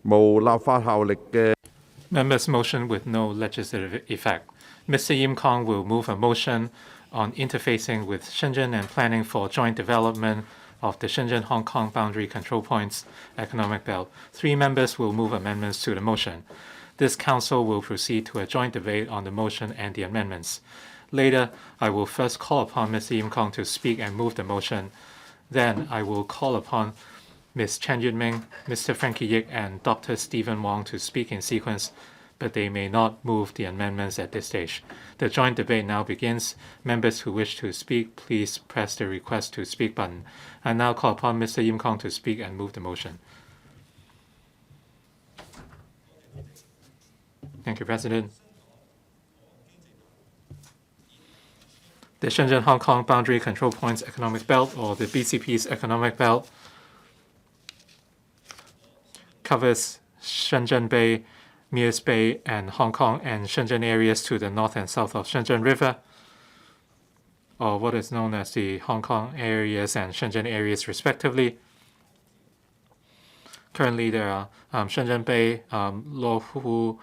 無立法效力嘅 Members' motion with no legislative effect. Mr. Yim Kong will move a motion on interfacing with Shenzhen and planning for joint development of the Shenzhen-Hong Kong boundary control points economic belt. 3 members will move amendments to the motion. This council will proceed to a joint debate on the motion and the amendments. Later, I will first call upon Mr. Yim Kong to speak and move the motion. Then I will call upon Ms. Chen Yuet-ming, Mr. Frankie YICK, and Dr. Stephen Wong to speak in sequence, but they may not move the amendments at this stage. The joint debate now begins. Members who wish to speak, please press the request to speak button. I now call upon Mr. Yim Kong to speak and move the motion. Thank you, President. The Shenzhen-Hong Kong Boundary Control Points Economic Belt, or the BCP's Economic Belt, covers Shenzhen Bay, Mirs Bay, and Hong Kong and Shenzhen areas to the north and south of Shenzhen River, or what is known as the Hong Kong areas and Shenzhen areas respectively. Currently, there are Shenzhen Bay, Lo Hu,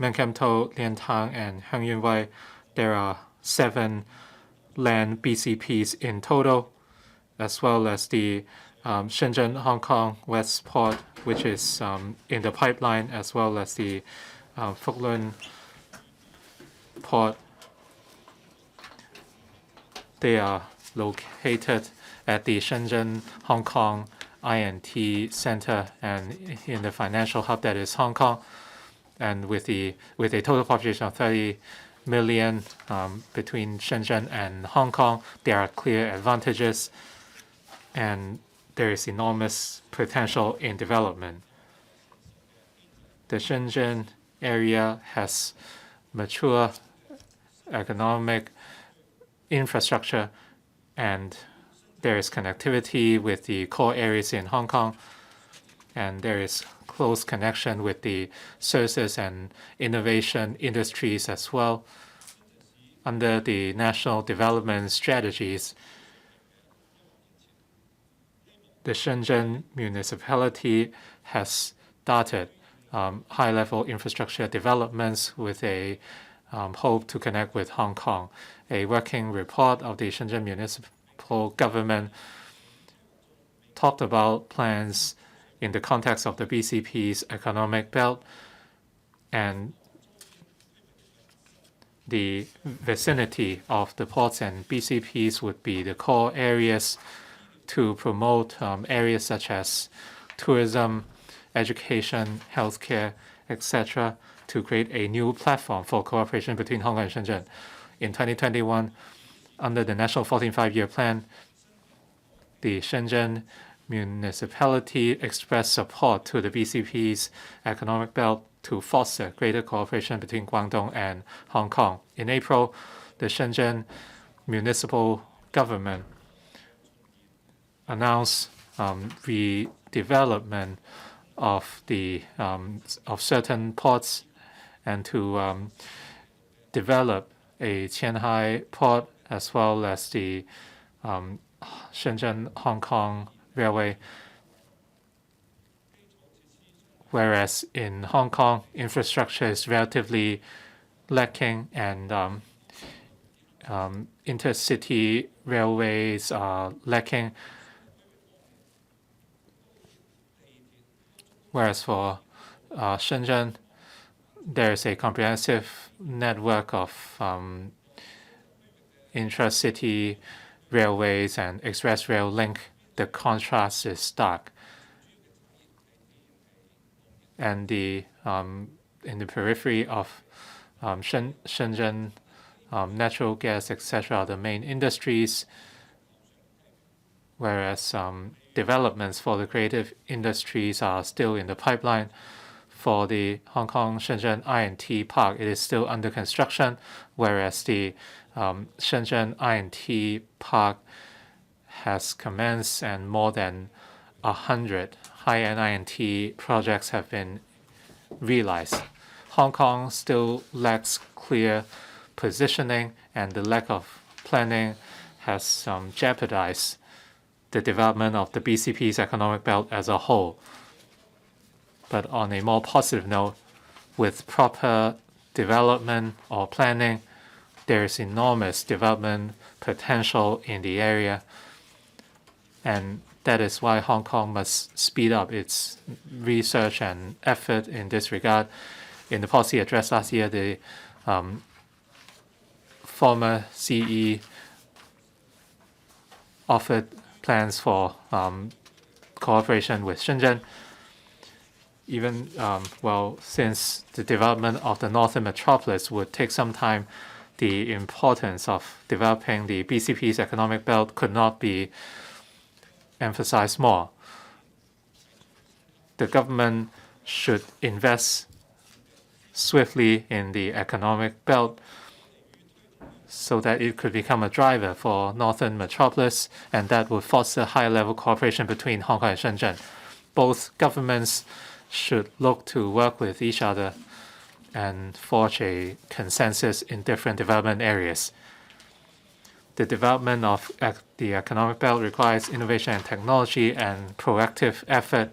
Menkam To, Liantang, and Hon YIM Kong. There are 7 land BCPs in total, as well as the Shenzhen Hong Kong West Port, which is in the pipeline, as well as the Fuklin Port. They are located at the Shenzhen Hong Kong INT Center and in the financial hub that is Hong Kong, and with a total population of 30 million between Shenzhen and Hong Kong, there are clear advantages, and there is enormous potential in development. The Shenzhen area has mature economic infrastructure, and there is connectivity with the core areas in Hong Kong, and there is close connection with the services and innovation industries as well. Under the national development strategies, the Shenzhen municipality has started high-level infrastructure developments with a hope to connect with Hong Kong. A working report of the Shenzhen municipal government talked about plans in the context of the BCP's economic belt, and the vicinity of the ports and BCPs would be the core areas to promote areas such as tourism, education, healthcare, etc., to create a new platform for cooperation between Hong Kong and Shenzhen. In 2021, under the National 14th Five-Year Plan, the Shenzhen municipality expressed support to the BCP's economic belt to foster greater cooperation between Guangdong and Hong Kong. In April, the Shenzhen municipal government announced redevelopment of certain ports and to develop a Qianhai port as well as the Shenzhen-Hong Kong Railway. Whereas in Hong Kong, infrastructure is relatively lacking, and intercity railways are lacking. Whereas for Shenzhen, there is a comprehensive network of intracity railways and express rail link. The contrast is stark. And in the periphery of Shenzhen, natural gas, etc., are the main industries, whereas developments for the creative industries are still in the pipeline. For the Hong Kong Shenzhen INT Park, it is still under construction, whereas the Shenzhen INT Park has commenced and more than 100 high-end INT projects have been realized. Hong Kong still lacks clear positioning, and the lack of planning has jeopardized the development of the BCP's economic belt as a whole. But on a more positive note, with proper development or planning, there is enormous development potential in the area. And that is why Hong Kong must speed up its research and effort in this regard. In the policy address last year, the former CE offered plans for cooperation with Shenzhen. Even, since the development of the northern metropolis would take some time, the importance of developing the BCP's economic belt could not be emphasized more. The government should invest swiftly in the economic belt so that it could become a driver for northern metropolis, and that would foster high-level cooperation between Hong Kong and Shenzhen. Both governments should look to work with each other and forge a consensus in different development areas. The development of the economic belt requires innovation and technology and proactive effort,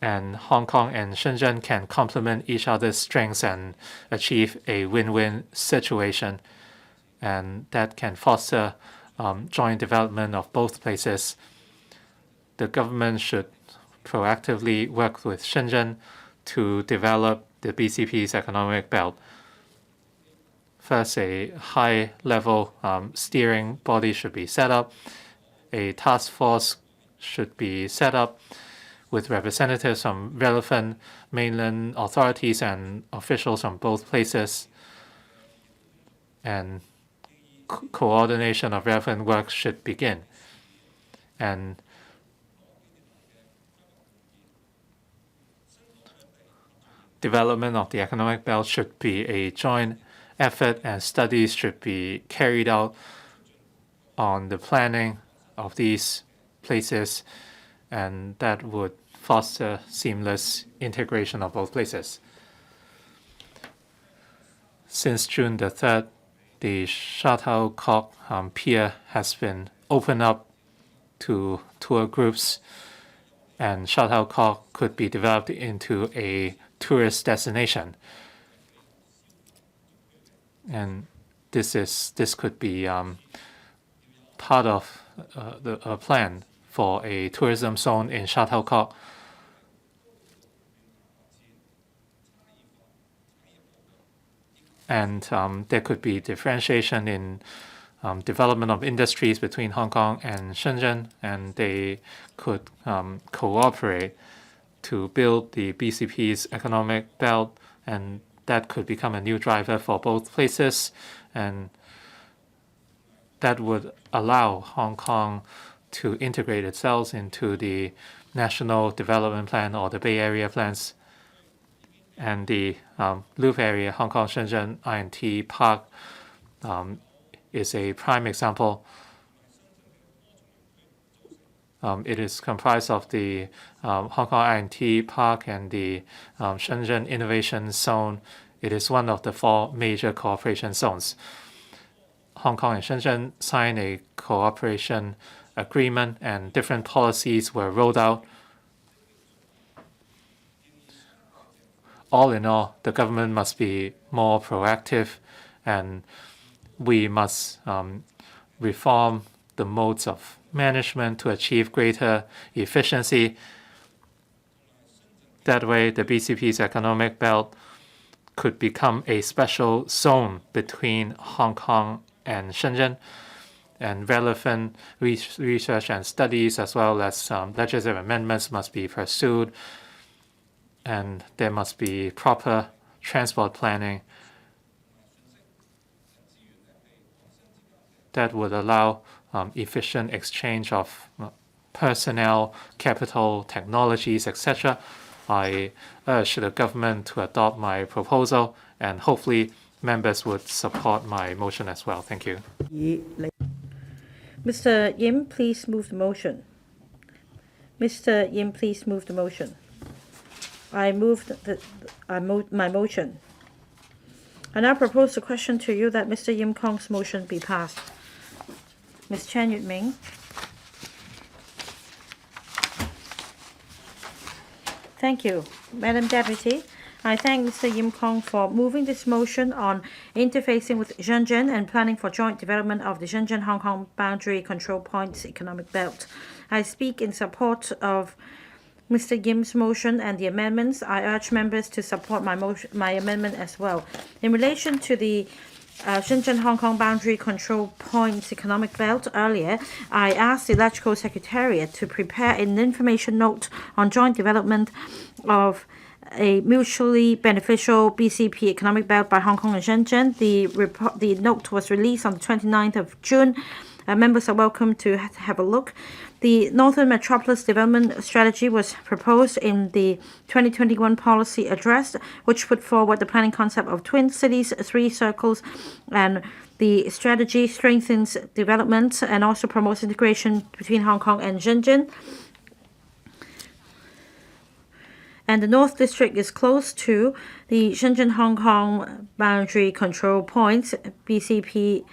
and Hong Kong and Shenzhen can complement each other's strengths and achieve a win-win situation, and that can foster joint development of both places. The government should proactively work with Shenzhen to develop the BCP's economic belt. First, a high-level steering body should be set up. A task force should be set up with representatives from relevant mainland authorities and officials from both places. And coordination of relevant work should begin. And development of the economic belt should be a joint effort, and studies should be carried out on the planning of these places, and that would foster seamless integration of both places. Since June the 3rd, the shuttlecock pier has been opened up to tour groups, and shuttlecock could be developed into a tourist destination. And this could be part of a plan for a tourism zone in Shuttlecock. And there could be differentiation in development of industries between Hong Kong and Shenzhen, and they could cooperate to build the BCP's economic belt, and that could become a new driver for both places, and that would allow Hong Kong to integrate itself into the National Development Plan or the Bay Area plans. And the Loop area, Hong Kong Shenzhen I&T Park, is a prime example. It is comprised of the Hong Kong I&T Park and the Shenzhen Innovation Zone. It is one of the 4 major cooperation zones. Hong Kong and Shenzhen signed a cooperation agreement, and different policies were rolled out. All in all, the government must be more proactive, and we must reform the modes of management to achieve greater efficiency. That way, the BCP's economic belt could become a special zone between Hong Kong and Shenzhen, and relevant research and studies as well as legislative amendments must be pursued, and there must be proper transport planning that would allow efficient exchange of personnel, capital, technologies, etc. I urge the government to adopt my proposal, and hopefully members would support my motion as well. Thank you. Mr. Yim, please move the motion. Mr. Yim, please move the motion. I move my motion. I now propose the question to you that Mr. Yim Kong's motion be passed. Ms. Chen Yuet-ming. Thank you, Madam Deputy. I thank Mr. Yim Kong for moving this motion on interfacing with Shenzhen and planning for joint development of the Shenzhen-Hong Kong boundary control points economic belt. I speak in support of Mr. Yim's motion and the amendments. I urge members to support my amendment as well. In relation to the Shenzhen-Hong Kong boundary control points economic belt earlier, I asked the Electrical Secretariat to prepare an information note on joint development of a mutually beneficial BCP economic belt by Hong Kong and Shenzhen. The note was released on the 29th of June. Members are welcome to have a look. The Northern Metropolis Development Strategy was proposed in the 2021 Policy Address, which put forward the planning concept of twin cities, three circles, and the strategy strengthens development and also promotes integration between Hong Kong and Shenzhen. And the North District is close to the Shenzhen-Hong Kong boundary control points, BCP.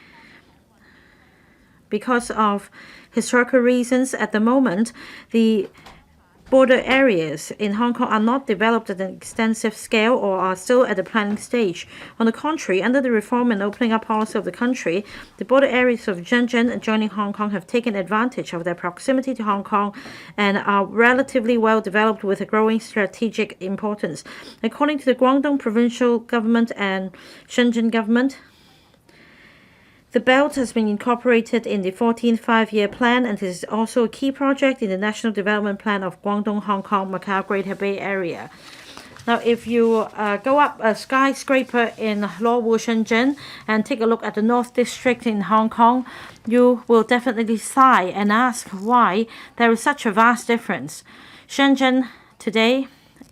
Because of historical reasons, at the moment, the border areas in Hong Kong are not developed at an extensive scale or are still at the planning stage. On the contrary, under the reform and opening up policy of the country, the border areas of Shenzhen adjoining Hong Kong have taken advantage of their proximity to Hong Kong and are relatively well developed with a growing strategic importance. According to the Guangdong provincial government and Shenzhen government, the belt has been incorporated in the 14th Five-Year Plan and is also a key project in the National Development Plan of Guangdong, Hong Kong, Macau, Greater Bay Area. Now, if you go up a skyscraper in Luowu, Shenzhen, and take a look at the North District in Hong Kong, you will definitely sigh and ask why there is such a vast difference. Shenzhen today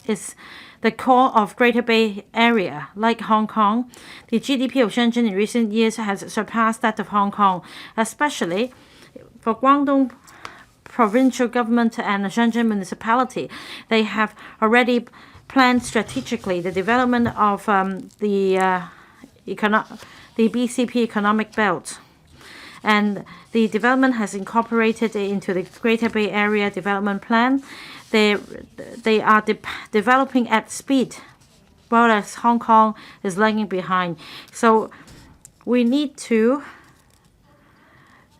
is the core of Greater Bay Area. Like Hong Kong, the GDP of Shenzhen in recent years has surpassed that of Hong Kong, especially for Guangdong provincial government and Shenzhen municipality. They have already planned strategically the development of the BCP economic belt. And the development has incorporated into the Greater Bay Area Development Plan. They are developing at speed, whereas Hong Kong is lagging behind. So we need to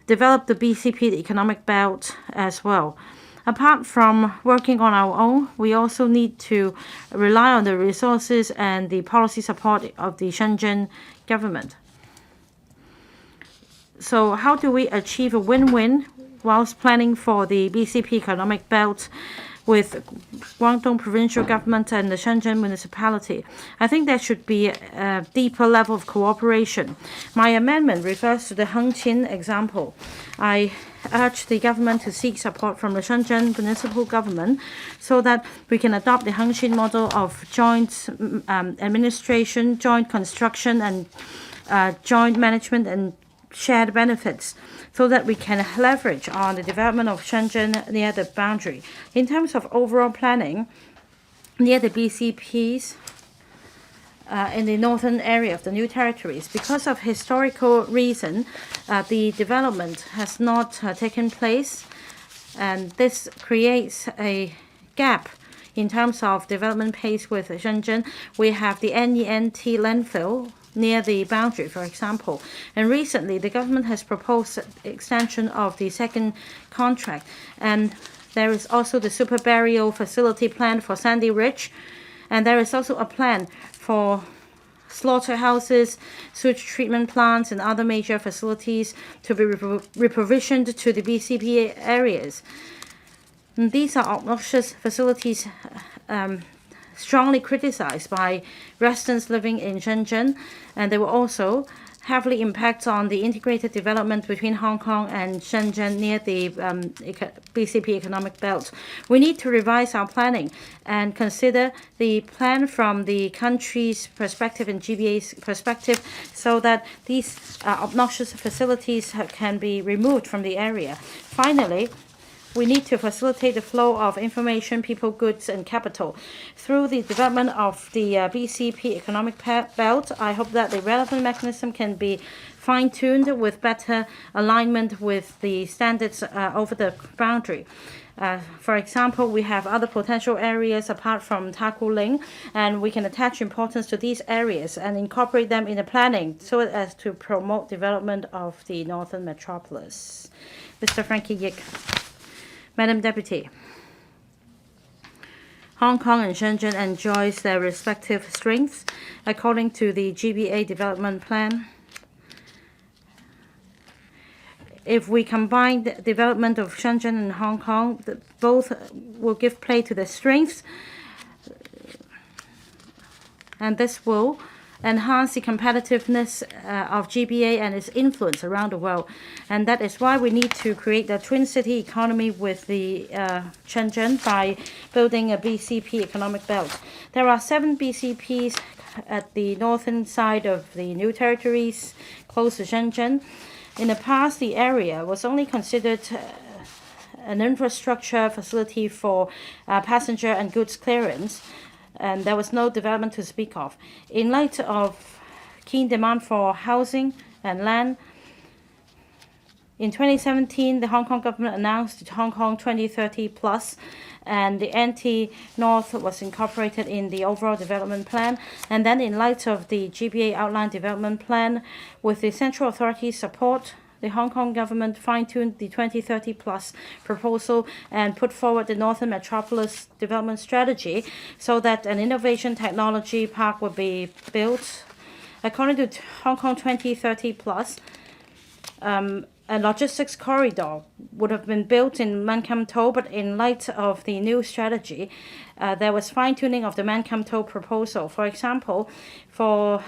develop the BCP, the economic belt, as well. Apart from working on our own, we also need to rely on the resources and the policy support of the Shenzhen government. So how do we achieve a win-win whilst planning for the BCP economic belt with Guangdong provincial government and the Shenzhen municipality? I think there should be a deeper level of cooperation. My amendment refers to the Hon YIM example. I urge the government to seek support from the Shenzhen municipal government so that we can adopt the Hon YIM model of joint administration, joint construction, and joint management and shared benefits, so that we can leverage on the development of Shenzhen near the boundary. In terms of overall planning, near the BCPs in the northern area of the new territories, because of historical reason, the development has not taken place, and this creates a gap in terms of development pace with Shenzhen. We have the NENT landfill near the boundary, for example. And recently, the government has proposed extension of the second contract. And there is also the super burial facility plan for Sandy Ridge. And there is also a plan for slaughterhouses, sewage treatment plants, and other major facilities to be reprovisioned to the BCP areas. And these are obnoxious facilities strongly criticized by residents living in Shenzhen, and they will also heavily impact on the integrated development between Hong Kong and Shenzhen near the BCP economic belt. We need to revise our planning and consider the plan from the country's perspective and GBA's perspective so that these obnoxious facilities can be removed from the area. Finally, we need to facilitate the flow of information, people, goods, and capital. Through the development of the BCP economic belt, I hope that the relevant mechanism can be fine-tuned with better alignment with the standards over the boundary. For example, we have other potential areas apart from Taku Ling, and we can attach importance to these areas and incorporate them in the planning so as to promote development of the northern metropolis. Mr. Frankie YICK. Madam Deputy, Hong Kong and Shenzhen enjoys their respective strengths according to the GBA development plan. If we combine the development of Shenzhen and Hong Kong, both will give play to their strengths, and this will enhance the competitiveness of GBA and its influence around the world. And that is why we need to create the twin city economy with the Shenzhen by building a BCP economic belt. There are 7 BCPs at the northern side of the new territories close to Shenzhen. In the past, the area was only considered an infrastructure facility for passenger and goods clearance, and there was no development to speak of. In light of keen demand for housing and land, in 2017, the Hong Kong government announced Hong Kong 2030 Plus, and the NT-North was incorporated in the overall development plan. And then in light of the GBA outline development plan, with the central authorities' support, the Hong Kong government fine-tuned the 2030 Plus proposal and put forward the Northern Metropolis Development Strategy so that an innovation technology park would be built. According to Hong Kong 2030 Plus, a logistics corridor would have been built in Man Kam To, but in light of the new strategy, there was fine-tuning of the Man Kam To proposal. For example, for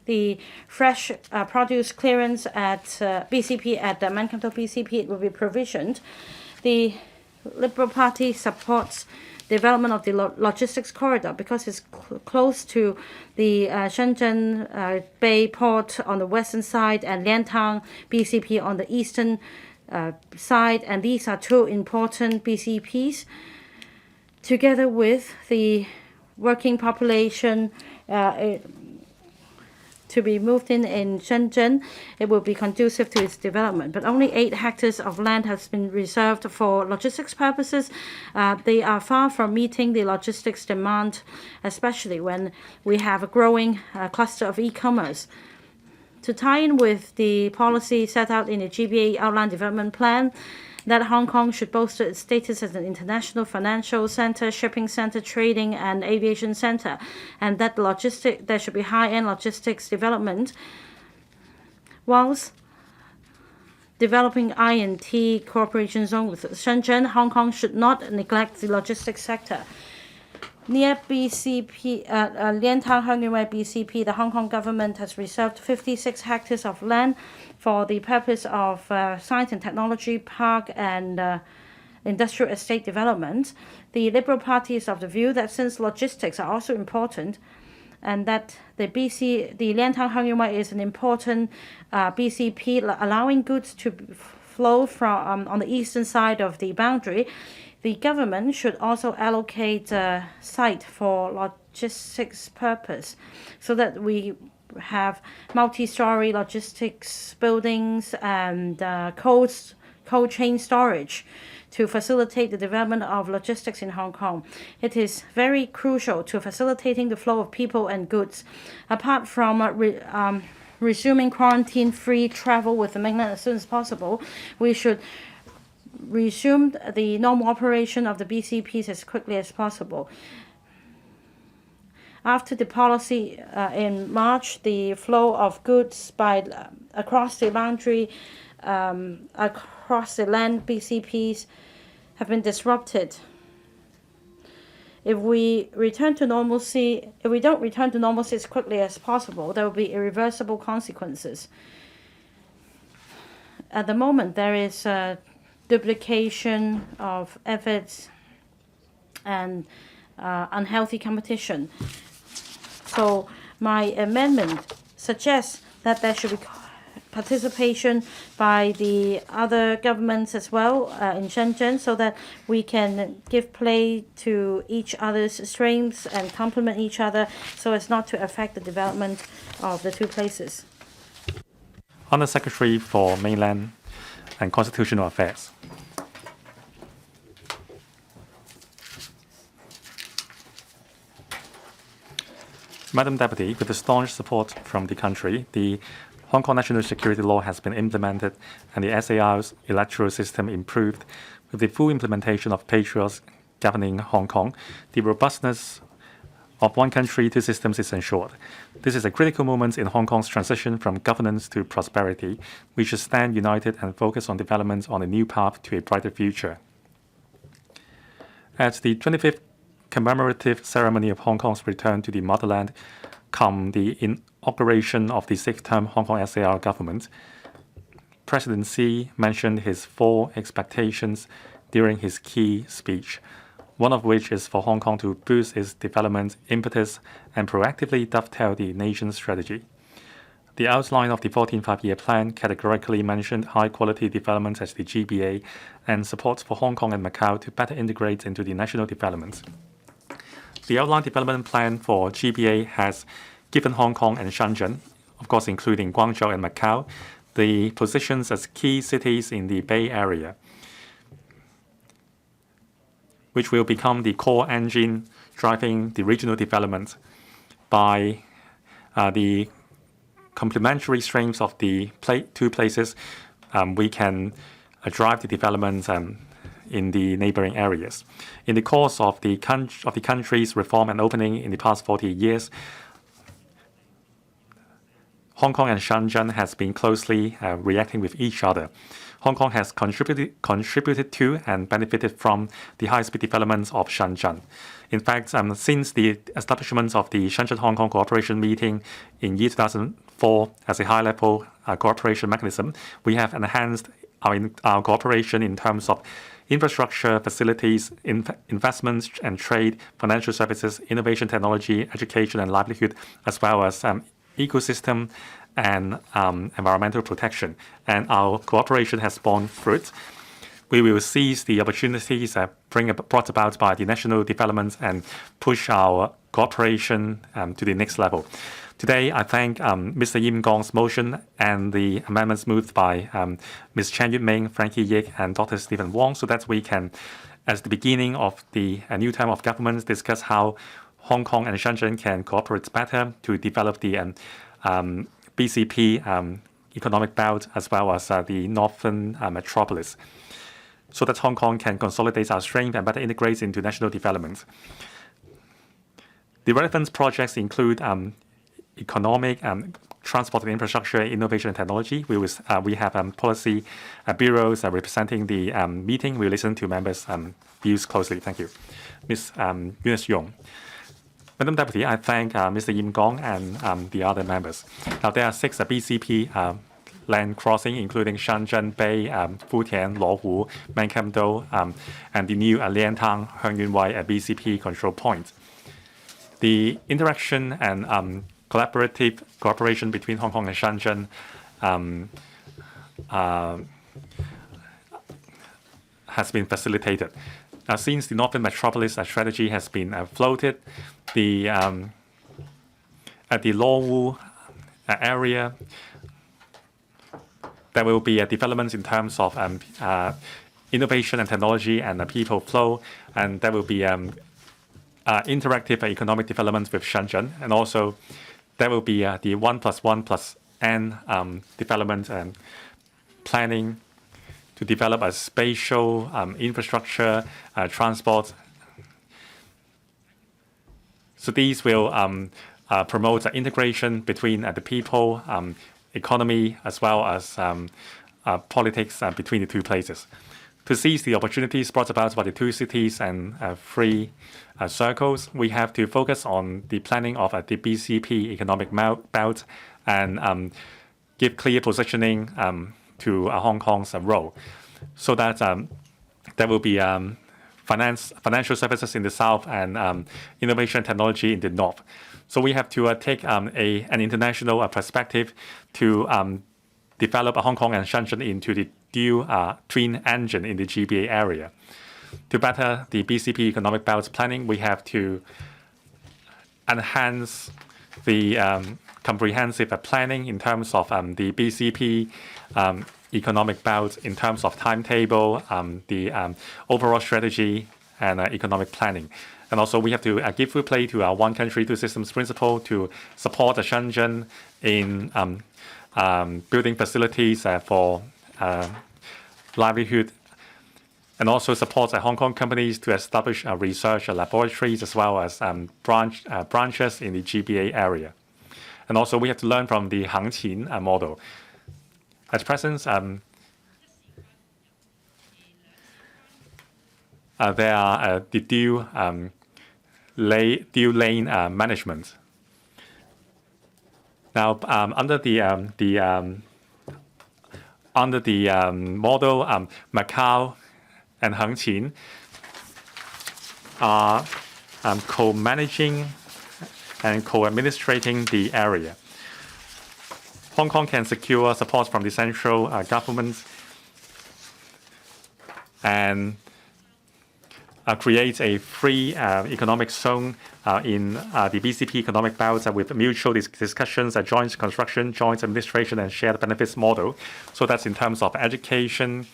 the fresh produce clearance at BCP at the Man Kam To BCP, it will be provisioned. The Liberal Party supports development of the logistics corridor because it's close to the Shenzhen Bay port on the western side and Liantang BCP on the eastern side, and these are 2 important BCPs. Together with the working population to be moved in Shenzhen, it will be conducive to its development. But only 8 hectares of land has been reserved for logistics purposes. They are far from meeting the logistics demand, especially when we have a growing cluster of e-commerce. To tie in with the policy set out in the GBA outline development plan, that Hong Kong should bolster its status as an international financial center, shipping center, trading and aviation center, and that there should be high-end logistics development. Whilst developing I&T cooperation zone with Shenzhen, Hong Kong should not neglect the logistics sector. Near BCP, Liantang Hung Yuen BCP, the Hong Kong government has reserved 56 hectares of land for the purpose of science and technology park and industrial estate development. The Liberal Party is of the view that since logistics are also important, and that the Liantang Hung Yuen is an important BCP, allowing goods to flow from on the eastern side of the boundary, the government should also allocate a site for logistics purpose so that we have multi-story logistics buildings and cold chain storage to facilitate the development of logistics in Hong Kong. It is very crucial to facilitating the flow of people and goods. Apart from resuming quarantine-free travel with the mainland as soon as possible, we should resume the normal operation of the BCPs as quickly as possible. After the policy in March, the flow of goods across the boundary, across the land BCPs have been disrupted. If we don't return to normalcy as quickly as possible, there will be irreversible consequences. At the moment, there is duplication of efforts and unhealthy competition. So my amendment suggests that there should be participation by the other governments as well in Shenzhen, so that we can give play to each other's strengths and complement each other so as not to affect the development of the 2 places. Honour Secretary for Mainland and Constitutional Affairs. Madam Deputy, with the staunch support from the country, the Hong Kong national security law has been implemented and the SAR's electoral system improved. With the full implementation of patriots governing Hong Kong, the robustness of one country, two systems is ensured. This is a critical moment in Hong Kong's transition from governance to prosperity. We should stand united and focus on development on a new path to a brighter future. At the 25th commemorative ceremony of Hong Kong's return to the motherland, come the inauguration of the 6th-term Hong Kong SAR government, President Xi mentioned his 4 expectations during his key speech, one of which is for Hong Kong to boost its development impetus and proactively dovetail the nation's strategy. The outline of the 14th Five-Year Plan categorically mentioned high-quality development as the GBA and support for Hong Kong and Macau to better integrate into the national development. The outline development plan for GBA has given Hong Kong and Shenzhen, of course including Guangzhou and Macau, the positions as key cities in the Bay Area, which will become the core engine driving the regional development. By the complementary strengths of the two places, we can drive the development in the neighboring areas. In the course of the country's reform and opening in the past 40 years, Hong Kong and Shenzhen has been closely reacting with each other. Hong Kong has contributed to and benefited from the high-speed development of Shenzhen. In fact, since the establishment of the Shenzhen-Hong Kong cooperation meeting in year 2004 as a high-level cooperation mechanism, we have enhanced our cooperation in terms of infrastructure, facilities, investments and trade, financial services, innovation, technology, education and livelihood, as well as ecosystem and environmental protection. And our cooperation has borne fruit. We will seize the opportunities brought about by the national development and push our cooperation to the next level. Today, I thank Mr. Yim Kong's motion and the amendments moved by Ms. Yuet-ming, Frankie, YICK, and Dr. Stephen Wong, so that we can, as the beginning of the new term of government, discuss how Hong Kong and Shenzhen can cooperate better to develop the BCP economic belt as well as the northern metropolis, so that Hong Kong can consolidate our strength and better integrate into national development. The relevant projects include economic, transport and infrastructure, innovation and technology. We have policy bureaus representing the meeting. We listen to members' views closely. Thank you. Ms. Eunice Yong. Madam Deputy, I thank Mr. Yim Kong and the other members. Now, there are 6 BCP land crossing, including Shenzhen Bay, Futian, Luohu, Mankam-do, and the new Liantang, Hung Yuen Wai BCP control point. The interaction and collaborative cooperation between Hong Kong and Shenzhen has been facilitated. Since the Northern Metropolis strategy has been floated, at the Luohu area, there will be a development in terms of innovation and technology and people flow, and there will be interactive economic development with Shenzhen, and also there will be the 1+1+N development and planning to develop a spatial infrastructure, transport. So these will promote integration between the people, economy, as well as politics between the two places. To seize the opportunities brought about by the two cities and 3 circles, we have to focus on the planning of the BCP economic belt and give clear positioning to Hong Kong's role, so that there will be financial services in the south and innovation technology in the north. So we have to take an international perspective to develop Hong Kong and Shenzhen into the dual twin engine in the GBA area. To better the BCP economic belt planning, we have to enhance the comprehensive planning in terms of the BCP economic belt, in terms of timetable, the overall strategy and economic planning. And also, we have to give full play to our one country, two systems principle to support Shenzhen in building facilities for livelihood, and also support Hong Kong companies to establish research laboratories as well as branches in the GBA area. And also, we have to learn from the Hon YIM model. At present, there are the dual lane management. Now, under the model, Macau and Hon YIM are co-managing and co-administrating the area. Hong Kong can secure support from the central government and create a free economic zone in the BCP economic belt with mutual discussions, joint construction, joint administration, and shared benefits model. So that's in terms of education,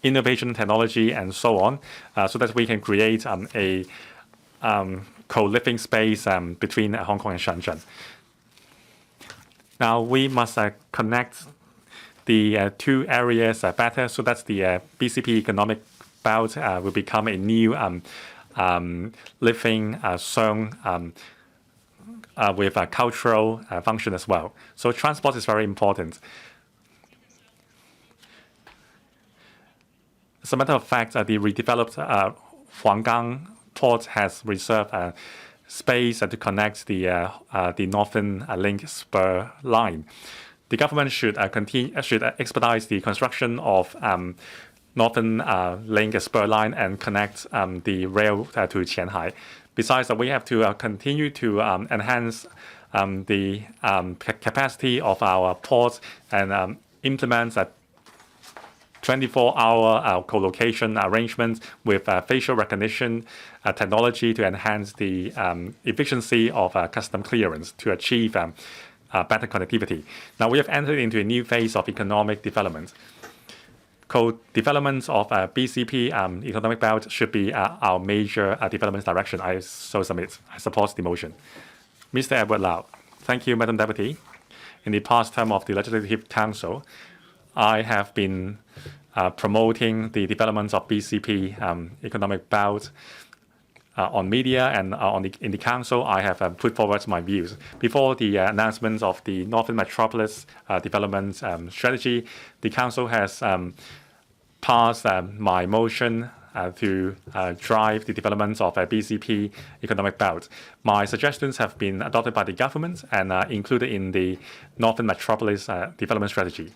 innovation, technology, and so on, so that we can create a co-living space between Hong Kong and Shenzhen. Now, we must connect the two areas better so that the BCP economic belt will become a new living zone with a cultural function as well. So transport is very important. As a matter of fact, the redeveloped Huanggang port has reserved space to connect the Northern Link spur line. The government should expedite the construction of Northern Link spur line and connect the rail to Qianhai. Besides, we have to continue to enhance the capacity of our ports and implement 24-hour co-location arrangements with facial recognition technology to enhance the efficiency of custom clearance to achieve better connectivity. Now, we have entered into a new phase of economic development. Co-development of BCP economic belt should be our major development direction. I support the motion. Mr. Edward Lau. Thank you, Madam Deputy. In the past term of the Legislative Council, I have been promoting the development of BCP economic belt on media and in the council. I have put forward my views. Before the announcement of the Northern Metropolis development strategy, the council has passed my motion to drive the development of a BCP economic belt. My suggestions have been adopted by the government and included in the Northern Metropolis development strategy.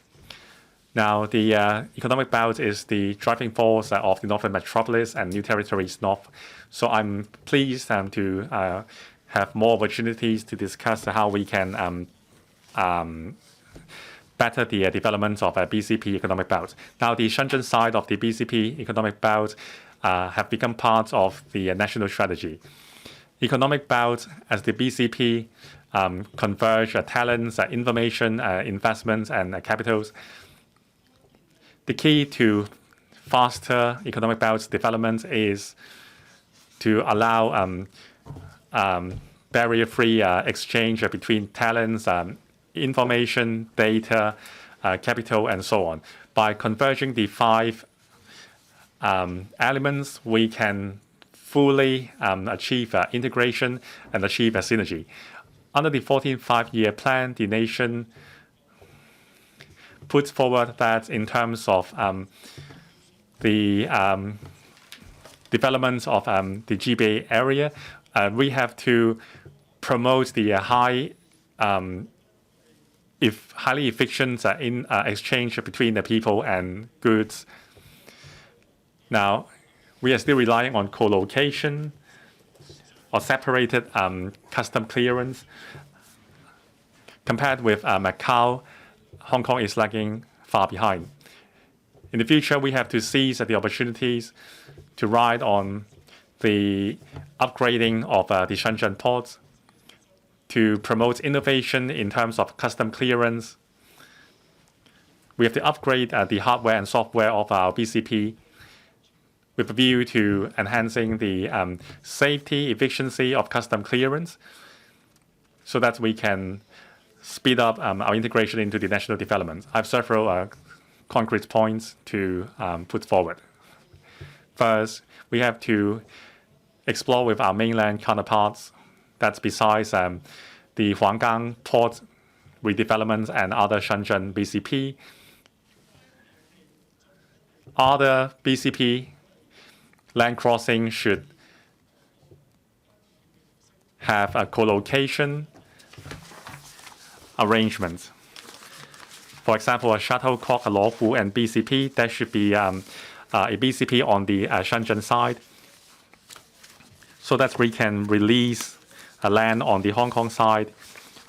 Now, the economic belt is the driving force of the Northern Metropolis and New Territories North. So I'm pleased to have more opportunities to discuss how we can better the development of a BCP economic belt. Now, the Shenzhen side of the BCP economic belt have become part of the national strategy. Economic belt as the BCP converge talents, information, investments, and capitals. The key to faster economic belt development is to allow barrier-free exchange between talents, information, data, capital, and so on. By converging the five elements, we can fully achieve integration and achieve a synergy. Under the 14th five-year plan, the nation puts forward that in terms of the development of the GBA area, we have to promote the highly efficient exchange between the people and goods. Now, we are still relying on co-location or separated custom clearance. Compared with Macau, Hong Kong is lagging far behind. In the future, we have to seize the opportunities to ride on the upgrading of the Shenzhen ports, to promote innovation in terms of custom clearance. We have to upgrade the hardware and software of our BCP with a view to enhancing the safety, efficiency of custom clearance so that we can speed up our integration into the national development. I have several concrete points to put forward. First, we have to explore with our mainland counterparts that besides the Huanggang port redevelopment and other Shenzhen BCP, other BCP land crossing should have a co-location arrangement. For example, a shuttlecock, a Luohu, and BCP, there should be a BCP on the Shenzhen side so that we can release land on the Hong Kong side,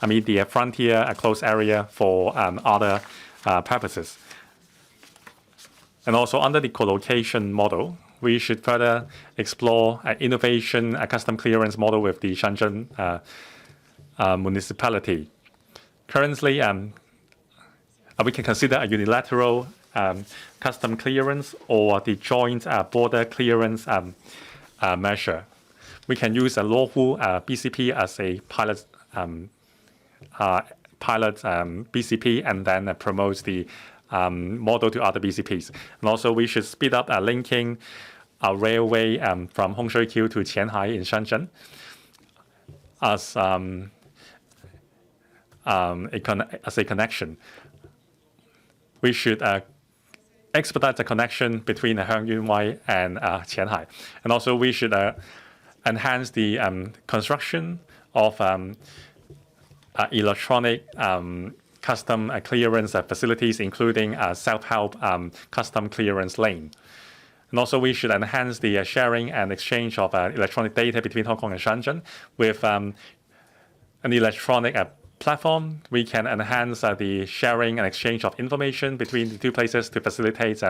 the frontier, a closed area for other purposes. And also under the co-location model, we should further explore innovation, a custom clearance model with the Shenzhen municipality. Currently, we can consider a unilateral custom clearance or the joint border clearance measure. We can use a Luohu BCP as a pilot BCP and then promote the model to other BCPs. And also, we should speed up linking our railway from Hongshui-Q to Qianhai in Shenzhen as a connection. We should expedite the connection between Hon YIM and Qianhai. And also, we should enhance the construction of electronic custom clearance facilities, including self-help custom clearance lane. And also, we should enhance the sharing and exchange of electronic data between Hong Kong and Shenzhen. With an electronic platform, we can enhance the sharing and exchange of information between the two places to facilitate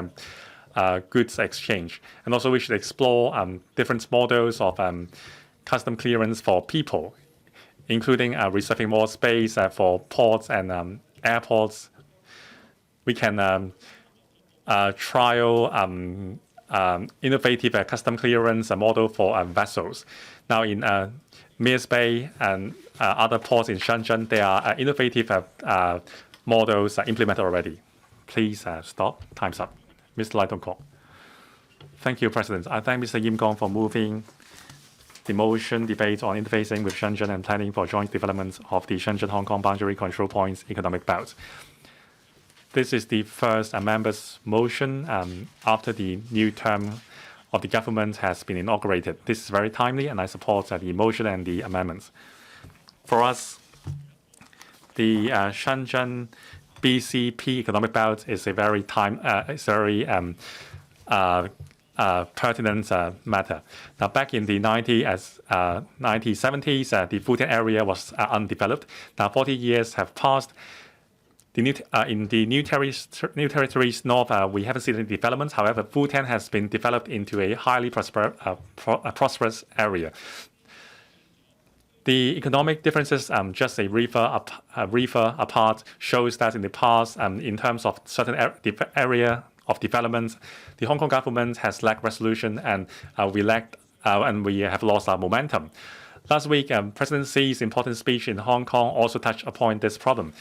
goods exchange. And also, we should explore different models of custom clearance for people, including reserving more space for ports and airports. We can trial innovative custom clearance model for vessels. Now, in Mirs Bay and other ports in Shenzhen, there are innovative models implemented already. Please stop. Time's up. Mr. Lai Tong Kok. Thank you, President. I thank Mr. Yim Kong for moving the motion debate on interfacing with Shenzhen and planning for joint development of the Shenzhen-Hong Kong boundary control points economic belt. This is the first member's motion after the new term of the government has been inaugurated. This is very timely, and I support the motion and the amendments. For us, the Shenzhen BCP economic belt is a very pertinent matter. Now, back in the 1970s, the Futian area was undeveloped. Now, 40 years have passed. In the new territories north, we haven't seen any developments. However, Futian has been developed into a highly prosperous area. The economic differences, just a river apart, shows that in the past, in terms of certain area of development, the Hong Kong government has lacked resolution, and we have lost our momentum. Last week, President Xi's important speech in Hong Kong also touched upon this problem.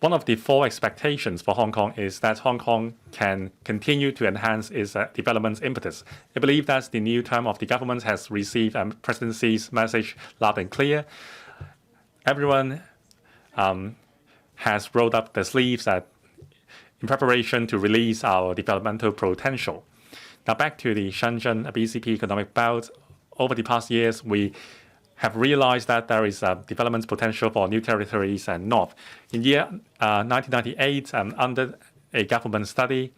One of the 4 expectations for Hong Kong is that Hong Kong can continue to enhance its development impetus. I believe that the new term of the government has received President Xi's message loud and clear. Everyone has rolled up their sleeves in preparation to release our developmental potential. Now, back to the Shenzhen BCP economic belt. Over the past years, we have realized that there is development potential for new territories and north. In year 1998, under a government study,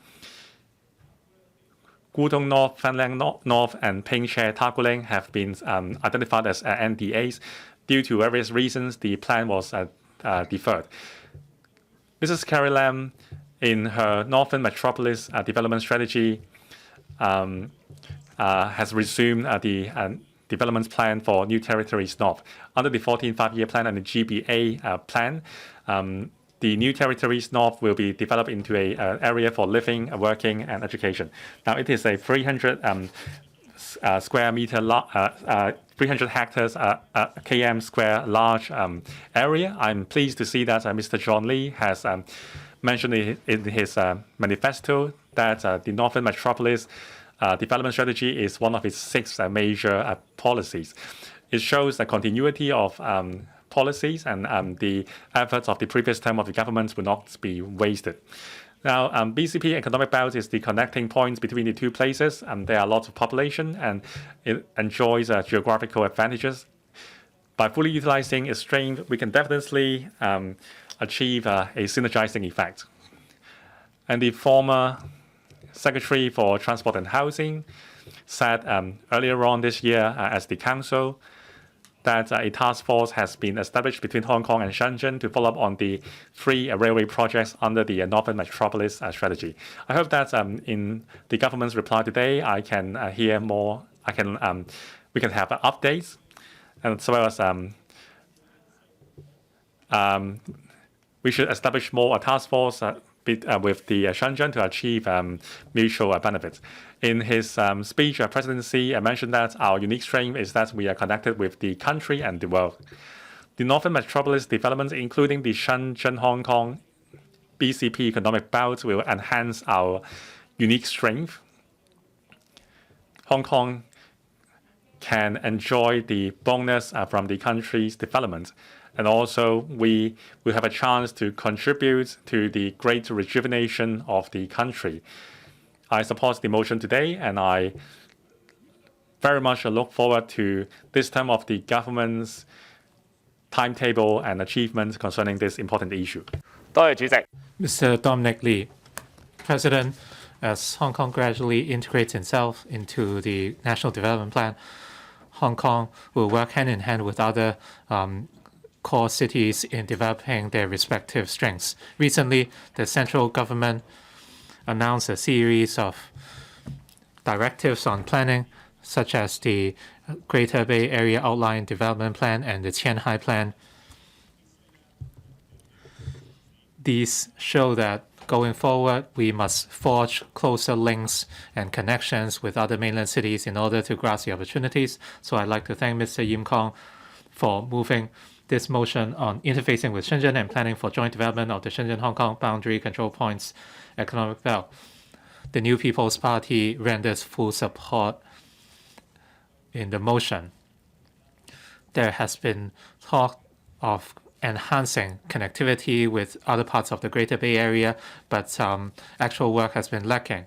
Gudong North, Fanlang North, and Ping She Taguling have been identified as NDAs. Due to various reasons, the plan was deferred. Mrs. Carrie Lam, in her Northern Metropolis development strategy, has resumed the development plan for new territories north. Under the 14th Five-Year Plan and the GBA plan, the the new territories north will be developed into a area for living, working, and education. Now it is a 300 square meter, 300 hectares, km square large area. I'm pleased to see that Mr. John Lee has mentioned in his manifesto that the Northern Metropolis development strategy is one of its 6 major policies. It shows the continuity of policies, and the efforts of the previous term of the government will not be wasted. Now, BCP economic belt is the connecting point between the two places, and there are lots of population, and it enjoys geographical advantages. By fully utilizing its strength, we can definitely achieve a synergizing effect. And the former Secretary for Transport and Housing said earlier on this year as the Council that a task force has been established between Hong Kong and Shenzhen to follow up on the 3 railway projects under the Northern Metropolis strategy. I hope that in the government's reply today, I can hear more. We can have updates, and as well as we should establish more task force with the Shenzhen to achieve mutual benefits. In his speech, Presidency mentioned that our unique strength is that we are connected with the country and the world. The Northern Metropolis development, including the Shenzhen-Hong Kong BCP economic belt, will enhance our unique strength. Hong Kong can enjoy the bonus from the country's development. And also, we will have a chance to contribute to the great rejuvenation of the country. I support the motion today, and I very much look forward to this term of the government's timetable and achievements concerning this important issue. Mr. Dominic Lee, President, as Hong Kong gradually integrates itself into the National Development Plan, Hong Kong will work hand in hand with other core cities in developing their respective strengths. Recently, the central government announced a series of directives on planning, such as the Greater Bay Area Outline Development Plan and the Qianhai Plan. These show that going forward, we must forge closer links and connections with other mainland cities in order to grasp the opportunities. So I'd like to thank Mr. Yim Kong for moving this motion on interfacing with Shenzhen and planning for joint development of the Shenzhen-Hong Kong boundary control points economic belt. The New People's Party renders full support in the motion. There has been talk of enhancing connectivity with other parts of the Greater Bay Area, but actual work has been lacking.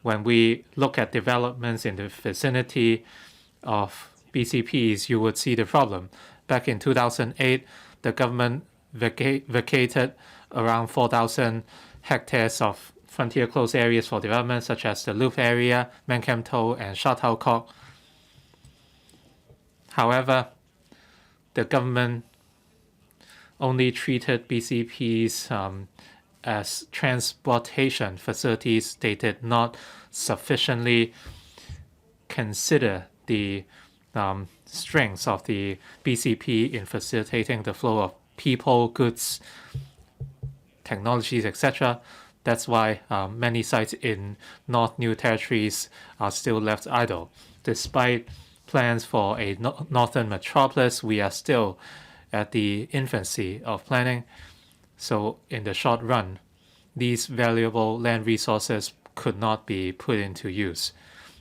When we look at developments in the vicinity of BCPs, you would see the problem. Back in 2008, the government vacated around 4,000 hectares of frontier closed areas for development, such as the Loop area, Man Kam To, and Sha Tau Kok. However, the government only treated BCPs as transportation facilities. They did not sufficiently consider the strengths of the BCP in facilitating the flow of people, goods, technologies, etc. That's why many sites in North New Territories are still left idle. Despite plans for a northern metropolis, we are still at the infancy of planning. So in the short run, these valuable land resources could not be put into use.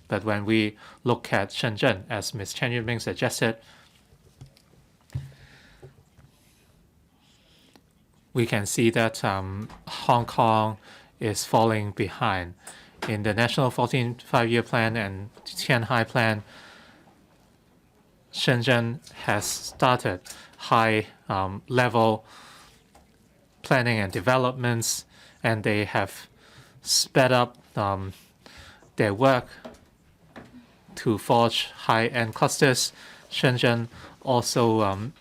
But when we look at Shenzhen, as Ms. Chen Yuet-ming suggested, we can see that Hong Kong is falling behind. In the National 14th Five-Year Plan and Qianhai Plan, Shenzhen has started high-level planning and developments, and they have sped up their work to forge high-end clusters. Shenzhen also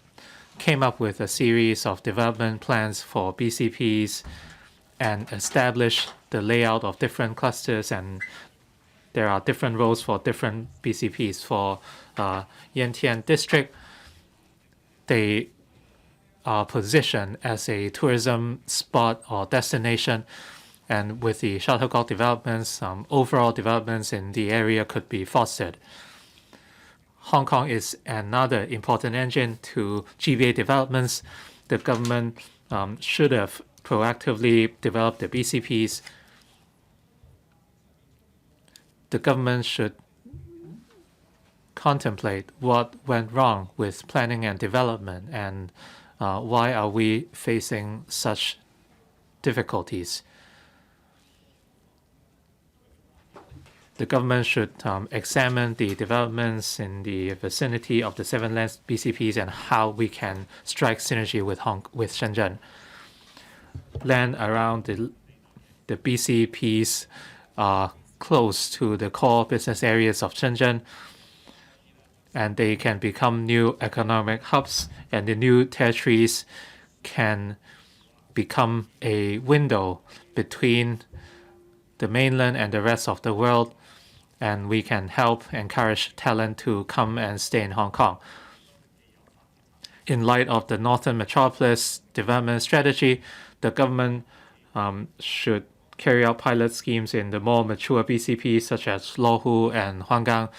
came up with a series of development plans for BCPs and established the layout of different clusters, and there are different roles for different BCPs. For Yantian district, they our position as a tourism spot or destination. And with the shuttlecock developments, overall developments in the area could be fostered. Hong Kong is another important engine to GBA developments. The government should have proactively developed the BCPs. The government should contemplate what went wrong with planning and development and why are we facing such difficulties. The government should examine the developments in the vicinity of the Seven Lands BCPs and how we can strike synergy with Shenzhen. Land around the BCPs are close to the core business areas of Shenzhen, and they can become new economic hubs, and the new territories can become a window between the mainland and the rest of the world, and we can help encourage talent to come and stay in Hong Kong. In light of the Northern Metropolis development strategy, the government should carry out pilot schemes in the more mature BCPs such as Luohu and Huanggang.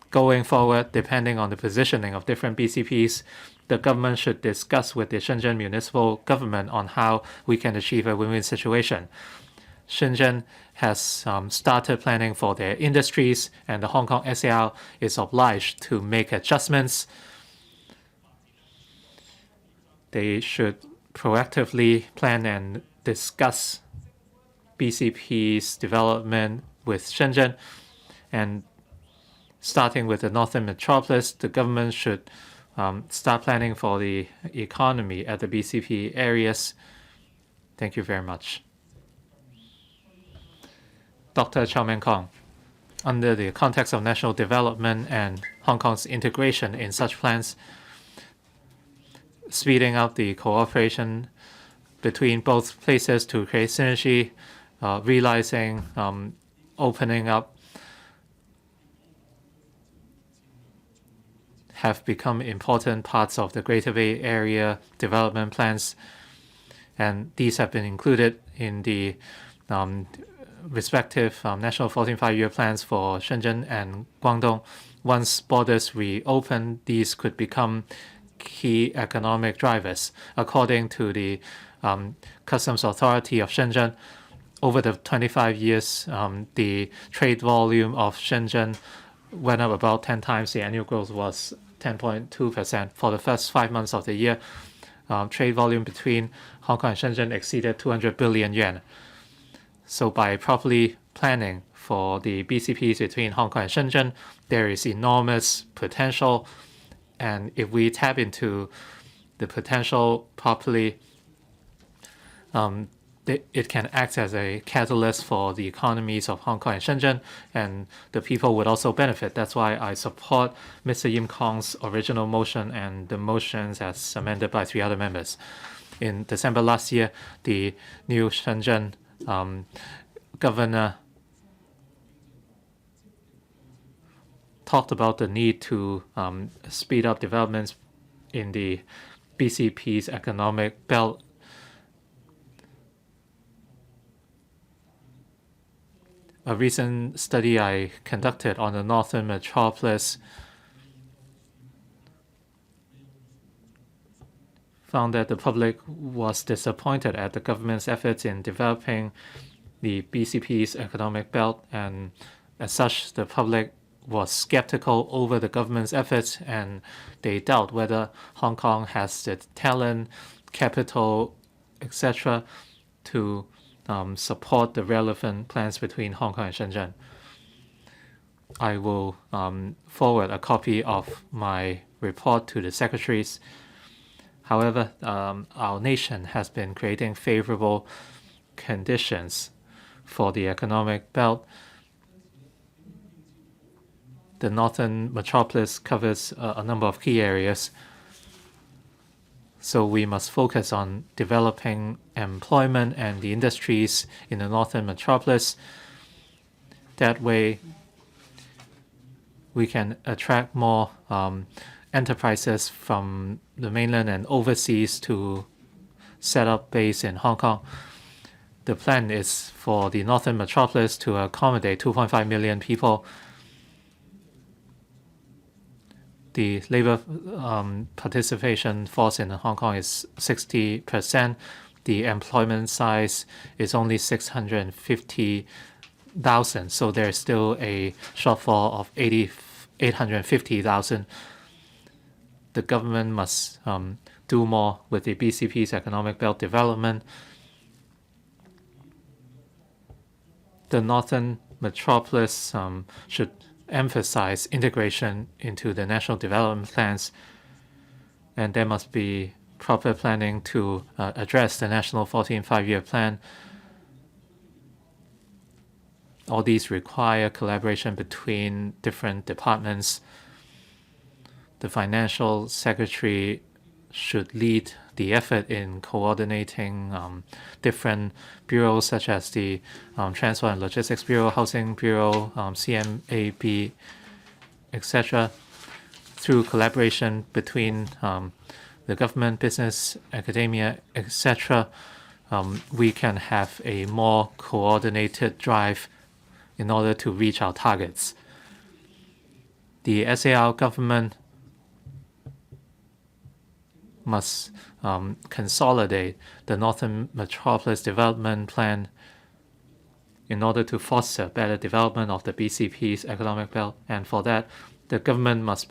Going forward, depending on the positioning of different BCPs, the government should discuss with the Shenzhen municipal government on how we can achieve a win-win situation. Shenzhen has started planning for their industries, and the Hong Kong SAR is obliged to make adjustments. They should proactively plan and discuss BCP's development with Shenzhen. And starting with the Northern Metropolis, the government should start planning for the economy at the BCP areas. Thank you very much. Dr. Chow Mein Kong, under the context of national development and Hong Kong's integration in such plans, speeding up the cooperation between both places to create synergy, realizing, opening up, have become important parts of the Greater Bay Area development plans, and these have been included in the respective national 14 5-year plans for Shenzhen and Guangdong. Once borders reopen, these could become key economic drivers. According to the Customs Authority of Shenzhen, over the 25 years, the trade volume of Shenzhen went up about 10 times. The annual growth was 10.2%. For the first 5 months of the year, trade volume between Hong Kong and Shenzhen exceeded 200 billion yuan. So by properly planning for the BCPs between Hong Kong and Shenzhen, there is enormous potential. And if we tap into the potential properly, it can act as a catalyst for the economies of Hong Kong and Shenzhen, and the people would also benefit. That's why I support Mr. Yim Kong's original motion and the motions as amended by 3 other members. In December last year, the new Shenzhen governor talked about the need to speed up developments in the BCP's economic belt. A recent study I conducted on the Northern Metropolis found that the public was disappointed at the government's efforts in developing the BCP's economic belt, and as such, the public was skeptical over the government's efforts, and they doubt whether Hong Kong has the talent, capital, etc. to support the relevant plans between Hong Kong and Shenzhen. I will forward a copy of my report to the secretaries. However, our nation has been creating favorable conditions for the economic belt. The Northern Metropolis covers a number of key areas. So we must focus on developing employment and the industries in the Northern Metropolis. That way, we can attract more enterprises from the mainland and overseas to set up base in Hong Kong. The plan is for the northern metropolis to accommodate 2.5 million people. The labor participation force in Hong Kong is 60%. The employment size is only 650,000, so there's still a shortfall of 850,000. The government must do more with the BCP's economic belt development. The northern metropolis should emphasize integration into the national development plans, and there must be proper planning to address the national 14th five-year plan. All these require collaboration between different departments. The financial secretary should lead the effort in coordinating different bureaus such as the Transport and Logistics Bureau, Housing Bureau, CMAB, etc. Through collaboration between the government, business, academia, etc., we can have a more coordinated drive in order to reach our targets. The SAR government must consolidate the Northern Metropolis Development Plan in order to foster better development of the BCP's economic belt, and for that, the government must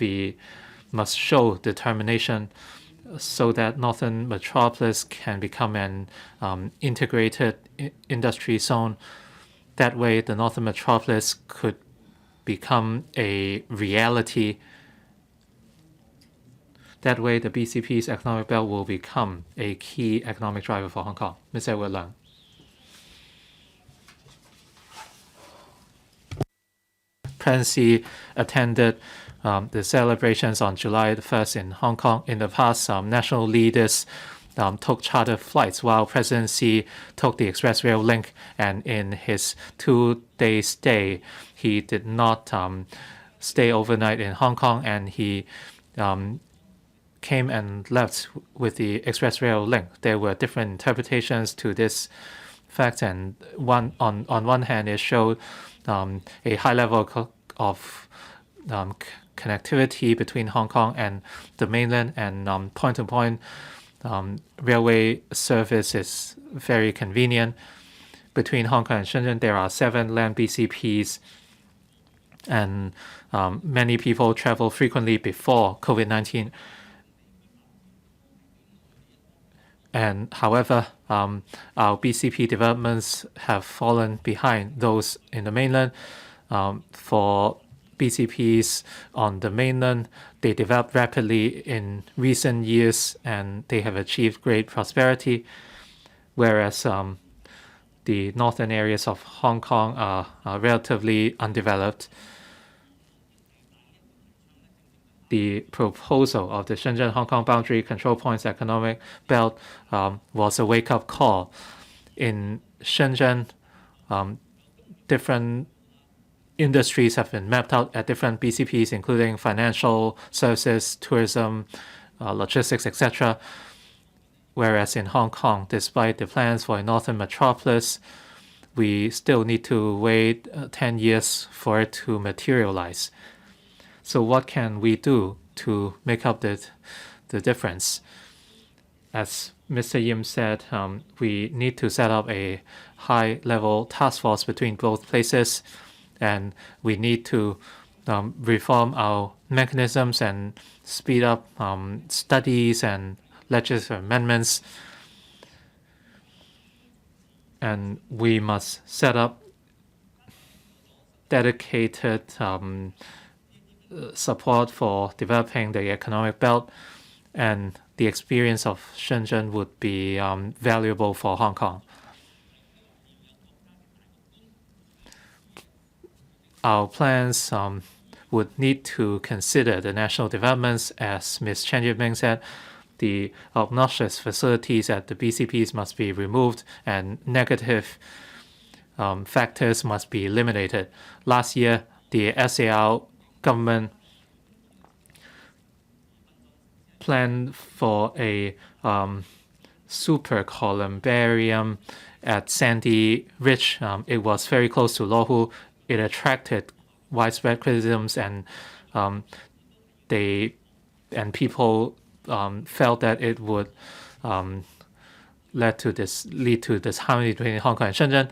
show determination so that Northern Metropolis can become an integrated industry zone. That way, the Northern Metropolis could become a reality. That way, the BCP's economic belt will become a key economic driver for Hong Kong. Mr. Edward Leung. Presidency attended the celebrations on July the 1st in Hong Kong. In the past, national leaders took charter flights while Presidency took the express rail link, and in his 2-day stay, he did not stay overnight in Hong Kong, and he came and left with the express rail link. There were different interpretations to this fact, and on one hand, it showed a high level of connectivity between Hong Kong and the mainland, and point-to-point railway service is very convenient. Between Hong Kong and Shenzhen, there are 7 land BCPs, and many people travel frequently before COVID-19. And however, our BCP developments have fallen behind those in the mainland. For BCPs on the mainland, they developed rapidly in recent years and they have achieved great prosperity, whereas the northern areas of Hong Kong are relatively undeveloped. The proposal of the Shenzhen-Hong Kong Boundary Control Points Economic Belt was a wake-up call. In Shenzhen, different industries have been mapped out at different BCPs, including financial services, tourism, logistics, etc. Whereas in Hong Kong, despite the plans for a northern metropolis, we still need to wait 10 years for it to materialize. So what can we do to make up the difference? As Mr. Yim said, we need to set up a high-level task force between both places, and we need to reform our mechanisms and speed up studies and legislative amendments. And we must set up dedicated support for developing the economic belt, and the experience of Shenzhen would be valuable for Hong Kong. Our plans would need to consider the national developments. As Ms. Chen Yuet-ming said, the obnoxious facilities at the BCPs must be removed and negative factors must be eliminated. Last year, the SAR government plan for a super columbarium at Sandy Ridge. It was very close to Lohu. It attracted widespread criticisms, and people felt that it would lead to this harmony between Hong Kong and Shenzhen.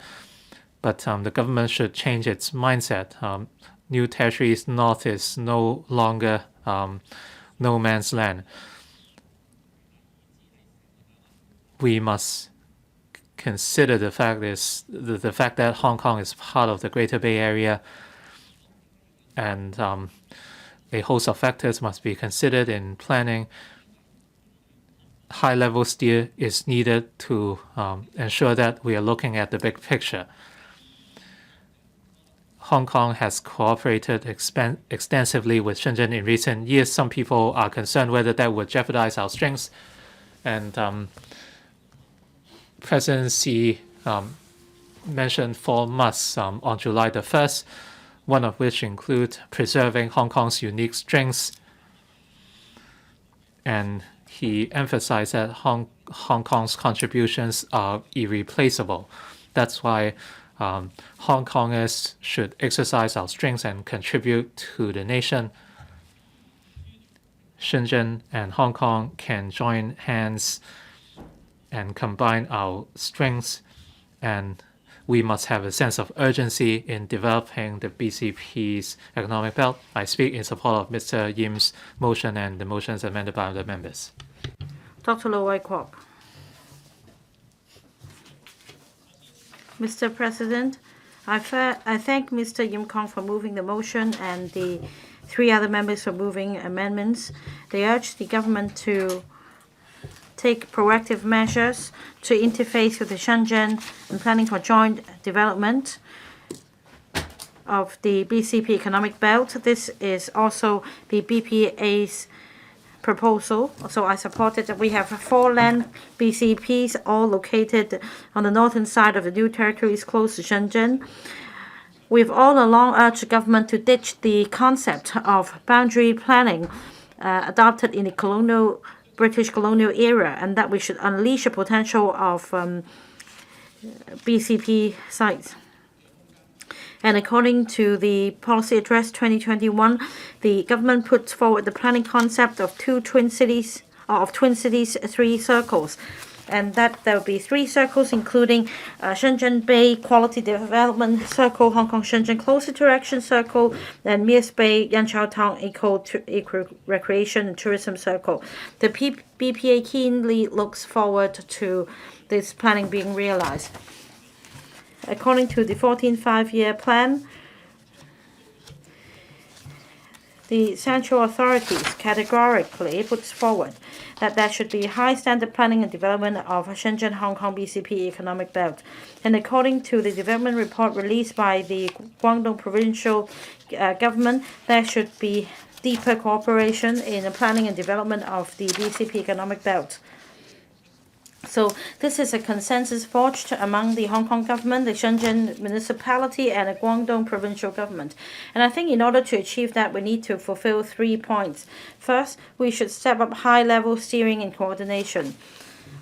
But the government should change its mindset. New territories north is no longer no man's land. We must consider the fact that Hong Kong is part of the Greater Bay Area, and a host of factors must be considered in planning. High-level steer is needed to ensure that we are looking at the big picture. Hong Kong has cooperated extensively with Shenzhen in recent years. Some people are concerned whether that would jeopardize our strengths. And President Xi mentioned 4 musts on July the 1st, one of which include preserving Hong Kong's unique strengths. And he emphasized that Hong Kong's contributions are irreplaceable. That's why Hong Kongers should exercise our strengths and contribute to the nation. Shenzhen and Hong Kong can join hands and combine our strengths, and we must have a sense of urgency in developing the BCP's economic belt. I speak in support of Mr. Yim's motion and the motions amended by the members. Dr. Low Wai Kwok. Mr. President, I thank Mr. Yim Kong for moving the motion and the 3 other members for moving amendments. They urge the government to take proactive measures to interface with the Shenzhen and planning for joint development of the BCP economic belt. This is also the BPA's proposal, so I support it. We have 4 land BCPs, all located on the northern side of the new territories close to Shenzhen. We've all along urged the government to ditch the concept of boundary planning adopted in the British colonial era, and that we should unleash the potential of BCP sites. And according to the Policy Address 2021, the government puts forward the planning concept of twin cities, 3 circles, and that there will be 3 circles, including Shenzhen Bay Quality Development Circle, Hong Kong Shenzhen Close Interaction Circle, and Mias Bay Yanqiao Town Eco Recreation and Tourism Circle. The BPA keenly looks forward to this planning being realized. According to the 14th Five-Year Plan, the central authorities categorically puts forward that there should be high standard planning and development of Shenzhen-Hong Kong BCP economic belt. And according to the development report released by the Guangdong provincial government, there should be deeper cooperation in the planning and development of the BCP economic belt. So this is a consensus forged among the Hong Kong government, the Shenzhen municipality, and the Guangdong provincial government. And I think in order to achieve that, we need to fulfill 3 points. First, we should step up high-level steering and coordination.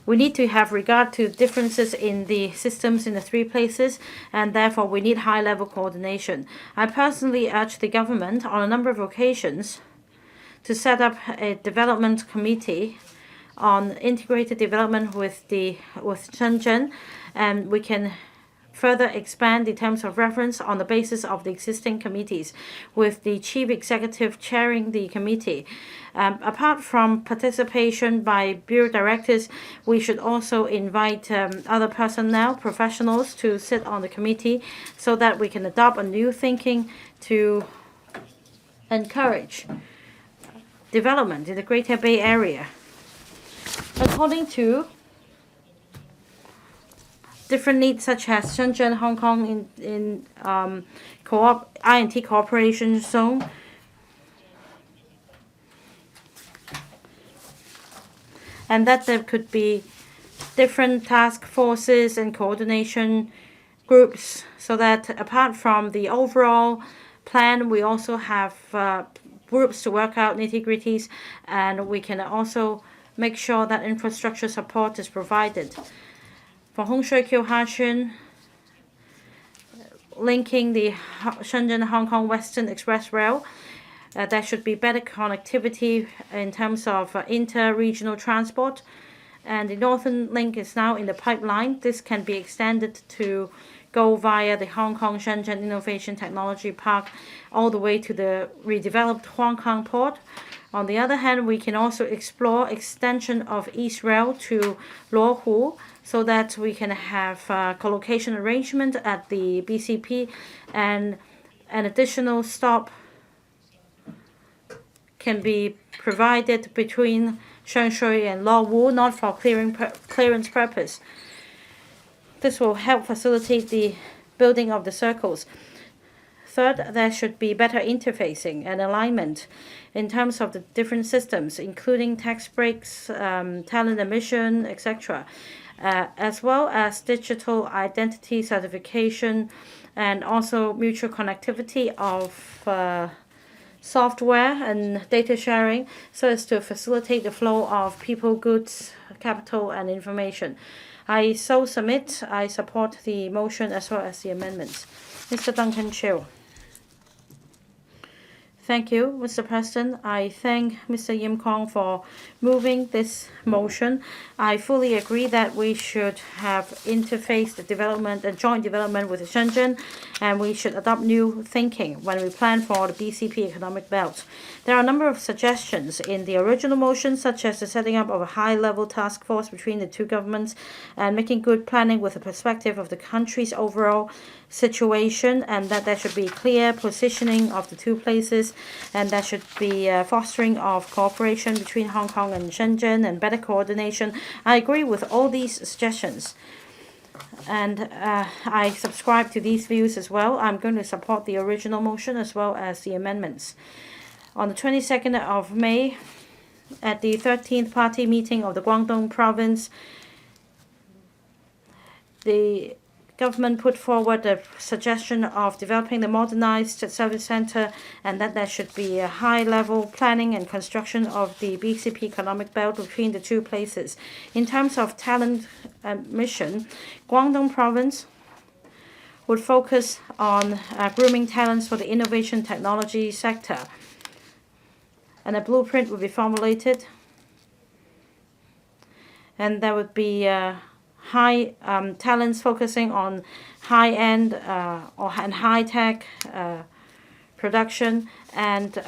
We need to have regard to differences in the systems in the 3 places, and therefore we need high-level coordination. I personally urge the government on a number of occasions to set up a development committee on integrated development with Shenzhen, and we can further expand the terms of reference on the basis of the existing committees, with the chief executive chairing the committee. Apart from participation by bureau directors, we should also invite other personnel, professionals, to sit on the committee so that we can adopt a new thinking to encourage development in the Greater Bay Area. According to different needs such as Shenzhen, Hong Kong in INT cooperation zone, and that there could be different task forces and coordination groups, so that apart from the overall plan, we also have groups to work out nitty-gritties, and we can also make sure that infrastructure support is provided. For Hongshou-Hanshin, linking the Shenzhen-Hong Kong Western Express Rail, there should be better connectivity in terms of inter-regional transport. And the Northern Link is now in the pipeline. This can be extended to go via the Hong Kong Shenzhen Innovation Technology Park all the way to the redeveloped Hong Kong port. On the other hand, we can also explore extension of East Rail to Luohu so that we can have co-location arrangement at the BCP, and an additional stop can be provided between Shenzhen and Luohu, not for clearance purpose. This will help facilitate the building of the circles. Third, there should be better interfacing and alignment in terms of the different systems, including tax breaks, talent admission, etc., as well as digital identity certification and also mutual connectivity of software and data sharing so as to facilitate the flow of people, goods, capital, and information. I support the motion as well as the amendments. Mr. Duncan Chiu. Thank you, Mr. President. I thank Mr. Yim Kong for moving this motion. I fully agree that we should have interface development and joint development with Shenzhen, and we should adopt new thinking when we plan for the BCP economic belt. There are a number of suggestions in the original motion, such as the setting up of a high-level task force between the two governments and making good planning with the perspective of the country's overall situation, and that there should be clear positioning of the two places, and there should be fostering of cooperation between Hong Kong and Shenzhen and better coordination. I agree with all these suggestions, and I subscribe to these views as well. I'm going to support the original motion as well as the amendments. On the 22nd of May, at the 13th party meeting of the Guangdong province, the government put forward a suggestion of developing the modernized service center, and that there should be a high-level planning and construction of the BCP economic belt between the two places. In terms of talent mission, Guangdong province would focus on grooming talents for the innovation technology sector, and a blueprint would be formulated, and there would be high talents focusing on high-end and high-tech production, and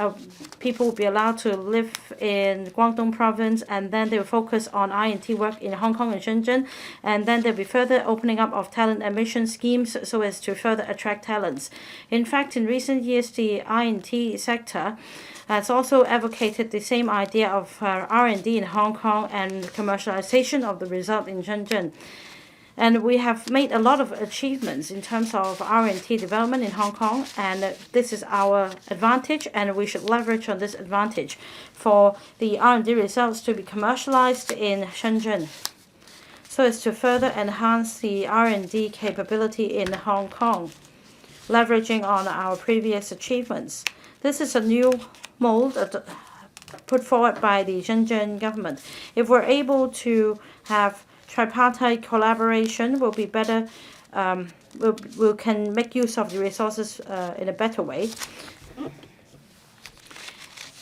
people will be allowed to live in Guangdong province, and then they will focus on I&T work in Hong Kong and Shenzhen, and then there will be further opening up of talent admission schemes so as to further attract talents. In fact, in recent years, the I&T sector has also advocated the same idea of R&D in Hong Kong and commercialization of the result in Shenzhen. And we have made a lot of achievements in terms of R&D development in Hong Kong, and this is our advantage, and we should leverage on this advantage for the R&D results to be commercialized in Shenzhen so as to further enhance the R&D capability in Hong Kong, leveraging on our previous achievements. This is a new mold put forward by the Shenzhen government. If we're able to have tripartite collaboration, will be better. We can make use of the resources in a better way.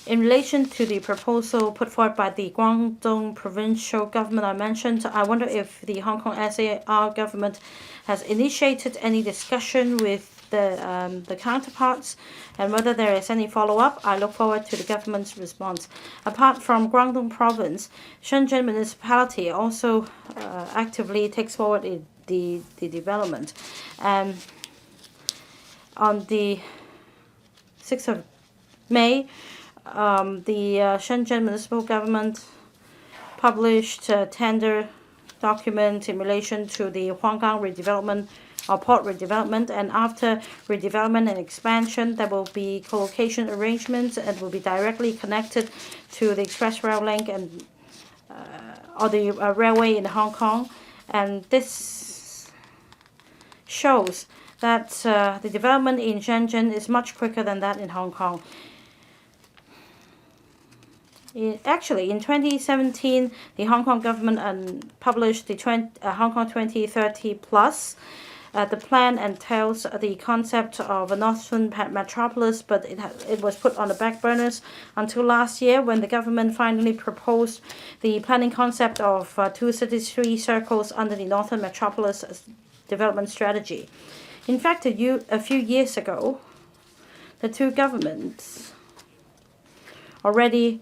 In relation to the proposal put forward by the Guangdong provincial government I mentioned, I wonder if the Hong Kong SAR government has initiated any discussion with the counterparts, and whether there is any follow-up. I look forward to the government's response. Apart from Guangdong province, Shenzhen municipality also actively takes forward the development. On the 6th of May, the Shenzhen municipal government published a tender document in relation to the Huanggang redevelopment or port redevelopment, and after redevelopment and expansion, there will be co-location arrangements and will be directly connected to the express rail link and or the railway in Hong Kong. And this shows that the development in Shenzhen is much quicker than that in Hong Kong. Actually, in 2017, the Hong Kong government published the Hong Kong 2030 Plus. The plan entails the concept of a northern metropolis, but it was put on the back burners until last year when the government finally proposed the planning concept of 2 cities, 3 circles under the northern metropolis development strategy. In fact, a few years ago, the two governments already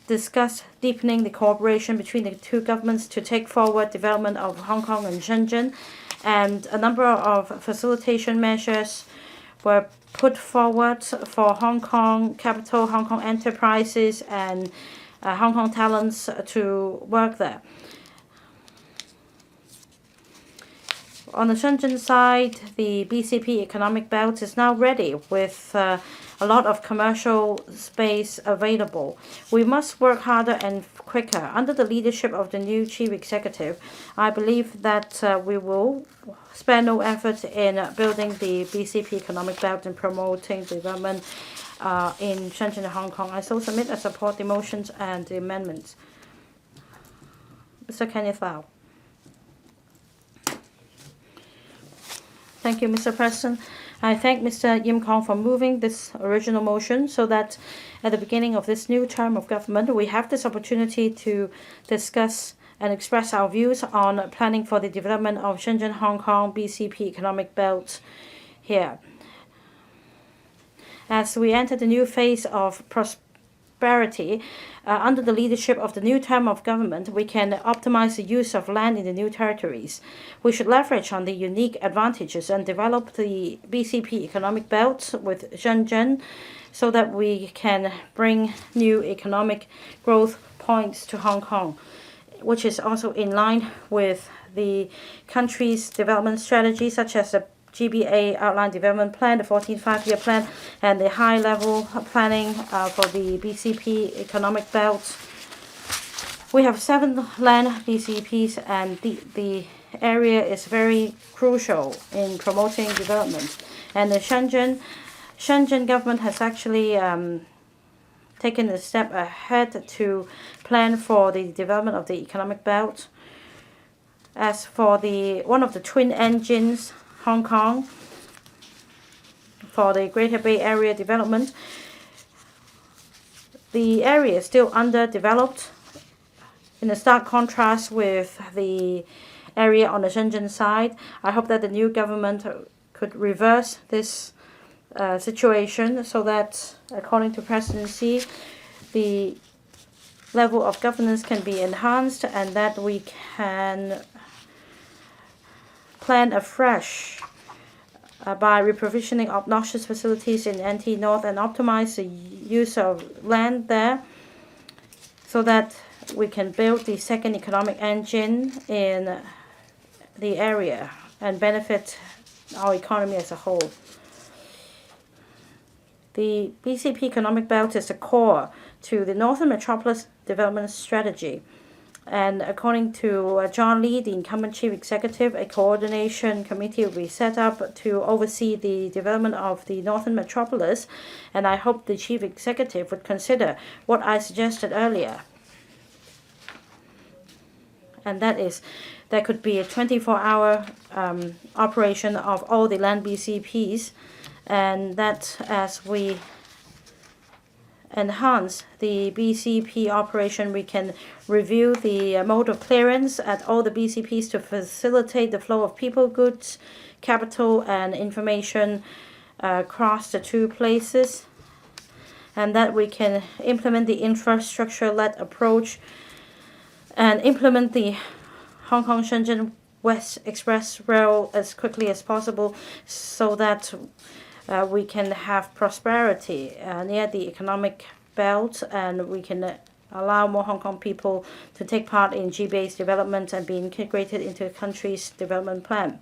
discussed deepening the cooperation between the two governments to take forward development of Hong Kong and Shenzhen, and a number of facilitation measures were put forward for Hong Kong capital, Hong Kong enterprises, and Hong Kong talents to work there. On the Shenzhen side, the BCP economic belt is now ready with a lot of commercial space available. We must work harder and quicker. Under the leadership of the new chief executive, I believe that we will spare no effort in building the BCP economic belt and promoting development in Shenzhen and Hong Kong. I so submit and support the motions and the amendments. Mr. Kenneth Lau. Thank you, Mr. President. I thank Mr. Yim Kong for moving this original motion so that at the beginning of this new term of government, we have this opportunity to discuss and express our views on planning for the development of Shenzhen-Hong Kong BCP economic belt here. As we enter the new phase of prosperity, under the leadership of the new term of government, we can optimize the use of land in the new territories. We should leverage on the unique advantages and develop the BCP economic belt with Shenzhen so that we can bring new economic growth points to Hong Kong, which is also in line with the country's development strategy, such as the GBA Outline Development Plan, the 14th Five-Year Plan, and the high-level planning for the BCP economic belt. We have 7 land BCPs, and the area is very crucial in promoting development. And the Shenzhen government has actually taken a step ahead to plan for the development of the economic belt. As for one of the twin engines, Hong Kong, for the Greater Bay Area development, the area is still underdeveloped in a stark contrast with the area on the Shenzhen side. I hope that the new government could reverse this situation so that, according to presidency, the level of governance can be enhanced and that we can plan afresh by reprovisioning obnoxious facilities in NT North and optimize the use of land there so that we can build the second economic engine in the area and benefit our economy as a whole. The BCP economic belt is the core to the Northern Metropolis Development Strategy. And according to John Lee, the incumbent chief executive, a coordination committee will be set up to oversee the development of the Northern Metropolis. And I hope the chief executive would consider what I suggested earlier. And that is, there could be a 24-hour operation of all the land BCPs. And that as we enhance the BCP operation, we can review the mode of clearance at all the BCPs to facilitate the flow of people, goods, capital, and information across the two places, and that we can implement the infrastructure-led approach and implement the Hong Kong-Shenzhen West Express Rail as quickly as possible so that we can have prosperity near the economic belt, and we can allow more Hong Kong people to take part in GBA's development and be integrated into the country's development plan.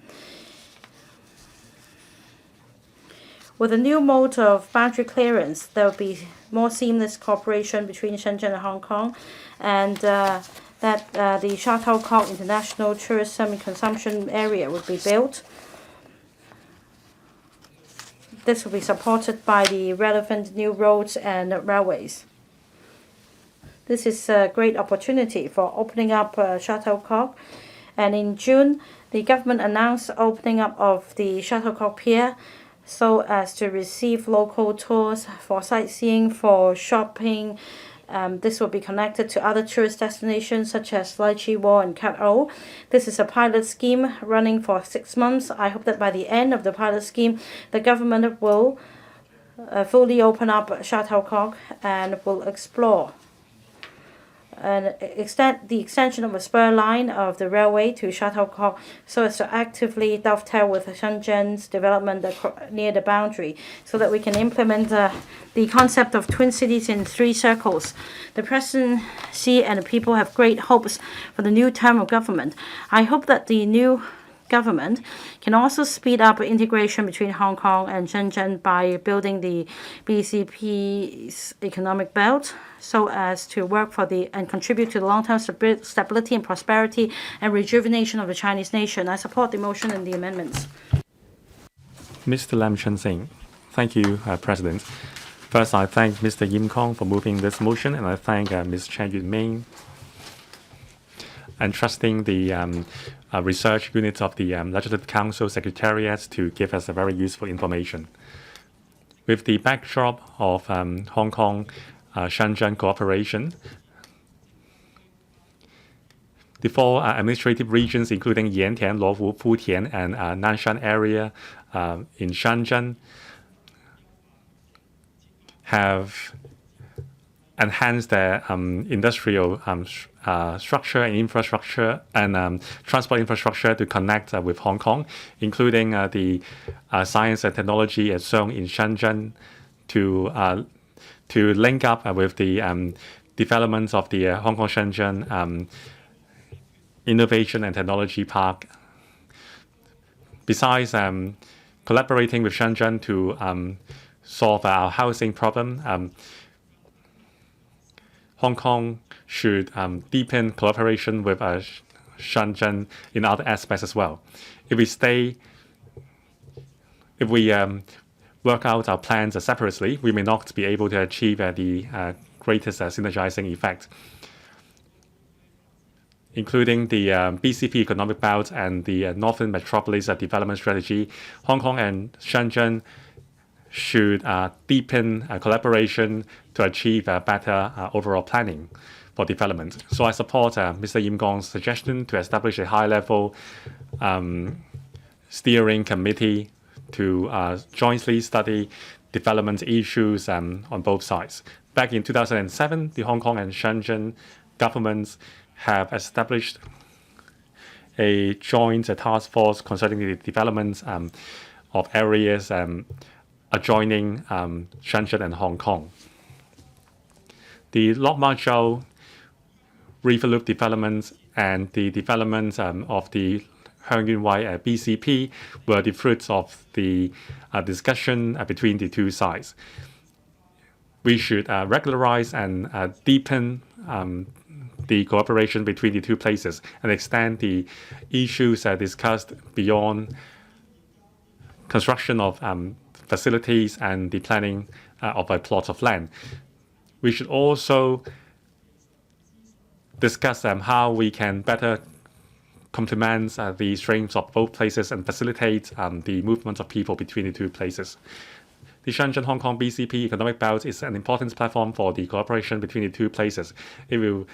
With a new mode of boundary clearance, there will be more seamless cooperation between Shenzhen and Hong Kong, and the Sha Tau Kok International Tourism and Consumption Area would be built. This will be supported by the relevant new roads and railways. This is a great opportunity for opening up Shuttlecock. And in June, the government announced opening up of the Shuttlecock Pier so as to receive local tours for sightseeing, for shopping. This will be connected to other tourist destinations such as Lychee Wall and Cat O. This is a pilot scheme running for 6 months. I hope that by the end of the pilot scheme, the government will fully open up Shuttlecock and will explore and the extension of a spur line of the railway to Shuttlecock so as to actively dovetail with Shenzhen's development near the boundary so that we can implement the concept of twin cities in 3 circles. The presidency and the people have great hopes for the new term of government. I hope that the new government can also speed up integration between Hong Kong and Shenzhen by building the BCP's economic belt so as to work for and contribute to the long-term stability and prosperity and rejuvenation of the Chinese nation. I support the motion and the amendments. Mr. Lam Chun Sing. Thank you, President. First, I thank Mr. Yim Kong for moving this motion, and I thank Ms. Chen Yuet-ming and trusting the research unit of the Legislative Council Secretariat to give us a very useful information. With the backdrop of Hong Kong Shenzhen cooperation, the 4 administrative regions, including Yantian, Luohu, Futian, and Nanshan area in Shenzhen, have enhanced their industrial structure and infrastructure and transport infrastructure to connect with Hong Kong, including the science and technology zone in Shenzhen to link up with the developments of the Hong Kong Shenzhen Innovation and Technology Park. Besides collaborating with Shenzhen to solve our housing problem, Hong Kong should deepen cooperation with Shenzhen in other aspects as well. If we work out our plans separately, we may not be able to achieve the greatest synergizing effect, including the BCP economic belt and the Northern Metropolis development strategy. Hong Kong and Shenzhen should deepen collaboration to achieve better overall planning for development. So I support Mr. Yim Kong's suggestion to establish a high-level steering committee to jointly study development issues on both sides. Back in 2007, the Hong Kong and Shenzhen governments have established a joint task force concerning the development of areas adjoining Shenzhen and Hong Kong. The Lok Ma Chau River Loop development and the development of the Hon YIM Kong BCP were the fruits of the discussion between the 2 sides. We should regularize and deepen the cooperation between the 2 places and extend the issues discussed beyond construction of facilities and the planning of a plot of land. We should also discuss how we can better complement the strengths of both places and facilitate the movement of people between the 2 places. The Shenzhen-Hong Kong BCP economic belt is an important platform for the cooperation between the 2 places. It will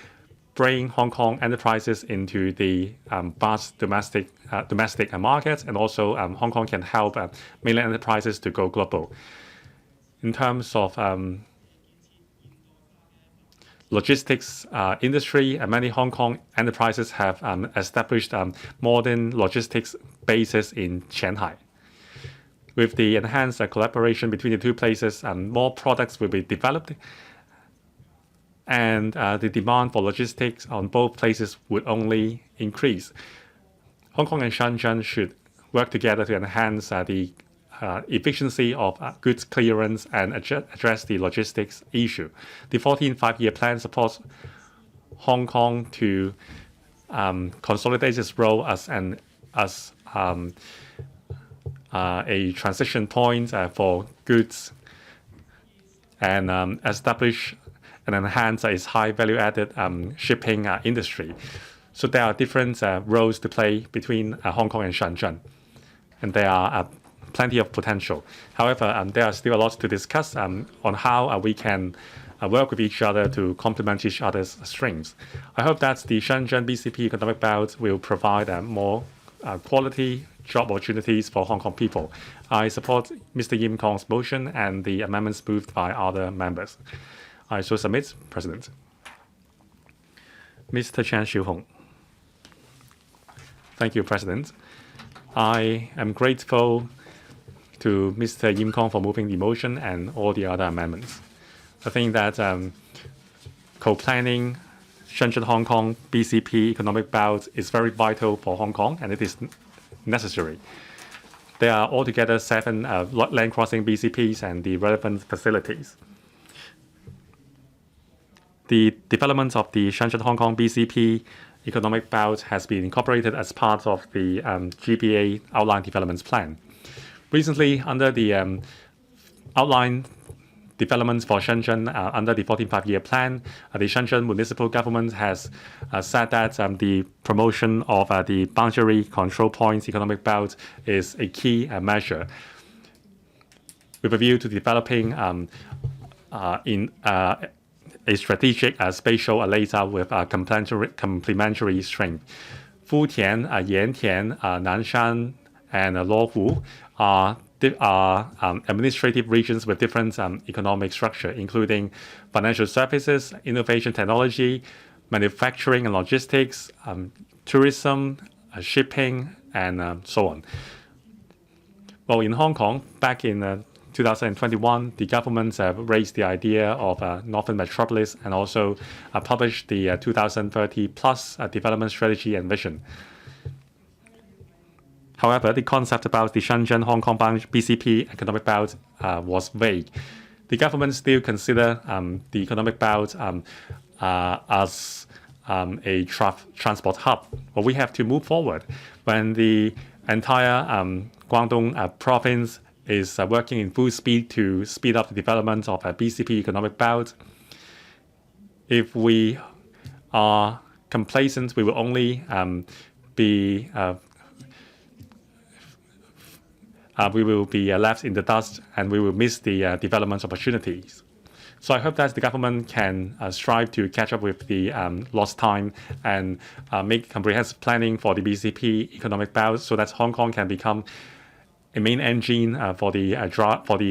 bring Hong Kong enterprises into the vast domestic markets, and also Hong Kong can help mainland enterprises to go global. In terms of logistics industry, many Hong Kong enterprises have established modern logistics bases in Shanghai. With the enhanced collaboration between the 2 places, more products will be developed, and the demand for logistics on both places would only increase. Hong Kong and Shenzhen should work together to enhance the efficiency of goods clearance and address the logistics issue. The 14th five-year plan supports Hong Kong to consolidate its role as a transition point for goods and establish and enhance its high value-added shipping industry. So there are different roles to play between Hong Kong and Shenzhen, and there are plenty of potential. However, there are still a lot to discuss on how we can work with each other to complement each other's strengths. I hope that the Shenzhen BCP economic belt will provide more quality job opportunities for Hong Kong people. I support Mr. Yim Kong's motion and the amendments moved by other members. I so submit, President. Mr. Chan Shiu-Hong. Thank you, President. I am grateful to Mr. Yim Kong for moving the motion and all the other amendments. I think that co-planning Shenzhen-Hong Kong BCP economic belt is very vital for Hong Kong, and it is necessary. There are altogether 7 land crossing BCPs and the relevant facilities. The development of the Shenzhen-Hong Kong BCP economic belt has been incorporated as part of the GBA outline development plan. Recently, under the outline developments for Shenzhen under the 14th Five-Year Plan, the Shenzhen municipal government has said that the promotion of the boundary control points economic belt is a key measure with a view to developing in a strategic spatial layout with complementary strength. Futian, Yantian, Nanshan, and Luohu are administrative regions with different economic structure, including financial services, innovation technology, manufacturing and logistics, tourism, shipping, and so on. Well, in Hong Kong, back in 2021, the government raised the idea of a Northern Metropolis and also published the 2030 plus development strategy and vision. However, the concept about the Shenzhen-Hong Kong BCP economic belt was vague. The government still consider the economic belt as a transport hub. But we have to move forward. When the entire Guangdong province is working in full speed to speed up the development of a BCP economic belt, if we are complacent, we will only be left in the dust, and we will miss the development opportunities. So I hope that the government can strive to catch up with the lost time and make comprehensive planning for the BCP economic belt so that Hong Kong can become a main engine for the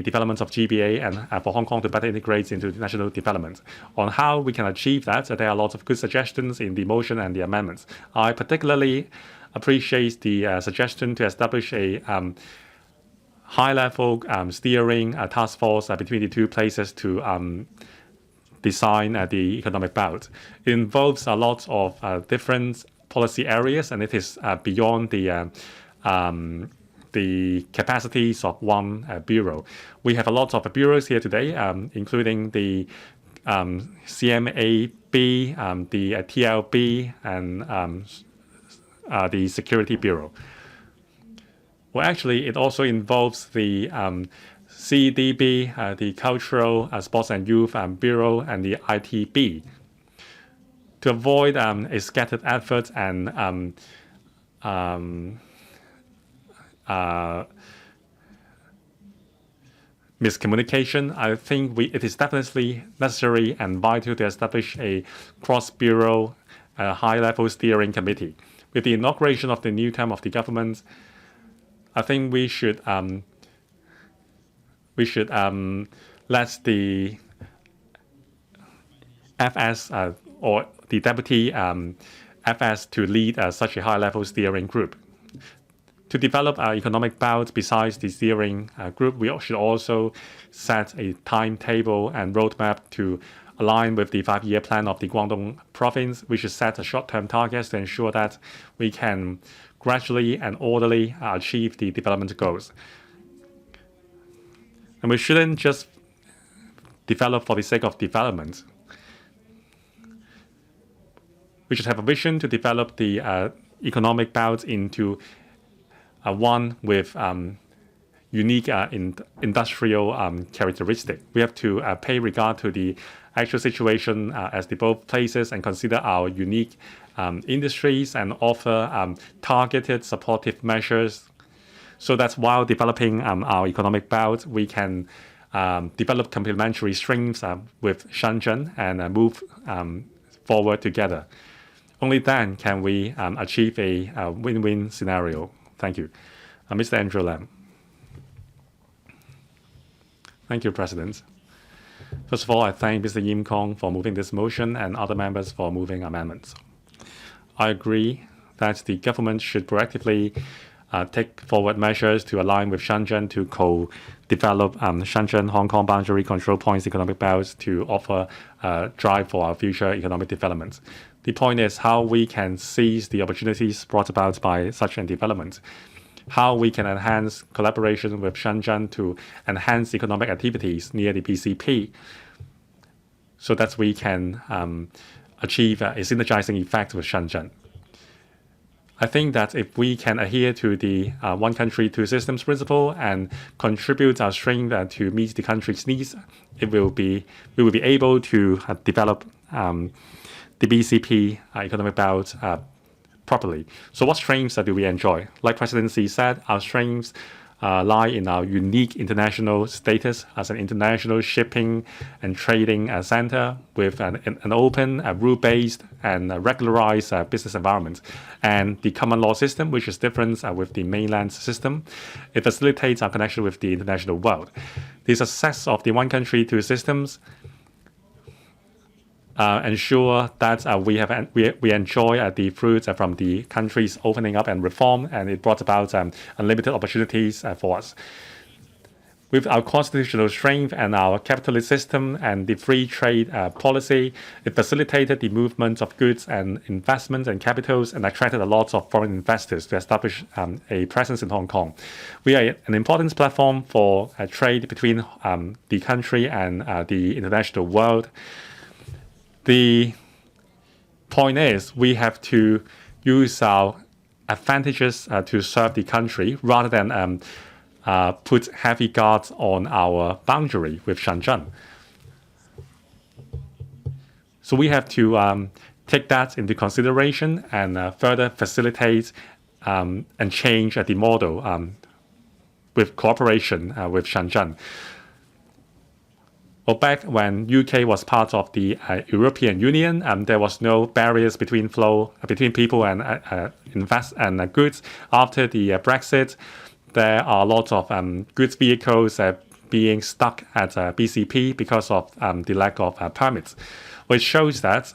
development of GBA and for Hong Kong to better integrate into national development. On how we can achieve that, there are lots of good suggestions in the motion and the amendments. I particularly appreciate the suggestion to establish a high-level steering task force between the two places to design the economic belt. It involves a lot of different policy areas, and it is beyond the capacities of one bureau. We have a lot of bureaus here today, including the CMAB, the TLB, and the Security Bureau. Well, actually, it also involves the CDB, the Cultural, Sports and Youth Bureau, and the ITB. To avoid a scattered effort and miscommunication, I think it is definitely necessary and vital to establish a cross-bureau high-level steering committee. With the inauguration of the new term of the government, I think we should let the FS or the deputy FS to lead such a high-level steering group. To develop our economic belt besides the steering group, we should also set a timetable and roadmap to align with the 5-year plan of the Guangdong province. We should set a short-term targets to ensure that we can gradually and orderly achieve the development goals. And we shouldn't just develop for the sake of development. We should have a vision to develop the economic belt into one with unique industrial characteristic. We have to pay regard to the actual situation as the both places and consider our unique industries and offer targeted supportive measures. So that's while developing our economic belt, we can develop complementary strengths with Shenzhen and move forward together. Only then can we achieve a win-win scenario. Thank you. Mr. Andrew Lam. Thank you, President. First of all, I thank Mr. Yim Kong for moving this motion and other members for moving amendments. I agree that the government should proactively take forward measures to align with Shenzhen to co-develop Shenzhen-Hong Kong boundary control points economic belts to offer drive for our future economic development. The point is how we can seize the opportunities brought about by such a development, how we can enhance collaboration with Shenzhen to enhance economic activities near the BCP so that we can achieve a synergizing effect with Shenzhen. I think that if we can adhere to the one country, two systems principle and contribute our strength to meet the country's needs, we will be able to develop the BCP economic belt properly. So what strengths do we enjoy? Like President Xi said, our strengths lie in our unique international status as an international shipping and trading center with an open, rule-based and regularized business environment, and the common law system, which is different with the mainland system. It facilitates our connection with the international world. The success of the one country, two systems ensure that we enjoy the fruits from the country's opening up and reform, and it brought about unlimited opportunities for us. With our constitutional strength and our capitalist system and the free trade policy, it facilitated the movement of goods and investments and capitals and attracted a lot of foreign investors to establish a presence in Hong Kong. We are an important platform for trade between the country and the international world. The point is we have to use our advantages to serve the country rather than put heavy guards on our boundary with Shenzhen. So we have to take that into consideration and further facilitate and change the model with cooperation with Shenzhen. Well, back when UK was part of the European Union, there was no barriers between people and goods. After the Brexit, there are lots of goods vehicles being stuck at BCP because of the lack of permits, which shows that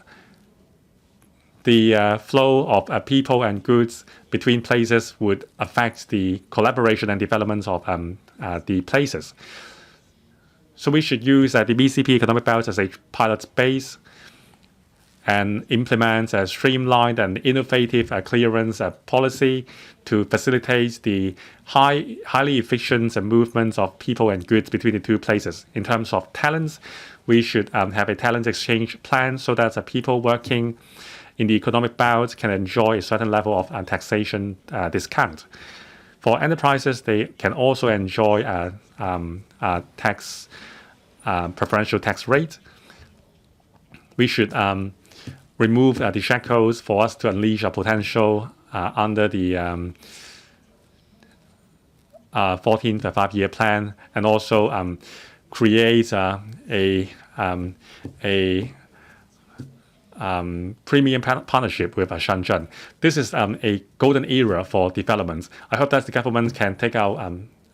the flow of people and goods between places would affect the collaboration and development of the places. So we should use the BCP economic belt as a pilot base and implement a streamlined and innovative clearance policy to facilitate the highly efficient movements of people and goods between the two places. In terms of talents, we should have a talent exchange plan so that people working in the economic belt can enjoy a certain level of taxation discount. For enterprises, they can also enjoy preferential tax rate. We should remove the shackles for us to unleash our potential under the 14th five-year plan, and also create a premium partnership with Shenzhen. This is a golden era for development. I hope that the government can take out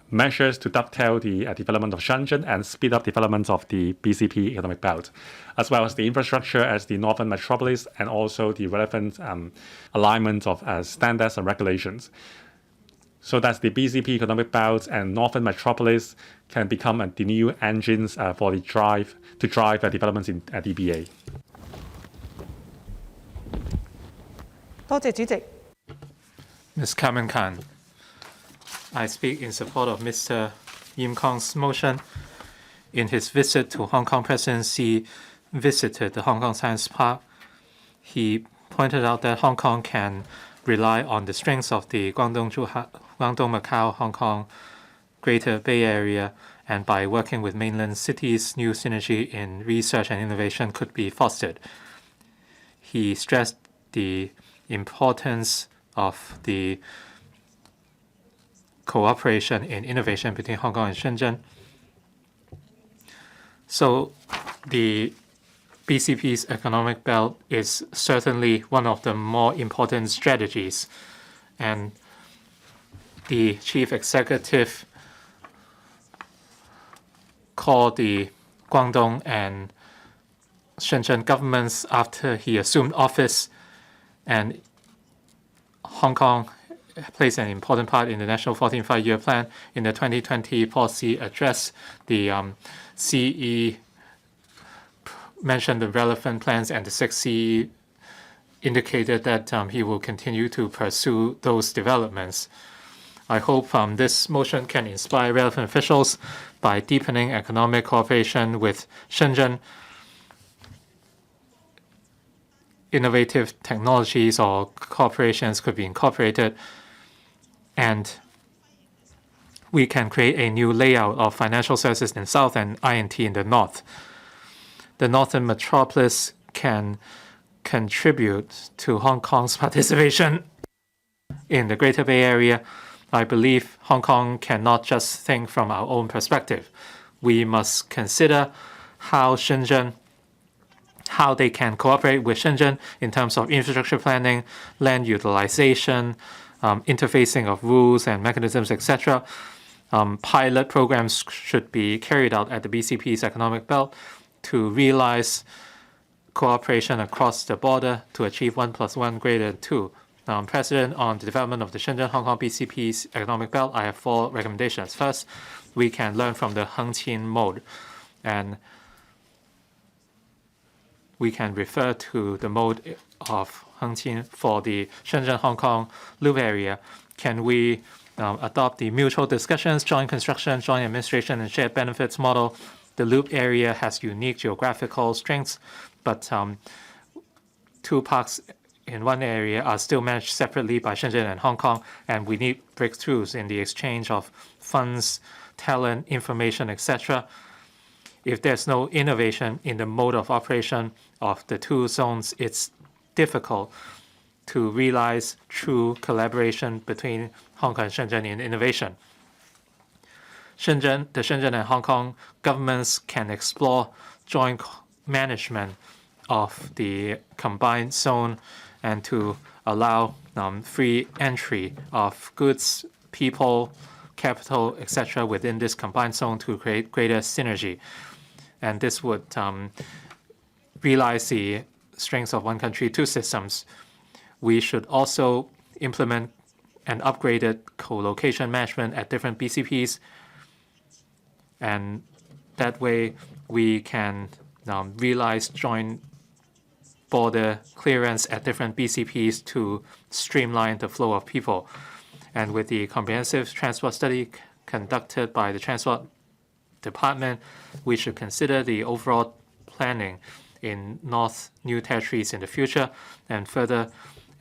measures to dovetail the development of Shenzhen and speed up development of the BCP economic belt, as well as the infrastructure as the northern metropolis and also the relevant alignment of standards and regulations, so that the BCP economic belt and northern metropolis can become the new engines for the drive developments in DBA. 多謝主席。 Ms. Kamen Khan, I speak in support of Mr. Yim Kong's motion. In his visit to Hong Kong, President Xi visited the Hong Kong Science Park. He pointed out that Hong Kong can rely on the strengths of the Guangdong-Macau-Hong Kong Greater Bay Area, and by working with mainland cities, new synergy in research and innovation could be fostered. He stressed the importance of the cooperation in innovation between Hong Kong and Shenzhen. So the BCP's economic belt is certainly one of the more important strategies, and the chief executive called the Guangdong and Shenzhen governments after he assumed office, and Hong Kong plays an important part in the National 14th Five-Year Plan. In the 2020 policy address, the CE mentioned the relevant plans, and the 6th CE indicated that he will continue to pursue those developments. I hope this motion can inspire relevant officials by deepening economic cooperation with Shenzhen. Innovative technologies or corporations could be incorporated, and we can create a new layout of financial services in the south and INT in the north. The northern metropolis can contribute to Hong Kong's participation in the Greater Bay Area. I believe Hong Kong cannot just think from our own perspective. We must consider how they can cooperate with Shenzhen in terms of infrastructure planning, land utilization, interfacing of rules and mechanisms, etc. Pilot programs should be carried out at the BCP's economic belt to realize cooperation across the border to achieve 1 + 1 greater than 2. President, on the development of the Shenzhen-Hong Kong BCP's economic belt, I have 4 recommendations. First, we can learn from the Hung YIM mode, and we can refer to the mode of Hung YIM for the Shenzhen-Hong Kong loop area. Can we adopt the mutual discussions, joint construction, joint administration, and shared benefits model? The loop area has unique geographical strengths, but 2 parks in one area are still managed separately by Shenzhen and Hong Kong, and we need breakthroughs in the exchange of funds, talent, information, etc. If there's no innovation in the mode of operation of the 2 zones, it's difficult to realize true collaboration between Hong Kong and Shenzhen in innovation. The Shenzhen and Hong Kong governments can explore joint management of the combined zone and to allow free entry of goods, people, capital, etc. within this combined zone to create greater synergy. And this would realize the strengths of one country, 2 systems. We should also implement an upgraded co-location management at different BCPs, and that way we can realize joint border clearance at different BCPs to streamline the flow of people. And with the comprehensive transport study conducted by the Transport Department, we should consider the overall planning in North New Territories in the future and further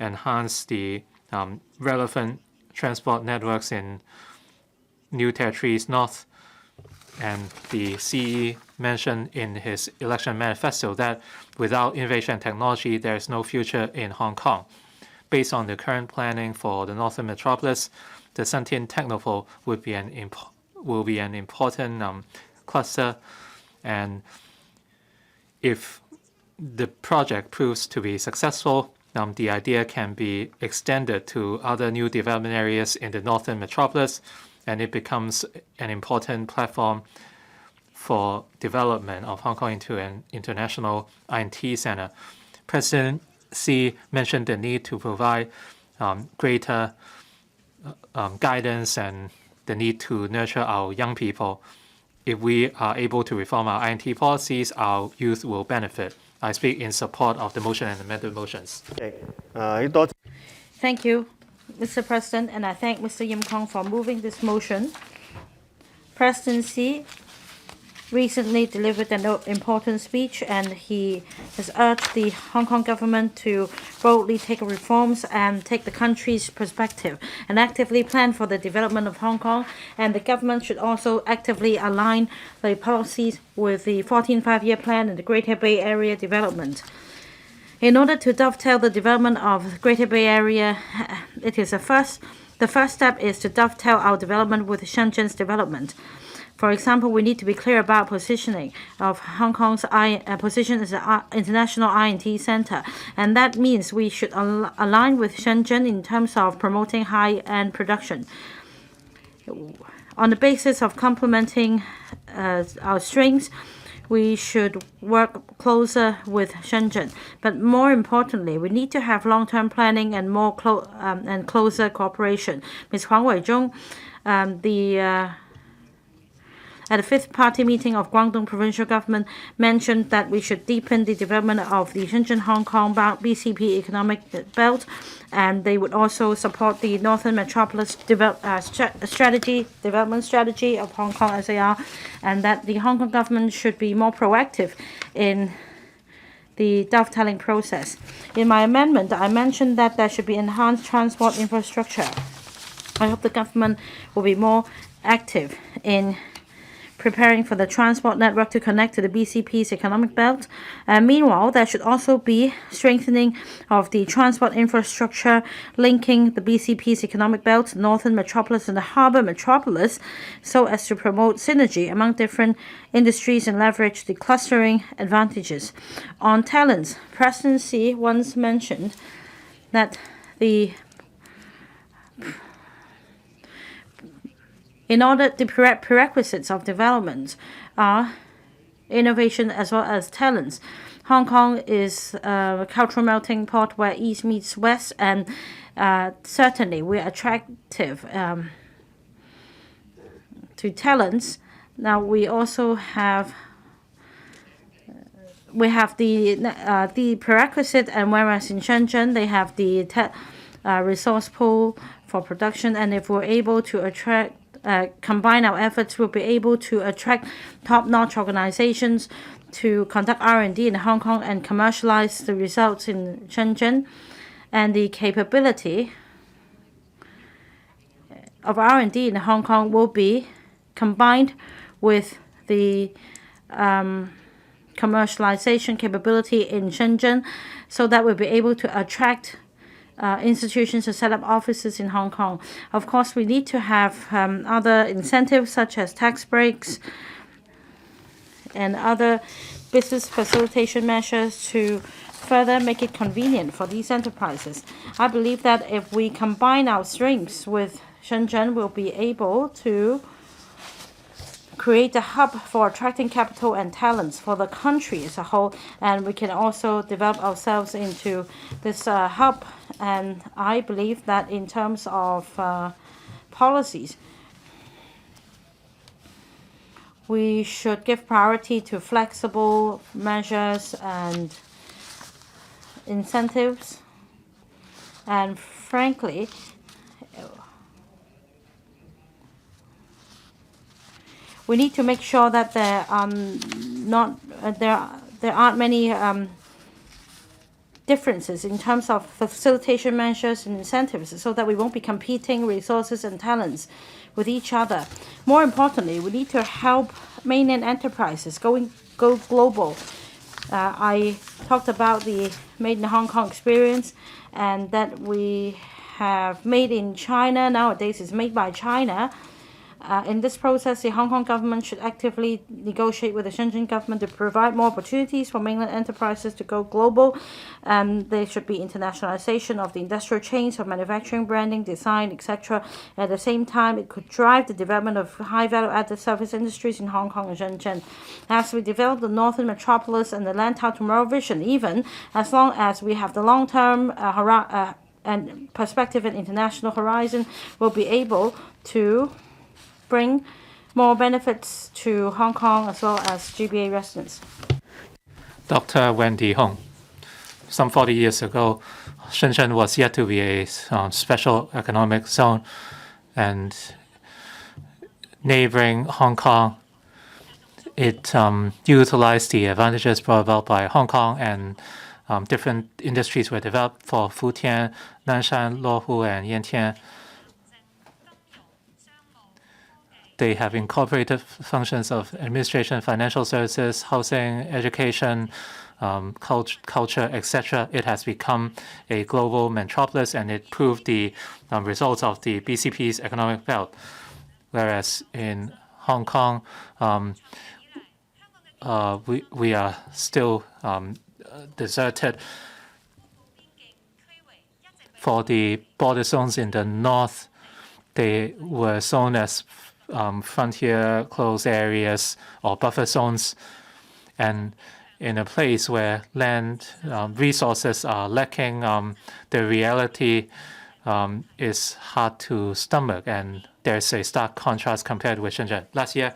enhance the relevant transport networks in New Territories North. And the CE mentioned in his election manifesto that without innovation and technology, there is no future in Hong Kong. Based on the current planning for the Northern Metropolis, the Shenzhen Technopole will be an important cluster, and if the project proves to be successful, the idea can be extended to other new development areas in the Northern Metropolis, and it becomes an important platform for development of Hong Kong into an international INT center. President Xi mentioned the need to provide greater guidance and the need to nurture our young people. If we are able to reform our INT policies, our youth will benefit. I speak in support of the motion and amended motions. Thank you, Mr. President, and I thank Mr. Yim Kong for moving this motion. President Xi recently delivered an important speech, and he has urged the Hong Kong government to boldly take reforms and take the country's perspective and actively plan for the development of Hong Kong. And the government should also actively align the policies with the 14th Five-Year Plan and the Greater Bay Area development. In order to dovetail the development of Greater Bay Area, the first step is to dovetail our development with Shenzhen's development. For example, we need to be clear about positioning of Hong Kong's position as an international I&T center, and that means we should align with Shenzhen in terms of promoting high-end production. On the basis of complementing our strengths, we should work closer with Shenzhen. But more importantly, we need to have long-term planning and and closer cooperation. Ms. Hon YIM Kong, at the fifth party meeting of Guangdong provincial government, mentioned that we should deepen the development of the Shenzhen-Hong Kong BCP economic belt, and they would also support the Northern Metropolis development strategy of Hong Kong SAR, and that the Hong Kong government should be more proactive in the dovetailing process. In my amendment, I mentioned that there should be enhanced transport infrastructure. I hope the government will be more active in preparing for the transport network to connect to the BCP's economic belt. Meanwhile, there should also be strengthening of the transport infrastructure linking the BCP's economic belt, Northern Metropolis, and the Harbour Metropolis, so as to promote synergy among different industries and leverage the clustering advantages. On talents, President Xi once mentioned that the prerequisites of development are innovation as well as talents. Hong Kong is a cultural melting pot where East meets West, and certainly we are attractive to talents. Now we also have the prerequisite, and whereas in Shenzhen they have the resource pool for production, and if we're able to combine our efforts, we'll be able to attract top-notch organizations to conduct R&D in Hong Kong and commercialize the results in Shenzhen. And the capability of R&D in Hong Kong will be combined with the commercialization capability in Shenzhen, so that we'll be able to attract institutions to set up offices in Hong Kong. Of course, we need to have other incentives such as tax breaks and other business facilitation measures to further make it convenient for these enterprises. I believe that if we combine our strengths with Shenzhen, we'll be able to create a hub for attracting capital and talents for the country as a whole, and we can also develop ourselves into this hub. And I believe that in terms of policies, we should give priority to flexible measures and incentives, and frankly, we need to make sure that there aren't many differences in terms of facilitation measures and incentives, so that we won't be competing resources and talents with each other. More importantly, we need to help mainland enterprises go global. I talked about the Made in Hong Kong experience, and that we have made in China. Nowadays, it's made by China. In this process, the Hong Kong government should actively negotiate with the Shenzhen government to provide more opportunities for mainland enterprises to go global. There should be internationalization of the industrial chains of manufacturing, branding, design, etc. At the same time, it could drive the development of high value-added service industries in Hong Kong and Shenzhen. As we develop the Northern Metropolis and the Land Town Tomorrow vision, even as long as we have the long-term and perspective and international horizon, we'll be able to bring more benefits to Hong Kong as well as GBA residents. Dr. Wendy Hong. Some 40 years ago, Shenzhen was yet to be a special economic zone, and neighboring Hong Kong it utilized the advantages brought about by Hong Kong, and different industries were developed for Futian, Nanshan, Luohu, and Yantian. They have incorporated functions of administration, financial services, housing, education, culture, etc. It has become a global metropolis, and it proved the results of the BCP's economic belt. Whereas in Hong Kong, we are still deserted. For the border zones in the north, they were shown as frontier closed areas or buffer zones, and in a place where land resources are lacking, the reality is hard to stomach, and there's a stark contrast compared with Shenzhen. Last year,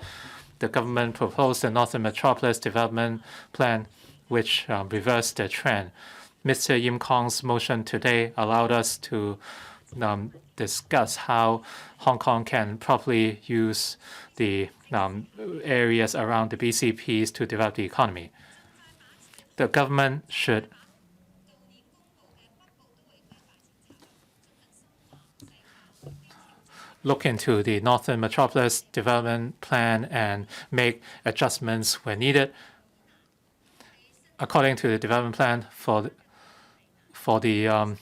the government proposed the Northern Metropolis Development Plan, which reversed the trend. Mr. Yim Kong's motion today allowed us to discuss how Hong Kong can properly use the areas around the BCPs to develop the economy. The government should look into the Northern Metropolis Development Plan and make adjustments when needed. According to the development plan for the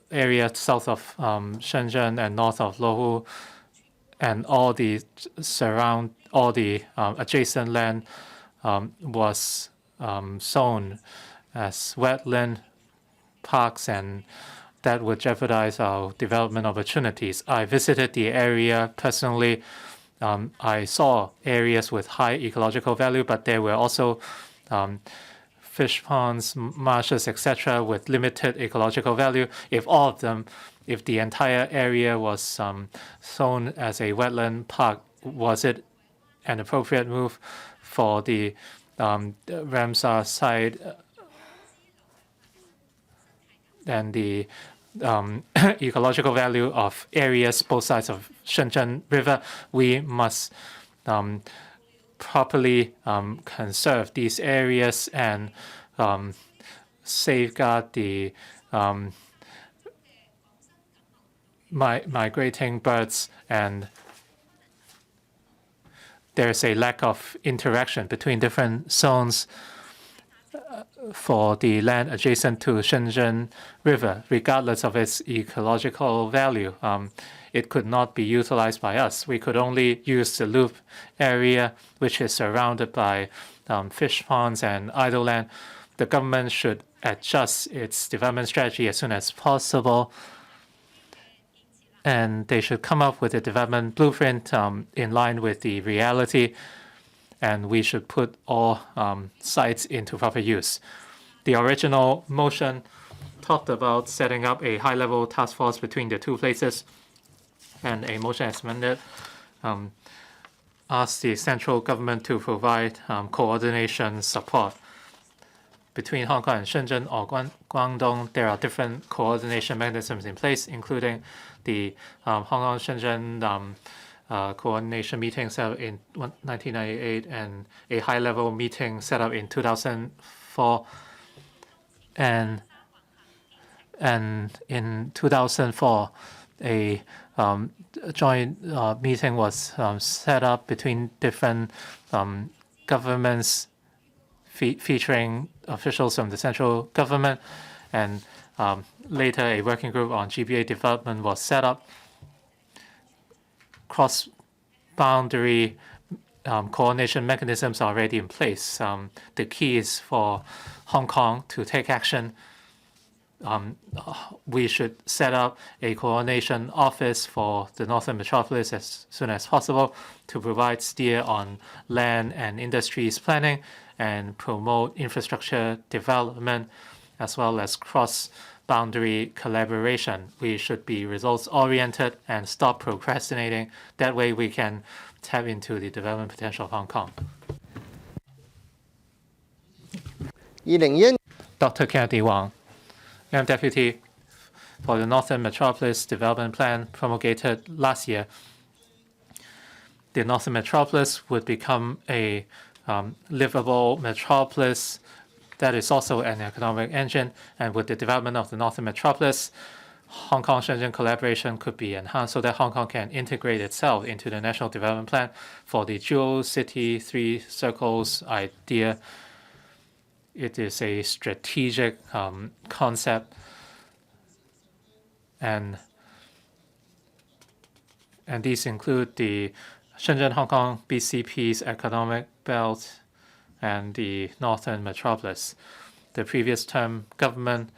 area south of Shenzhen and north of Luohu, and all the adjacent land was sown as wetland parks, and that would jeopardize our development opportunities. I visited the area personally. I saw areas with high ecological value, but there were also fish ponds, marshes, etc., with limited ecological value. If the entire area was sown as a wetland park, was it an appropriate move for the Ramsar site and the ecological value of areas both sides of Shenzhen River? We must properly conserve these areas and safeguard the migrating birds, and there's a lack of interaction between different zones for the land adjacent to Shenzhen River, regardless of its ecological value. It could not be utilized by us. We could only use the loop area, which is surrounded by fish ponds and idle land. The government should adjust its development strategy as soon as possible, and they should come up with a development blueprint in line with the reality, and we should put all sites into proper use. The original motion talked about setting up a high-level task force between the two places, and a motion as amended asked the central government to provide coordination support between Hong Kong and Shenzhen or Guangdong. There are different coordination mechanisms in place, including the Hong Kong-Shenzhen coordination meeting set up in 1998 and a high-level meeting set up in 2004. And in 2004, a joint meeting was set up between different governments featuring officials from the central government, and later a working group on GBA development was set up. Cross-boundary coordination mechanisms are already in place. The key is for Hong Kong to take action. We should set up a coordination office for the Northern Metropolis as soon as possible to provide steer on land and industries planning and promote infrastructure development as well as cross-boundary collaboration. We should be results-oriented and stop procrastinating. That way we can tap into the development potential of Hong Kong. Dr. Kennedy Wong. I'm Deputy for the Northern Metropolis Development Plan promulgated last year. The Northern Metropolis would become a livable metropolis that is also an economic engine. And with the development of the Northern Metropolis, Hong Kong-Shenzhen collaboration could be enhanced so that Hong Kong can integrate itself into the National Development Plan. For the Dual City Three Circles idea, it is a strategic concept, and these include the Shenzhen-Hong Kong BCP's economic belt and the Northern Metropolis. The previous term government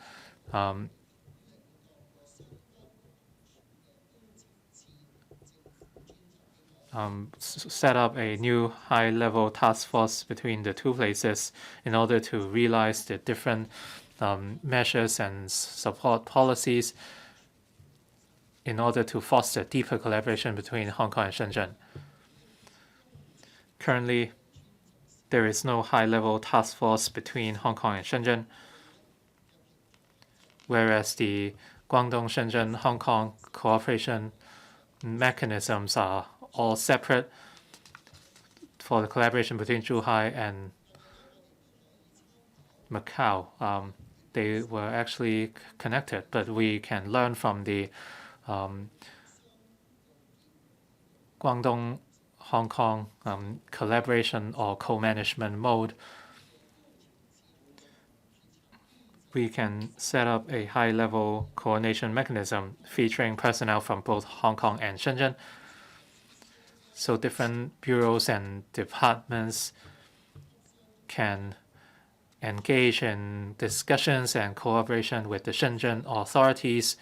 set up a new high-level task force between the two places in order to realize the different measures and support policies in order to foster deeper collaboration between Hong Kong and Shenzhen. Currently, there is no high-level task force between Hong Kong and Shenzhen, whereas the Guangdong-Shenzhen-Hong Kong cooperation mechanisms are all separate. For the collaboration between Zhuhai and Macau, they were actually connected, but we can learn from the Guangdong Hong Kong collaboration or co-management mode. We can set up a high-level coordination mechanism featuring personnel from both Hong Kong and Shenzhen. So different bureaus and departments can engage in discussions and cooperation with the Shenzhen authorities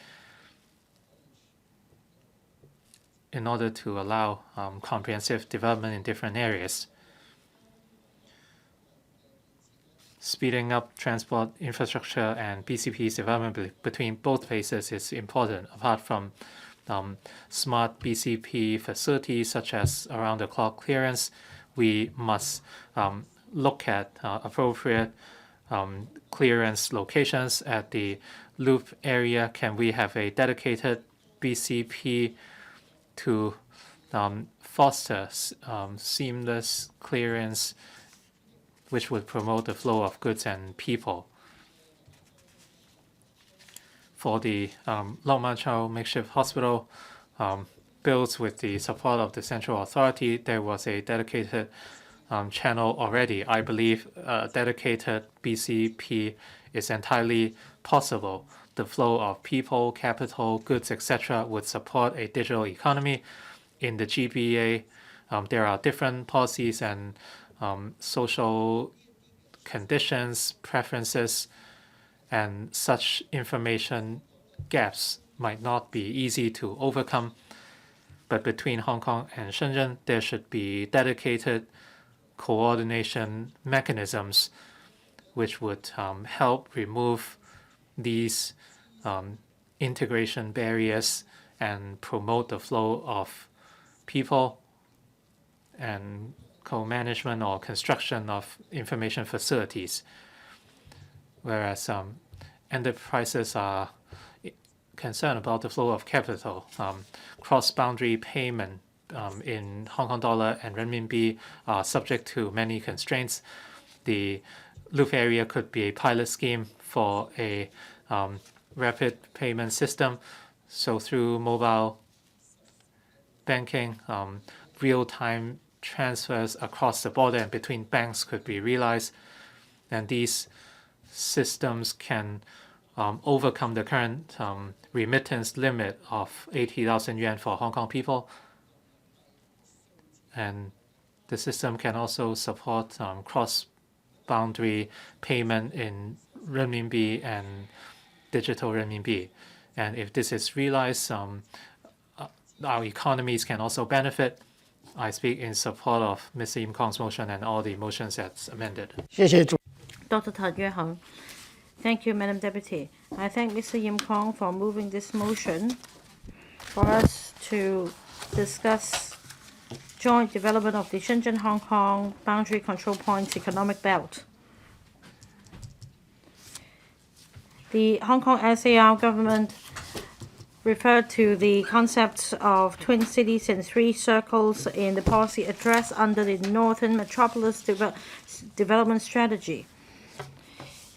in order to allow comprehensive development in different areas. Speeding up transport infrastructure and BCP's development between both places is important. Apart from smart BCP facilities such as around-the-clock clearance, we must look at appropriate clearance locations at the loop area. Can we have a dedicated BCP to foster seamless clearance, which would promote the flow of goods and people? For the Long Man Chau makeshift hospital, built with the support of the central authority, there was a dedicated channel already. I believe a dedicated BCP is entirely possible. The flow of people, capital, goods, etc. would support a digital economy. In the GBA, there are different policies and social conditions, preferences, and such information gaps might not be easy to overcome. But between Hong Kong and Shenzhen, there should be dedicated coordination mechanisms which would help remove these integration barriers and promote the flow of people and co-management or construction of information facilities. Whereas enterprises are concerned about the flow of capital, cross-boundary payment in Hong Kong dollar and renminbi are subject to many constraints. The loop area could be a pilot scheme for a rapid payment system. So through mobile banking, real-time transfers across the border and between banks could be realized. And these systems can overcome the current remittance limit of 80,000 yuan for Hong Kong people. And the system can also support cross-boundary payment in renminbi and digital renminbi. And if this is realized, our economies can also benefit. I speak in support of Mr. Yim Kong's motion and all the motions that's amended. Dr. Tan Yue-heng. Thank you, Madam Deputy. I thank Mr. Yim Kong for moving this motion for us to discuss joint development of the Shenzhen-Hong Kong Boundary Control Points Economic Belt. The Hong Kong SAR government referred to the concepts of twin cities and three circles in the policy address under the Northern Metropolis Development Strategy.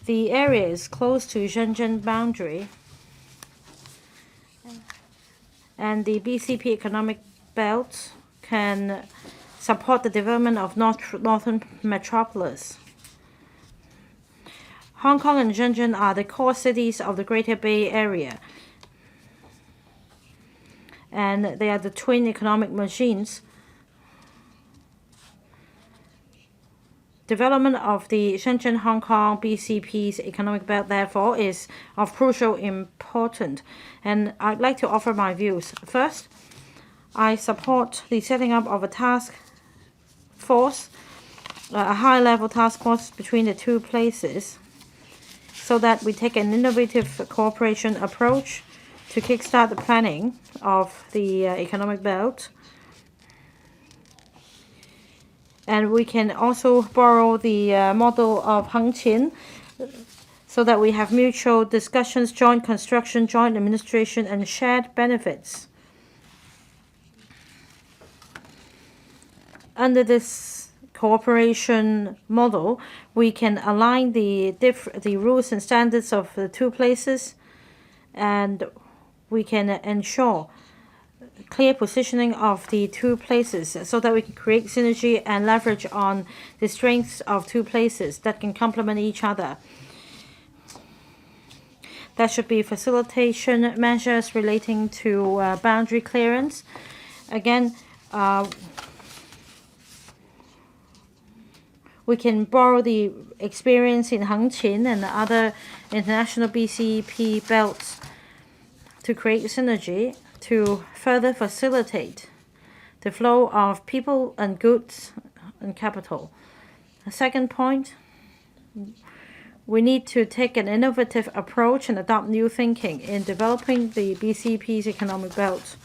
The area is close to Shenzhen boundary, and the BCP economic belt can support the development of Northern Metropolis. Hong Kong and Shenzhen are the core cities of the Greater Bay Area, and they are the twin economic machines. Development of the Shenzhen-Hong Kong BCP's economic belt, therefore, is of crucial importance, and I'd like to offer my views. First, I support the setting up of a task force, a high-level task force between the two places, so that we take an innovative cooperation approach to kickstart the planning of the economic belt. And we can also borrow the model of Hon YIM, so that we have mutual discussions, joint construction, joint administration, and shared benefits. Under this cooperation model, we can align the rules and standards of the two places, and we can ensure clear positioning of the two places so that we can create synergy and leverage on the strengths of two places that can complement each other. There should be facilitation measures relating to boundary clearance. Again, we can borrow the experience in Hon YIM and other international BCP belts to create synergy to further facilitate the flow of people and goods and capital. The second point, we need to take an innovative approach and adopt new thinking in developing the BCP's economic belt,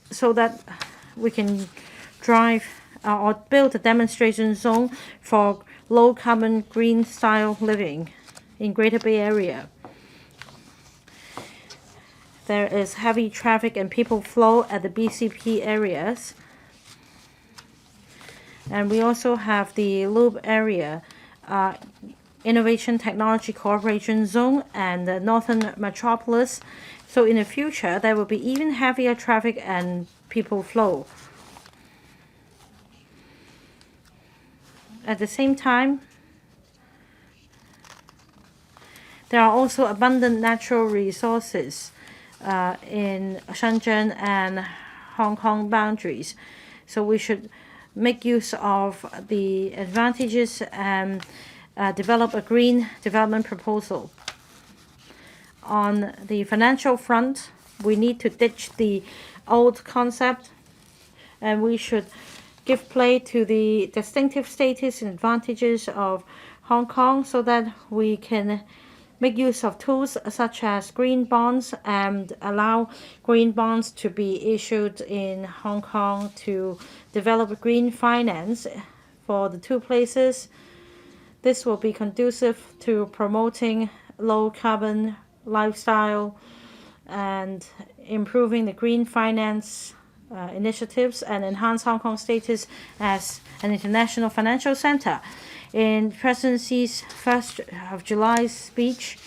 so that we can drive or build a demonstration zone for low carbon green style living in Greater Bay Area. There is heavy traffic and people flow at the BCP areas, and we also have the Loop area, Innovation Technology Cooperation Zone, and the Northern Metropolis. So in the future, there will be even heavier traffic and people flow. At the same time, there are also abundant natural resources in Shenzhen and Hong Kong boundaries. So we should make use of the advantages and develop a green development proposal. On the financial front, we need to ditch the old concept, and we should give play to the distinctive status and advantages of Hong Kong, so that we can make use of tools such as green bonds and allow green bonds to be issued in Hong Kong to develop green finance for the two places. This will be conducive to promoting low carbon lifestyle and improving the green finance initiatives, and enhance Hong Kong's status as an international financial center. In Presidency's 1st of July speech,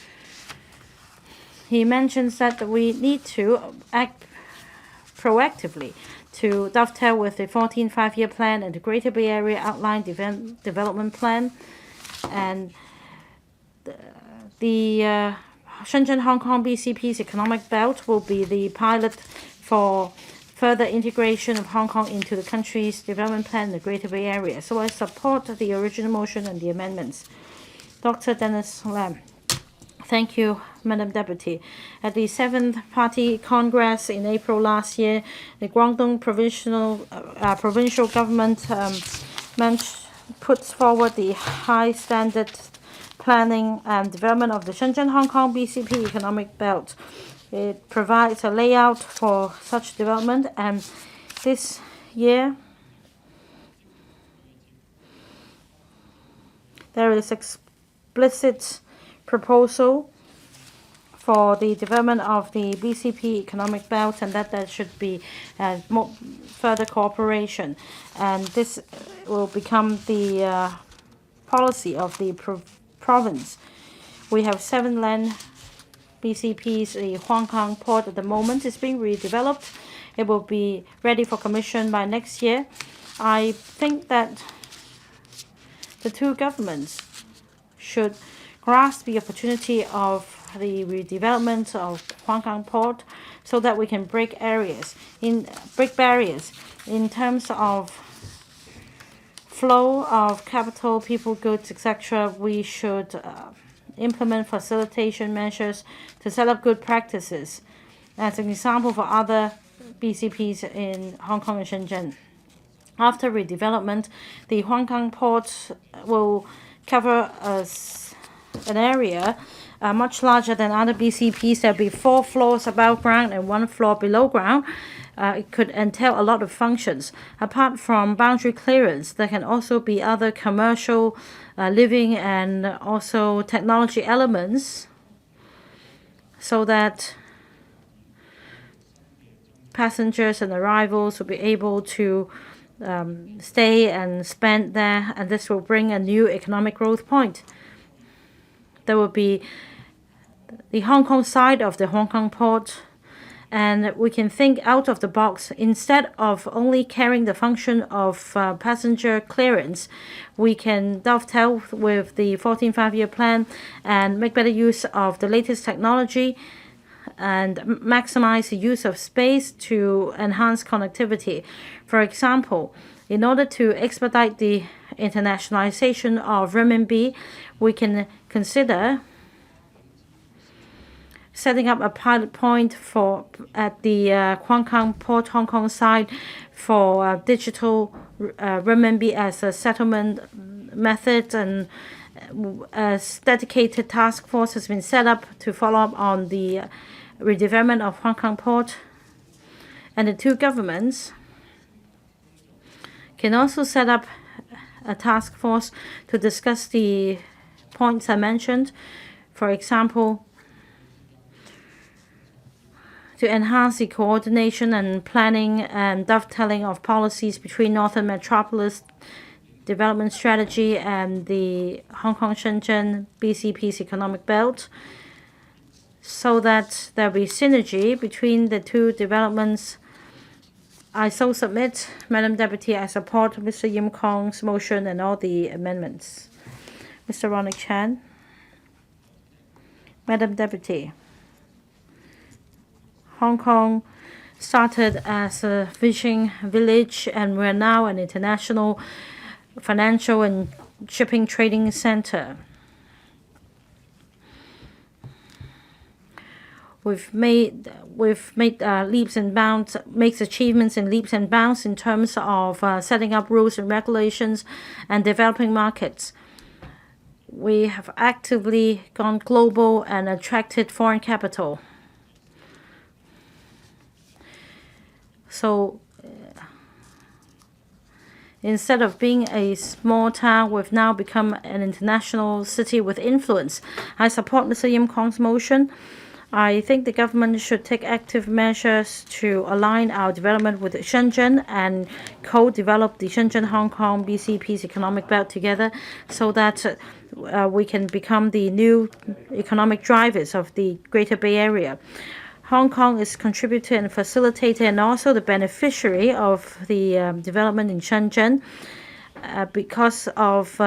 he mentions that we need to act proactively to dovetail with the 14th Five-Year Plan and the Greater Bay Area Outline Development Plan, and the Shenzhen-Hong Kong BCP's economic belt will be the pilot for further integration of Hong Kong into the country's development plan in the Greater Bay Area. So I support the original motion and the amendments. Dr. Dennis Lam. Thank you, Madam Deputy. At the 7th Party Congress in April last year, the Guangdong provincial government puts forward the high standard planning and development of the Shenzhen-Hong Kong BCP economic belt. It provides a layout for such development, and this year there is explicit proposal for the development of the BCP economic belt, and that there should be more further cooperation. And this will become the policy of the province. We have 7 land BCPs. The Hong Kong port at the moment is being redeveloped. It will be ready for commission by next year. I think that the two governments should grasp the opportunity of the redevelopment of Hong Kong port so that we can break barriers in terms of flow of capital, people, goods, etc. We should implement facilitation measures to set up good practices as an example for other BCPs in Hong Kong and Shenzhen. After redevelopment, the Hong Kong port will cover an area much larger than other BCPs. There will be 4 floors above ground and 1 floor below ground. It could entail a lot of functions. Apart from boundary clearance, there can also be other commercial, living, and also technology elements so that passengers and arrivals will be able to stay and spend there, and this will bring a new economic growth point. There will be the Hong Kong side of the Hong Kong port, and we can think out of the box. Instead of only carrying the function of passenger clearance, we can dovetail with the 14th Five-Year Plan and make better use of the latest technology and maximize the use of space to enhance connectivity. For example, in order to expedite the internationalization of renminbi, we can consider setting up a pilot point at the Hong Kong Port Hong Kong side for digital renminbi as a settlement method, and a dedicated task force has been set up to follow up on the redevelopment of Hong Kong Port. And the two governments can also set up a task force to discuss the points I mentioned. For example, to enhance the coordination and planning and dovetailing of policies between Northern Metropolis Development Strategy and the Hong Kong-Shenzhen BCP's economic belt, so that there will be synergy between the two developments. I so submit, Madam Deputy. I support Mr. Yim Kong's motion and all the amendments. Mr. Ronald Chan. Madam Deputy, Hong Kong started as a fishing village, and we're now an international financial and shipping trading center. We've made leaps and bounds, makes achievements in leaps and bounds in terms of setting up rules and regulations and developing markets. We have actively gone global and attracted foreign capital. So instead of being a small town, we've now become an international city with influence. I support Mr. Yim Kong's motion. I think the government should take active measures to align our development with Shenzhen and co-develop the Shenzhen-Hong Kong BCP's economic belt together, so that we can become the new economic drivers of the Greater Bay Area. Hong Kong is contributor and facilitator and also the beneficiary of the development in Shenzhen because of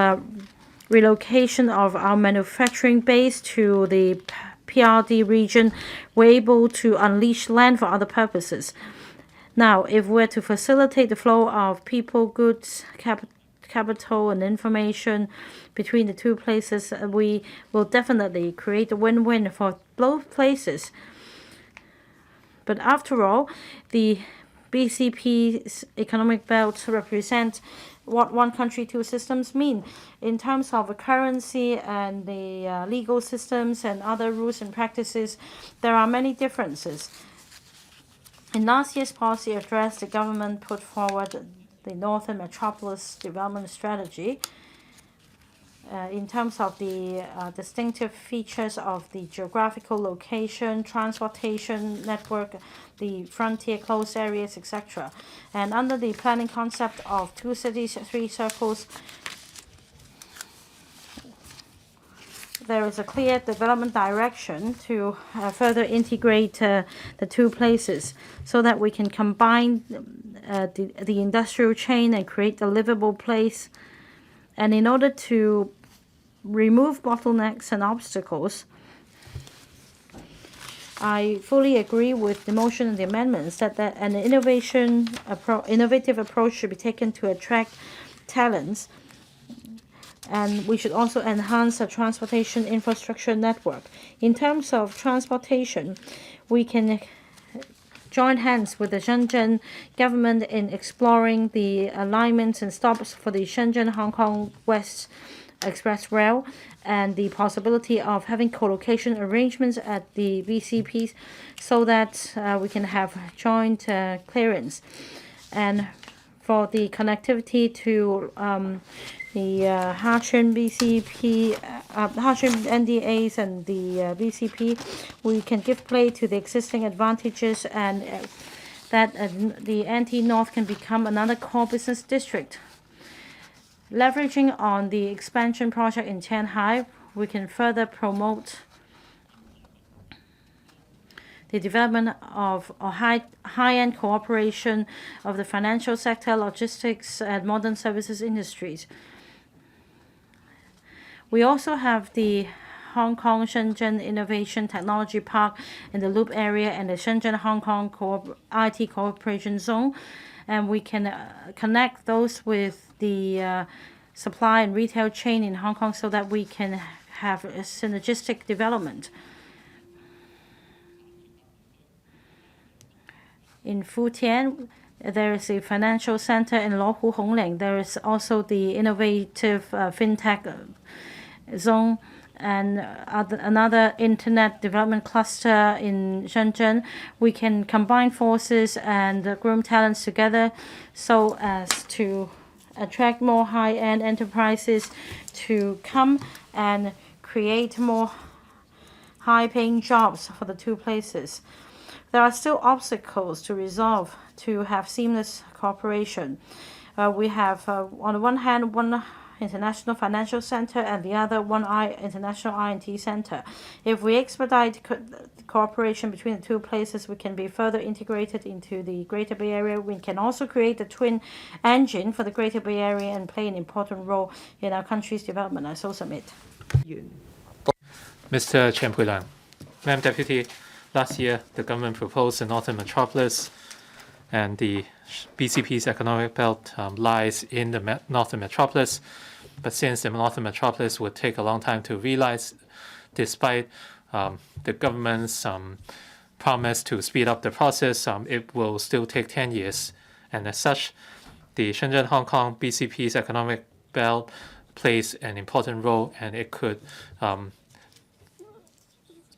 relocation of our manufacturing base to the PRD region. We're able to unleash land for other purposes. Now, if we're to facilitate the flow of people, goods, capital, and information between the two places, we will definitely create a win-win for both places. But after all, the BCP's economic belt represents what one country, two systems mean. In terms of a currency and the legal systems and other rules and practices, there are many differences. In last year's policy address, the government put forward the Northern Metropolis Development Strategy. in terms of the distinctive features of the geographical location, transportation network, the frontier closed areas, etc. And under the planning concept of 2 cities, 3 circles, there is a clear development direction to further integrate the 2 places so that we can combine the industrial chain and create a livable place. And in order to remove bottlenecks and obstacles, I fully agree with the motion and the amendments that an innovative approach should be taken to attract talents. And we should also enhance the transportation infrastructure network. In terms of transportation, we can join hands with the Shenzhen government in exploring the alignments and stops for the Shenzhen-Hong Kong West Express Rail and the possibility of having co-location arrangements at the BCPs so that we can have joint clearance. And for the connectivity to the Hachun BCP, Hachun NDAs and the BCP, we can give play to the existing advantages and that the NT-North can become another core business district. Leveraging on the expansion project in Shanghai, we can further promote the development of a high-end cooperation of the financial sector, logistics, and modern services industries. We also have the Hong Kong Shenzhen Innovation Technology Park in the Loop area and the Shenzhen-Hong Kong IT Cooperation Zone, and we can connect those with the supply and retail chain in Hong Kong so that we can have a synergistic development. In Futian, there is a financial center in Luohu Hongling. There is also the innovative fintech zone and another internet development cluster in Shenzhen. We can combine forces and groom talents together so as to attract more high-end enterprises to come and create more high-paying jobs for the 2 places. There are still obstacles to resolve to have seamless cooperation. We have, on the one hand, one international financial center and the other one international I&T center. If we expedite cooperation between the 2 places, we can be further integrated into the Greater Bay Area. We can also create the twin engine for the Greater Bay Area and play an important role in our country's development. I so submit. Mr. Chen Puilan. Madam Deputy, last year the government proposed the Northern Metropolis, and the BCP's economic belt lies in the Northern Metropolis. But since the Northern Metropolis would take a long time to realize, despite the government's promise to speed up the process, it will still take 10 years. And as such, the Shenzhen-Hong Kong BCP's economic belt plays an important role, and it could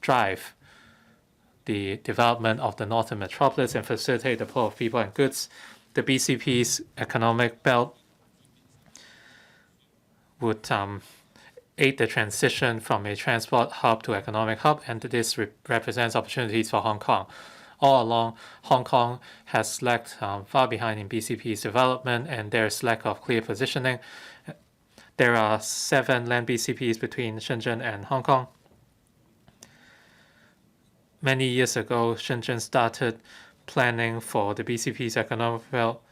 drive the development of the Northern Metropolis and facilitate the flow of people and goods. The BCP's economic belt would aid the transition from a transport hub to economic hub, and this represents opportunities for Hong Kong. All along, Hong Kong has lagged far behind in BCP's development, and there is lack of clear positioning. There are 7 land BCPs between Shenzhen and Hong Kong. Many years ago, Shenzhen started planning for the BCP's economic belt,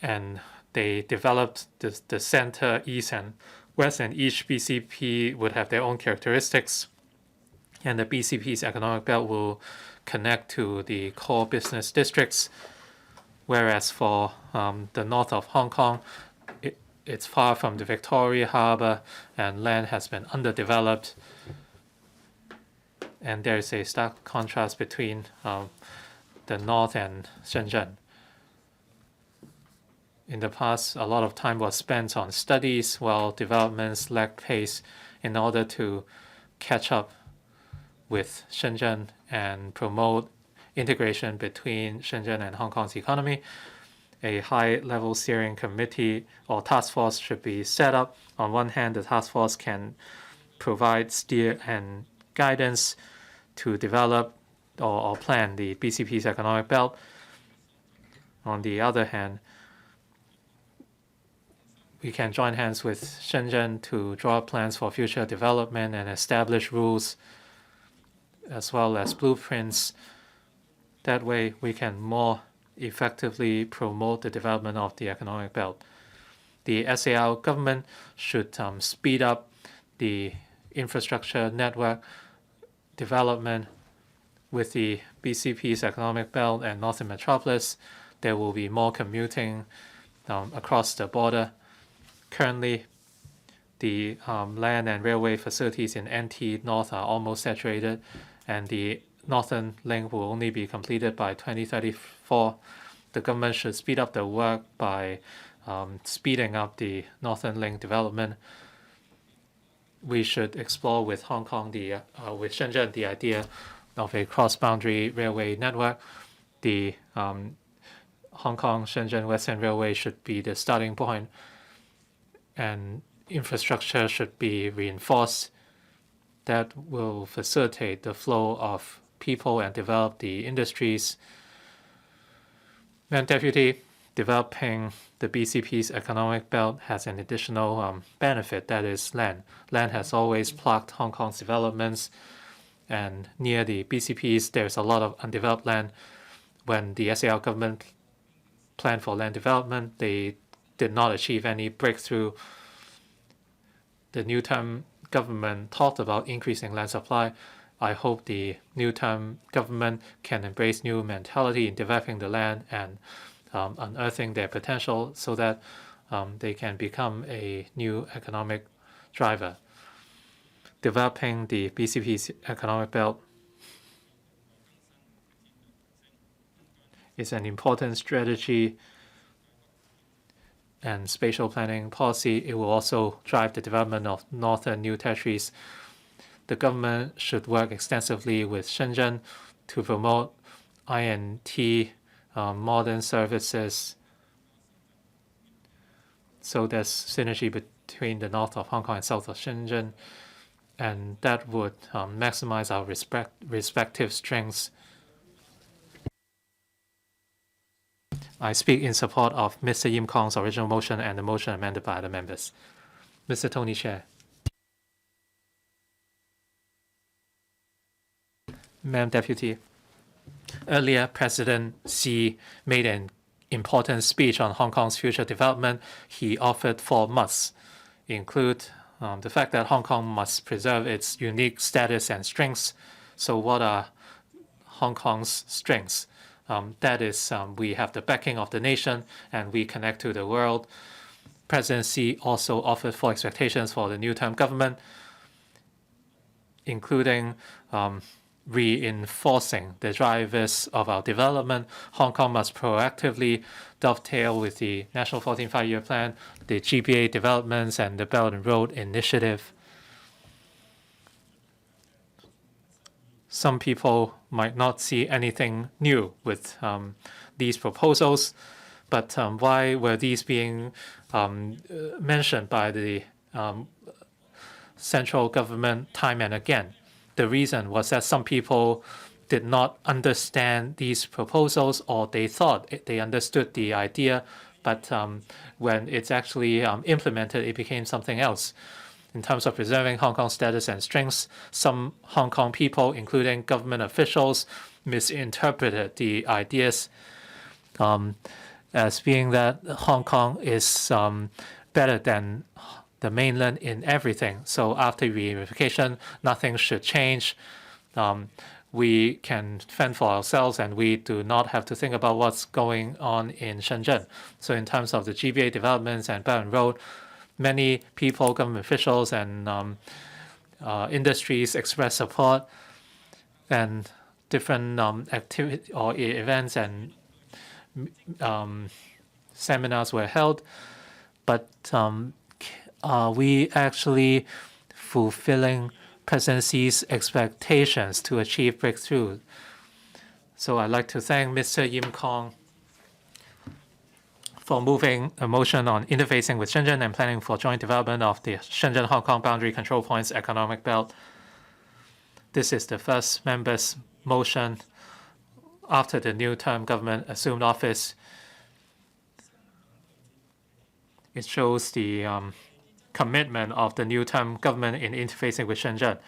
and they developed the center, east and west, and each BCP would have their own characteristics, and the BCP's economic belt will connect to the core business districts, whereas for the north of Hong Kong, it's far from the Victoria Harbour, and land has been underdeveloped. And there is a stark contrast between the north and Shenzhen. In the past, a lot of time was spent on studies while developments lacked pace in order to catch up with Shenzhen and promote integration between Shenzhen and Hong Kong's economy. a high-level steering committee or task force should be set up. On one hand, the task force can provide steer and guidance to develop or plan the BCP's economic belt. On the other hand, we can join hands with Shenzhen to draw up plans for future development and establish rules as well as blueprints. That way, we can more effectively promote the development of the economic belt. The SAR government should speed up the infrastructure network development with the BCP's economic belt and Northern Metropolis. There will be more commuting across the border. Currently, the land and railway facilities in NT North are almost saturated, and the Northern Link will only be completed by 2034. The government should speed up the work by speeding up the Northern Link development. We should explore with Hong Kong, with Shenzhen, the idea of a cross-boundary railway network. The Hong Kong-Shenzhen Western Railway should be the starting point, and infrastructure should be reinforced. That will facilitate the flow of people and develop the industries. Madam Deputy, developing the BCP's economic belt has an additional benefit, that is land. Land has always blocked Hong Kong's developments, and near the BCP's, there's a lot of undeveloped land. When the SAR government planned for land development, they did not achieve any breakthrough. The new term government talked about increasing land supply. I hope the new term government can embrace new mentality in developing the land and unearthing their potential so that they can become a new economic driver. Developing the BCP's economic belt is an important strategy and spatial planning policy. It will also drive the development of northern new territories. The government should work extensively with Shenzhen to promote INT, modern services, so there's synergy between the north of Hong Kong and south of Shenzhen, and that would maximize our respective strengths. I speak in support of Mr. Yim Kong's original motion and the motion amended by other members. Mr. Tony Chair. Madam Deputy, earlier President Xi made an important speech on Hong Kong's future development. He offered 4 musts, include the fact that Hong Kong must preserve its unique status and strengths. So what are Hong Kong's strengths? That is, we have the backing of the nation and we connect to the world. President Xi also offered 4 expectations for the new term government, including reinforcing the drivers of our development. Hong Kong must proactively dovetail with the National 14th Five-Year Plan, the GBA developments, and the Belt and Road Initiative. Some people might not see anything new with these proposals, but why were these being mentioned by the central government time and again? The reason was that some people did not understand these proposals, or they thought they understood the idea, but when it's actually implemented, it became something else. In terms of preserving Hong Kong's status and strengths, some Hong Kong people, including government officials, misinterpreted the ideas as being that Hong Kong is better than the mainland in everything. So after reunification, nothing should change. We can fend for ourselves and we do not have to think about what's going on in Shenzhen. So in terms of the GBA developments and Belt and Road, many people, government officials, and industries express support, and different activity or events and seminars were held. But are we actually fulfilling President Xi's expectations to achieve breakthrough? So I'd like to thank Mr. Yim Kong for moving a motion on interfacing with Shenzhen and planning for joint development of the Shenzhen-Hong Kong Boundary Control Points Economic Belt. This is the first member's motion after the new term government assumed office. It shows the commitment of the new term government in interfacing with Shenzhen.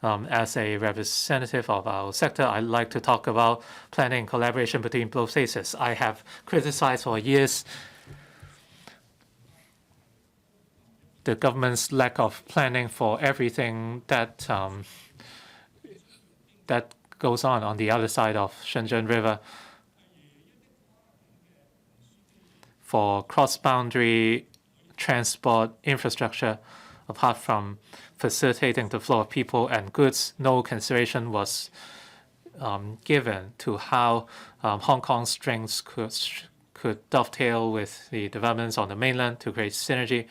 As a representative of our sector, I'd like to talk about planning collaboration between both places. I have criticized for years the government's lack of planning for everything that that goes on the other side of Shenzhen River. For cross-boundary transport infrastructure, apart from facilitating the flow of people and goods, no consideration was given to how Hong Kong's strengths could dovetail with the developments on the mainland to create synergy.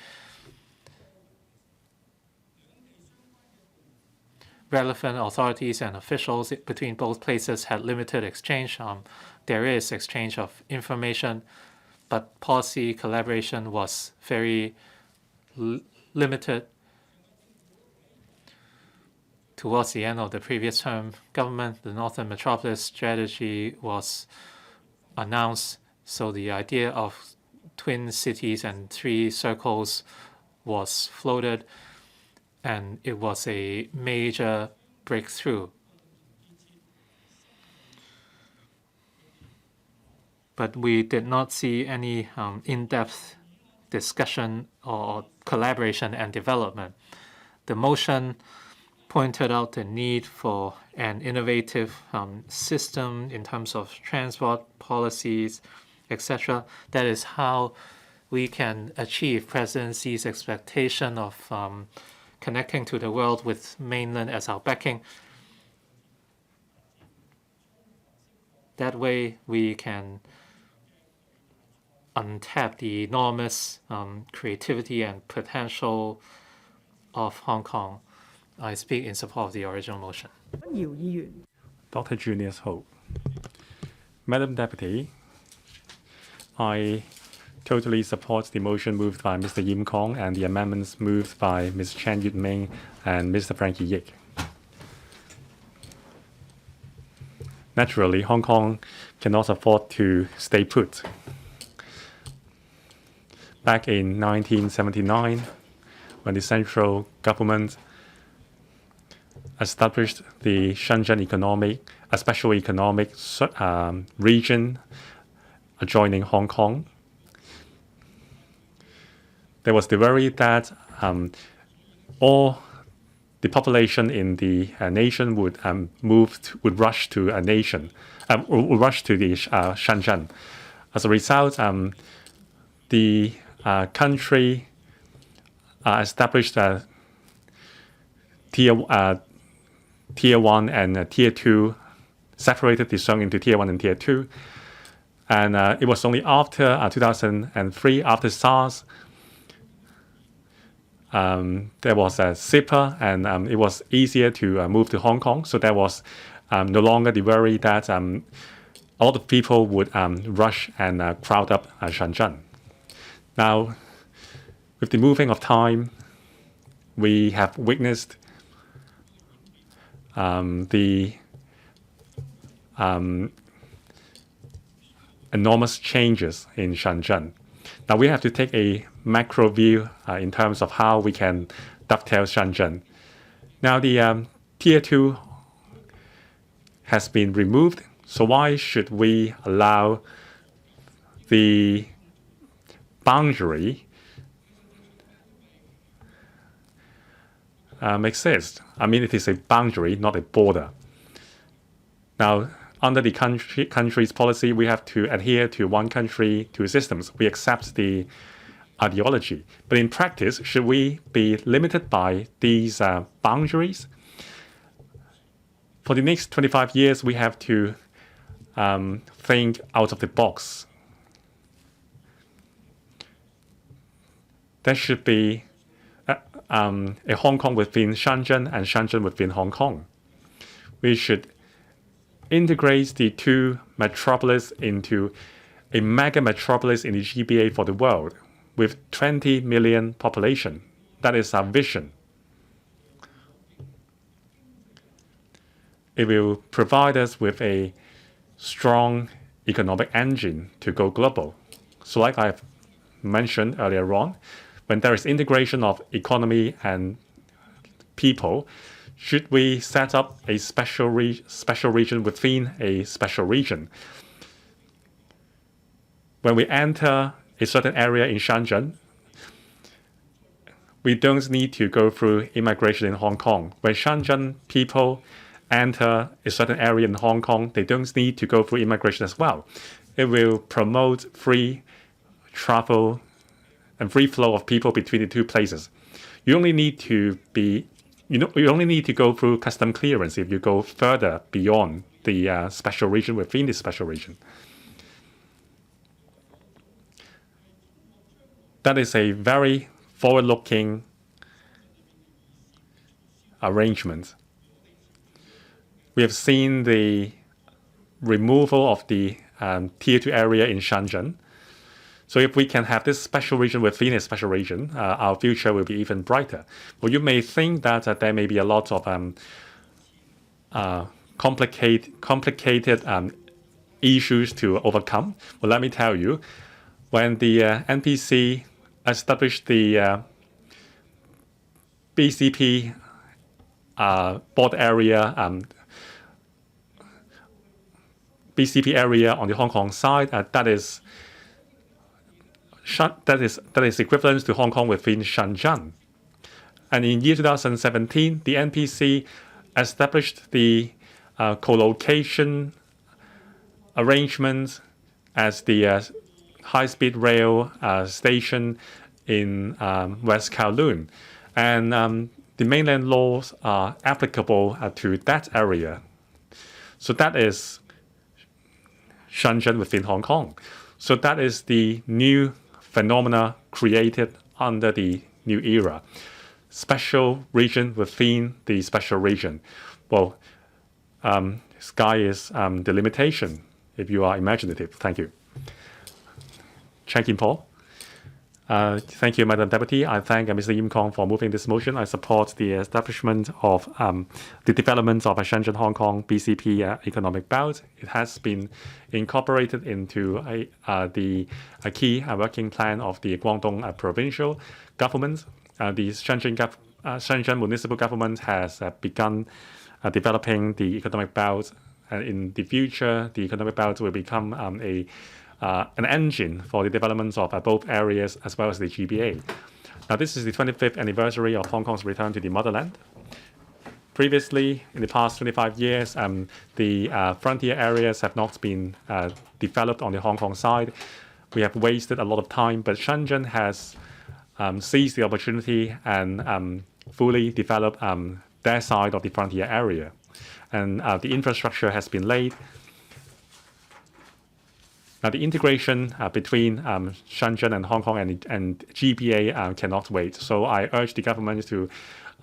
Relevant authorities and officials between both places had limited exchange. There is exchange of information, but policy collaboration was very limited. Towards the end of the previous term government, the Northern Metropolis strategy was announced, so the idea of twin cities and three circles was floated, and it was a major breakthrough. But we did not see any in-depth discussion or collaboration and development. The motion pointed out the need for an innovative system in terms of transport policies, etc. That is how we can achieve President Xi's expectation of connecting to the world with mainland as our backing. That way we can untap the enormous creativity and potential of Hong Kong. I speak in support of the original motion. Dr. Junius Ho. Madam Deputy, I totally support the motion moved by Mr. Yim Kong and the amendments moved by Ms. Chen Yuet-ming and Mr. Frankie YICK. Naturally, Hong Kong cannot afford to stay put. Back in 1979, when the central government established the Shenzhen a special economic region adjoining Hong Kong, there was the worry that all the population in the nation would rush to a nation, would rush to the Shenzhen. As a result, the country established tier 1 and tier 2, separated the zone into tier 1 and tier 2. And it was only after 2003, after SARS, there was a zipper, and it was easier to move to Hong Kong. So there was no longer the worry that a lot of people would rush and crowd up Shenzhen. Now, with the moving of time, we have witnessed the enormous changes in Shenzhen. Now we have to take a macro view in terms of how we can dovetail Shenzhen. Now the tier 2 has been removed, so why should we allow the boundary exist? I mean, it is a boundary, not a border. Now, under the country's policy, we have to adhere to one country, two systems. We accept the ideology. But in practice, should we be limited by these boundaries? For the next 25 years, we have to think out of the box. There should be a Hong Kong within Shenzhen and Shenzhen within Hong Kong. We should integrate the two metropolis into a mega metropolis in the GBA for the world with 20 million population. That is our vision. It will provide us with a strong economic engine to go global. So like I've mentioned earlier on, when there is integration of economy and people, should we set up a special region within a special region? When we enter a certain area in Shenzhen, we don't need to go through immigration in Hong Kong. When Shenzhen people enter a certain area in Hong Kong, they don't need to go through immigration as well. It will promote free travel and free flow of people between the two places. You only need to go through custom clearance if you go further beyond the special region within the special region. That is a very forward-looking arrangement. We have seen the removal of the Tier 2 area in Shenzhen. So if we can have this special region within a special region, our future will be even brighter. Well, you may think that there may be a lot of complicated issues to overcome. Well, let me tell you, when the NPC established the BCP border area, BCP area on the Hong Kong side, that is equivalent to Hong Kong within Shenzhen. And in year 2017, the NPC established the co-location arrangement as the high-speed rail station in West Kowloon. And the mainland laws are applicable to that area. So that is Shenzhen within Hong Kong. So that is the new phenomena created under the new era. Special region within the special region. Well, sky is the limitation if you are imaginative. Thank you. Frankie Paul. Thank you, Madam Deputy. I thank Mr. Yim Kong for moving this motion. I support the establishment of the development of a Shenzhen-Hong Kong BCP economic belt. It has been incorporated into the key working plan of the Guangdong provincial government. The Shenzhen municipal government has begun developing the economic belt. In the future, the economic belt will become an engine for the development of both areas as well as the GBA. Now, this is the 25th anniversary of Hong Kong's return to the motherland. Previously, in the past 25 years, the frontier areas have not been developed on the Hong Kong side. We have wasted a lot of time, but Shenzhen has seized the opportunity and fully developed their side of the frontier area. And the infrastructure has been laid. Now, the integration between Shenzhen and Hong Kong and GBA cannot wait. So I urge the government to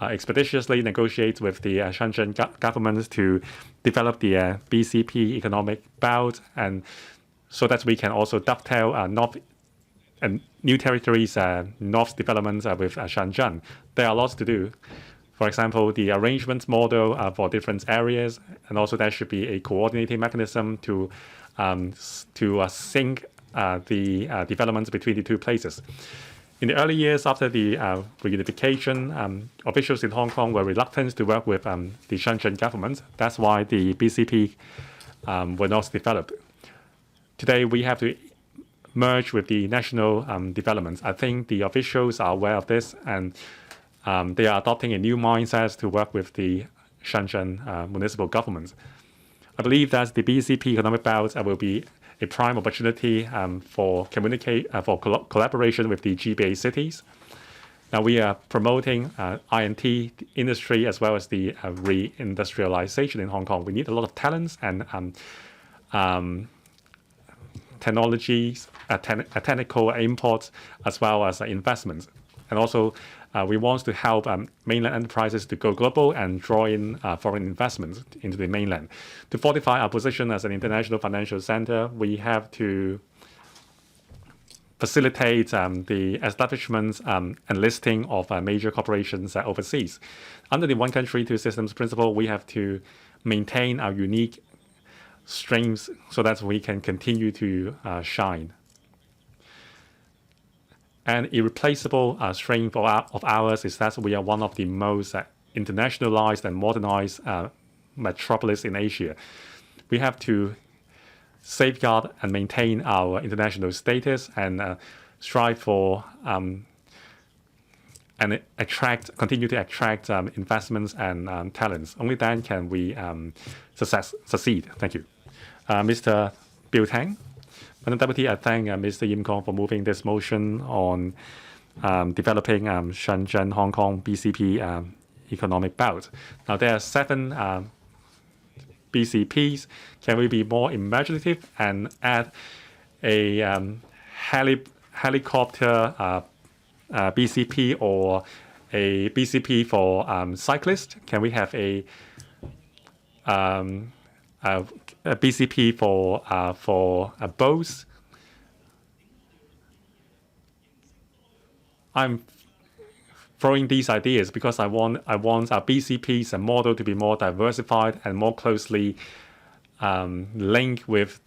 expeditiously negotiate with the Shenzhen government to develop the BCP economic belt, and so that we can also dovetail North and new territories, North developments with Shenzhen. There are lots to do. For example, the arrangement model for different areas, and also there should be a coordinating mechanism to sync the developments between the two places. In the early years after the reunification, officials in Hong Kong were reluctant to work with the Shenzhen government. That's why the BCP were not developed. Today, we have to merge with the national developments. I think the officials are aware of this, and they are adopting a new mindset to work with the Shenzhen municipal government. I believe that the BCP economic belt will be a prime opportunity for collaboration with the GBA cities. Now, we are promoting I&T industry as well as the reindustrialization in Hong Kong. We need a lot of talents and technologies, technical imports, as well as investments. And also, we want to help mainland enterprises to go global and draw in foreign investments into the mainland. To fortify our position as an international financial center, we have to facilitate the establishment and listing of major corporations overseas. Under the one country, two systems principle, we have to maintain our unique strengths so that we can continue to shine. An irreplaceable strength of ours is that we are one of the most internationalized and modernized metropolis in Asia. We have to safeguard and maintain our international status and strive for and continue to attract investments and talents. Only then can we succeed. Thank you. Mr. Bill Tang. Madam Deputy, I thank Mr. Yim Kong for moving this motion on developing Shenzhen-Hong Kong BCP economic belt. Now, there are 7 BCPs. Can we be more imaginative and add a helicopter BCP or a BCP for cyclists? Can we have a BCP for boats? I'm throwing these ideas because I want our BCPs and model to be more diversified and more closely linked with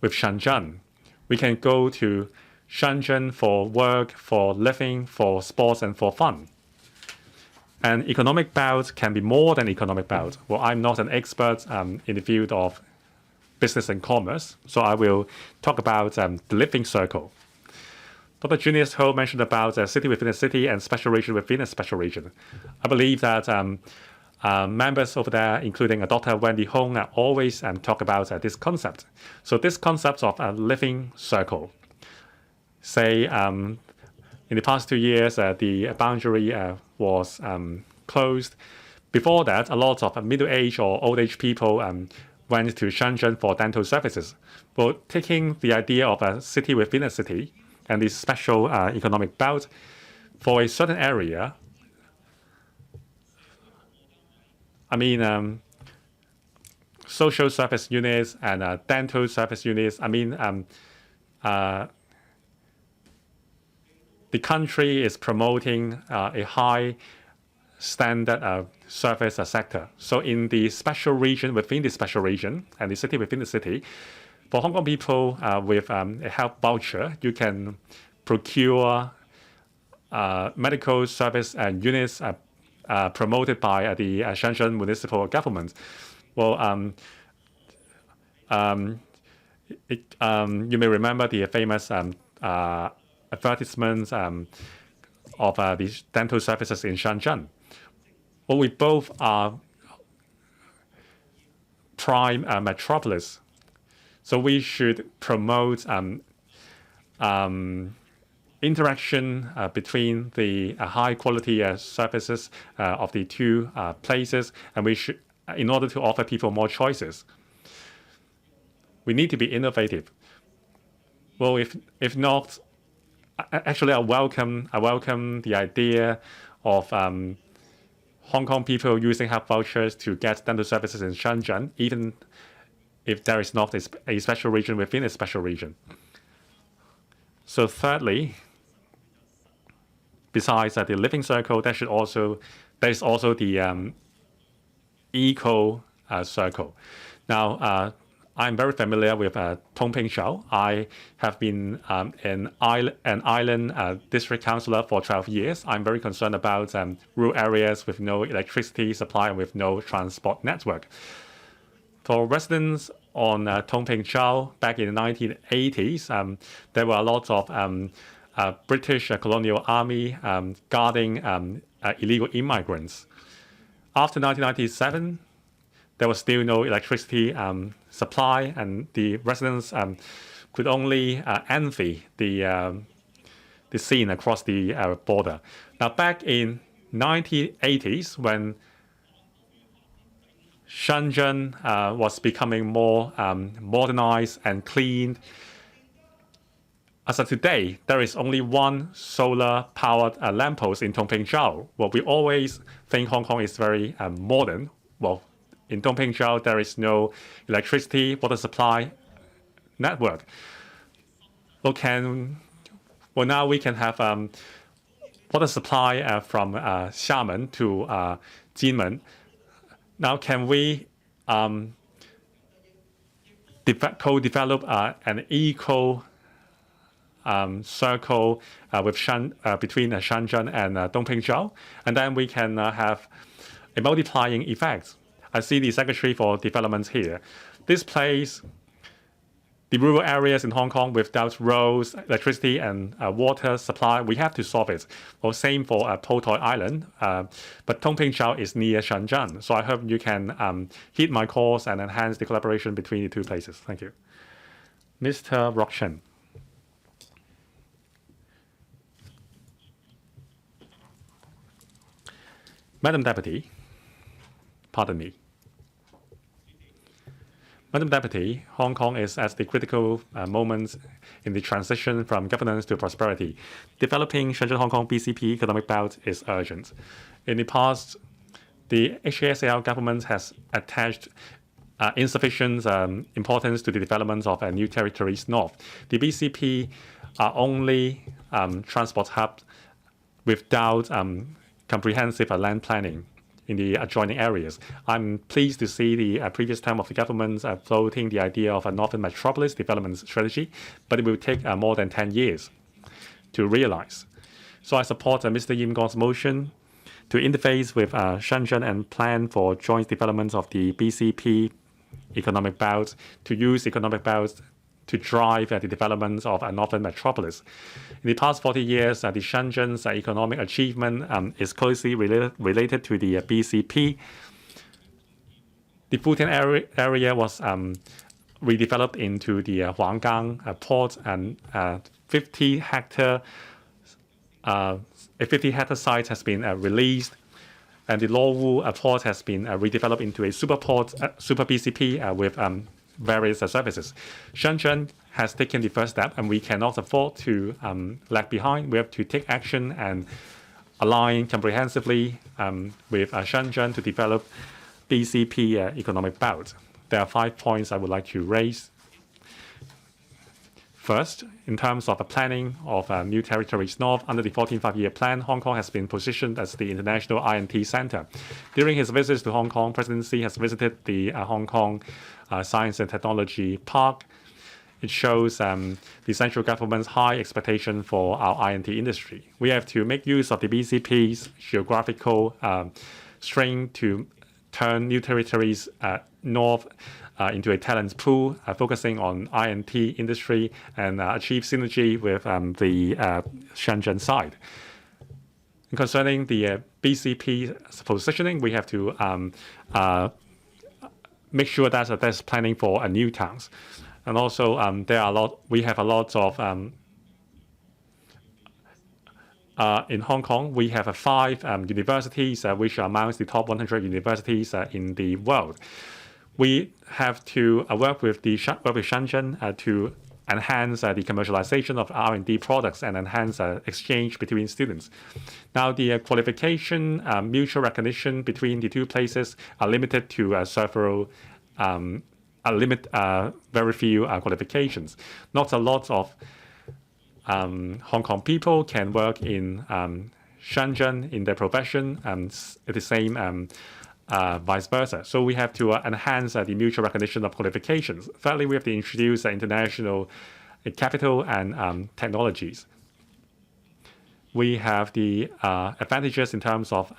Shenzhen. We can go to Shenzhen for work, for living, for sports, and for fun. And economic belt can be more than economic belt. Well, I'm not an expert in the field of business and commerce, so I will talk about the living circle. Dr. Junius Ho mentioned about a city within a city and special region within a special region. I believe that members over there, including Dr. Wendy Hong, always talk about this concept. So this concept of a living circle, say in the past 2 years, the boundary was closed. Before that, a lot of middle-aged or old-age people went to Shenzhen for dental services. Well, taking the idea of a city within a city and this special economic belt for a certain area, I mean, social service units and dental service units, I mean, the country is promoting a high standard service sector. So in the special region within the special region and the city within the city, for Hong Kong people with a health voucher, you can procure medical service units promoted by the Shenzhen municipal government. Well, you may remember the famous advertisements of the dental services in Shenzhen. Well, we both are prime metropolis, so we should promote interaction between the high quality services of the two places, and we should, in order to offer people more choices, we need to be innovative. Well, if not, actually, I welcome the idea of Hong Kong people using health vouchers to get dental services in Shenzhen, even if there is not a special region within a special region. So thirdly, besides the living circle, there is also the eco circle. Now, I'm very familiar with Tongping Shao. I have been an island district councillor for 12 years. I'm very concerned about rural areas with no electricity supply and with no transport network. For residents on Tongping Shao back in the 1980s, there were a lot of British colonial army guarding illegal immigrants. After 1997, there was still no electricity supply, and the residents could only envy the scene across the border. Now, back in 1980s, when Shenzhen was becoming more modernized and clean, as of today, there is only one solar-powered lamppost in Tongping Shao. Well, we always think Hong Kong is very modern. Well, in Tongping Shao, there is no electricity, water supply, network. Well, now we can have water supply from Xiamen to Jinmen. Now, can we co-develop an eco circle between Shenzhen and Dongpingzhou, and then we can have a multiplying effect. I see the Secretary for Development here. This place, the rural areas in Hong Kong without roads, electricity, and water supply, we have to solve it. Well, same for Potoi Island, but Dongpingzhou is near Shenzhen, so I hope you can heed my calls and enhance the collaboration between the two places. Thank you. Mr. Rokshen. Madam Deputy, pardon me. Madam Deputy, Hong Kong is at the critical moment in the transition from governance to prosperity. Developing Shenzhen-Hong Kong BCP economic belt is urgent. In the past, the HKSAR government has attached insufficient importance to the development of new territories north. The BCP are only transport hubs without comprehensive land planning in the adjoining areas. I'm pleased to see the previous term of the government floating the idea of a northern metropolis development strategy, but it will take more than 10 years to realize. So I support Mr. Yim Kong's motion to interface with Shenzhen and plan for joint development of the BCP economic belt, to use economic belts to drive the development of a northern metropolis. In the past 40 years, the Shenzhen's economic achievement is closely related to the BCP. The Futian area was redeveloped into the Huanggang port, and a 50-hectare site has been released, and the Luowu port has been redeveloped into a super BCP with various services. Shenzhen has taken the first step, and we cannot afford to lag behind. We have to take action and align comprehensively with Shenzhen to develop BCP economic belt. There are 5 points I would like to raise. First, in terms of the planning of new territories north, under the 14th Five-Year Plan, Hong Kong has been positioned as the international INT center. During his visits to Hong Kong, President Xi has visited the Hong Kong Science and Technology Park. It shows the central government's high expectation for our INT industry. We have to make use of the BCP's geographical strength to turn new territories north into a talent pool, focusing on INT industry and achieve synergy with the Shenzhen side. And concerning the BCP positioning, we have to make sure that there's planning for new towns. And also, we have a lot of in Hong Kong, we have 5 universities which are amongst the top 100 universities in the world. We have to work with Shenzhen to enhance the commercialization of R&D products and enhance exchange between students. Now, the qualification, mutual recognition between the two places are limited to very few qualifications. Not a lot of Hong Kong people can work in Shenzhen in their profession, and the same vice versa. So we have to enhance the mutual recognition of qualifications. Thirdly, we have to introduce international capital and technologies. We have the advantages in terms of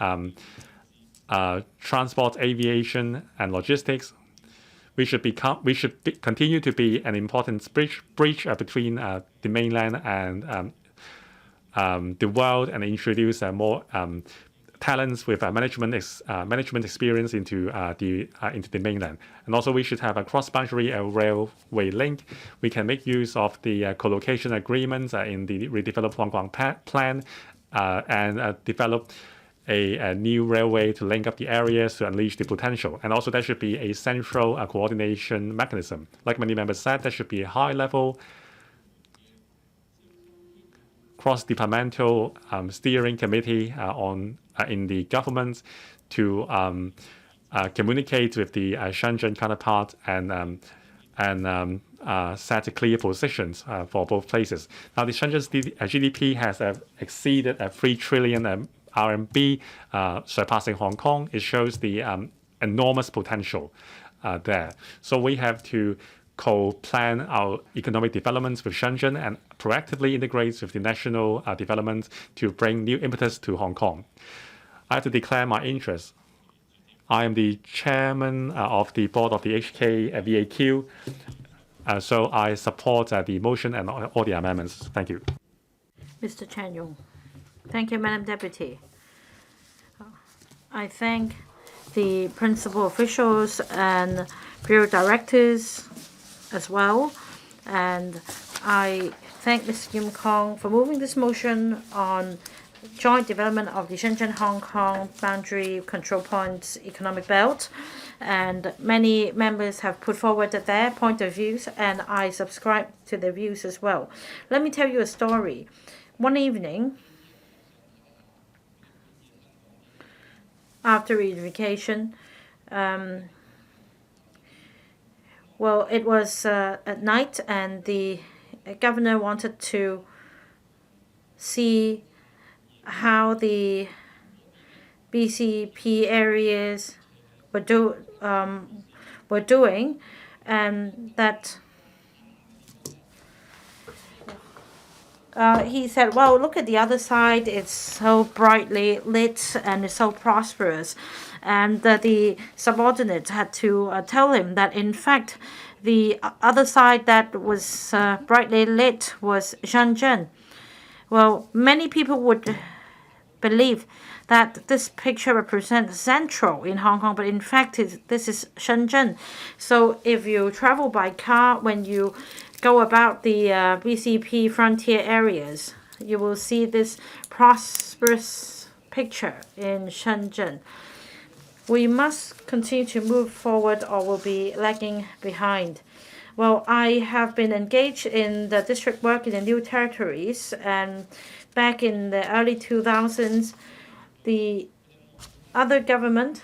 transport, aviation, and logistics. We should continue to be an important bridge between the mainland and the world, and introduce more talents with management experience into the mainland. And also, we should have a cross-boundary railway link. We can make use of the co-location agreements in the redeveloped Hong Kong plan and develop a new railway to link up the areas to unleash the potential. And also, there should be a central coordination mechanism. Like many members said, there should be a high-level cross-departmental steering committee in the government to communicate with the Shenzhen counterpart and and set clear positions for both places. Now, the Shenzhen's GDP has exceeded 3 trillion RMB, surpassing Hong Kong. It shows the enormous potential there. So we have to co-plan our economic developments with Shenzhen and proactively integrate with the national development to bring new impetus to Hong Kong. I have to declare my interest. I am the chairman of the board of the HK VAQ, so I support the motion and all the amendments. Thank you. Mr. Chan Yong. Thank you, Madam Deputy. I thank the principal officials and bureau directors as well, and I thank Mr. Yim Kong for moving this motion on joint development of the Shenzhen-Hong Kong boundary control points economic belt, and many members have put forward their point of views, and I subscribe to their views as well. Let me tell you a story. One evening, after reunification, well, it was at night, and the governor wanted to see how the BCP areas were doing, and that he said, well, look at the other side, it's so brightly lit and it's so prosperous. And the subordinate had to tell him that, in fact, the other side that was brightly lit was Shenzhen. Well, many people would believe that this picture represents Central in Hong Kong, but in fact, this is Shenzhen. So if you travel by car, when you go about the BCP frontier areas, you will see this prosperous picture in Shenzhen. We must continue to move forward or we'll be lagging behind. Well, I have been engaged in the district work in the new territories, and back in the early 2000s, the other government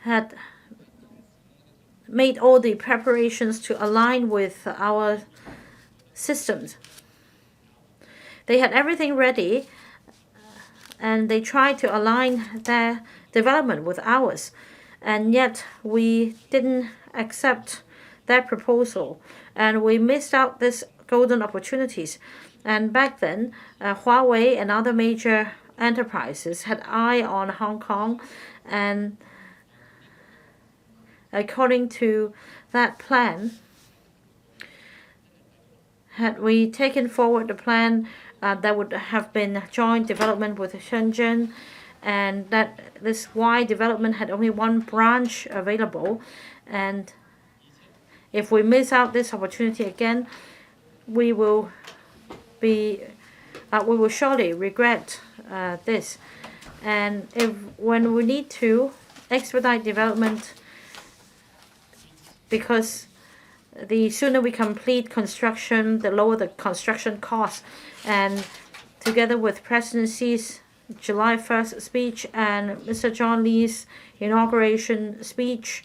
had made all the preparations to align with our systems. They had everything ready, and they tried to align their development with ours, and yet we didn't accept their proposal, and we missed out these golden opportunities. And back then, Huawei and other major enterprises had eye on Hong Kong, and according to that plan, had we taken forward the plan, that would have been joint development with Shenzhen, and that this Y development had only one branch available. And if we miss out this opportunity again, we will surely regret this. And when we need to expedite development, because the sooner we complete construction, the lower the construction cost. And together with Presidency's July 1st speech and Mr. John Lee's inauguration speech,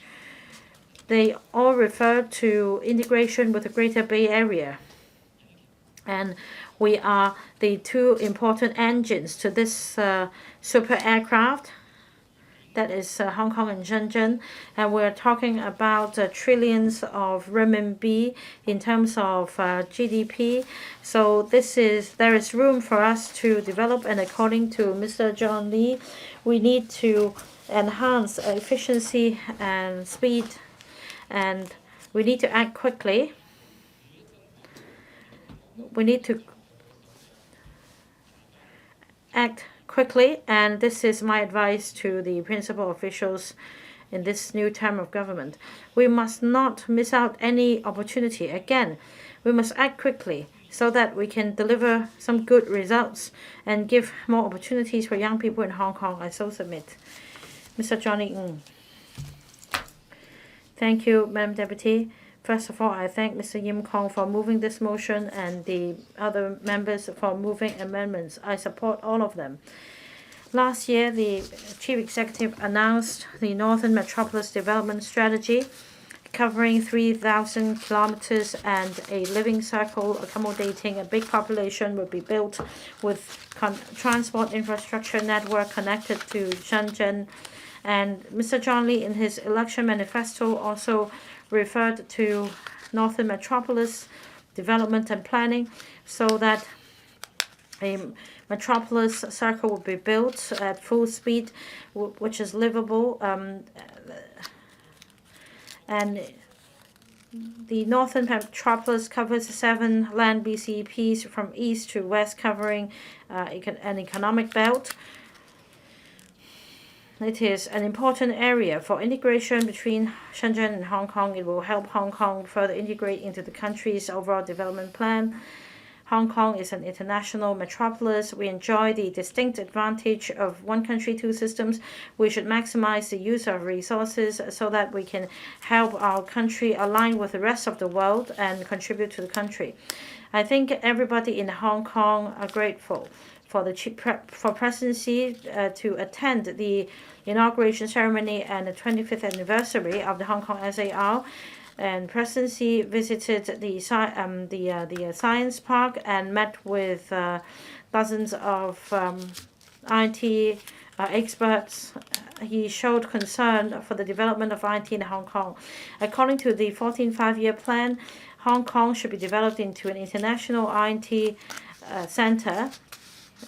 they all refer to integration with the Greater Bay Area. And we are the two important engines to this super aircraft, that is Hong Kong and Shenzhen, and we're talking about trillions of renminbi in terms of GDP. So there is room for us to develop, and according to Mr. John Lee, we need to enhance efficiency and speed, and we need to act quickly. We need to act quickly, and this is my advice to the principal officials in this new term of government. We must not miss out any opportunity. Again, we must act quickly so that we can deliver some good results and give more opportunities for young people in Hong Kong. I so submit. Mr. Johnny Ng. Thank you, Madam Deputy. First of all, I thank Mr. Yim Kong for moving this motion and the other members for moving amendments. I support all of them. Last year, the Chief Executive announced the Northern Metropolis Development Strategy, covering 3,000 kilometers and a living circle accommodating a big population will be built with transport infrastructure network connected to Shenzhen. And Mr. John Lee, in his election manifesto, also referred to Northern Metropolis development and planning so that a metropolis circle will be built at full speed, which is livable, and the Northern Metropolis covers 7 land BCPs from east to west, covering an economic belt. It is an important area for integration between Shenzhen and Hong Kong. It will help Hong Kong further integrate into the country's overall development plan. Hong Kong is an international metropolis. We enjoy the distinct advantage of one country, two systems. We should maximize the use of resources so that we can help our country align with the rest of the world and contribute to the country. I think everybody in Hong Kong are grateful for the presidency to attend the inauguration ceremony and the 25th anniversary of the Hong Kong SAR. And presidency visited the science park and met with dozens of IT experts. He showed concern for the development of IT in Hong Kong. According to the 14th five-year plan, Hong Kong should be developed into an international IT center.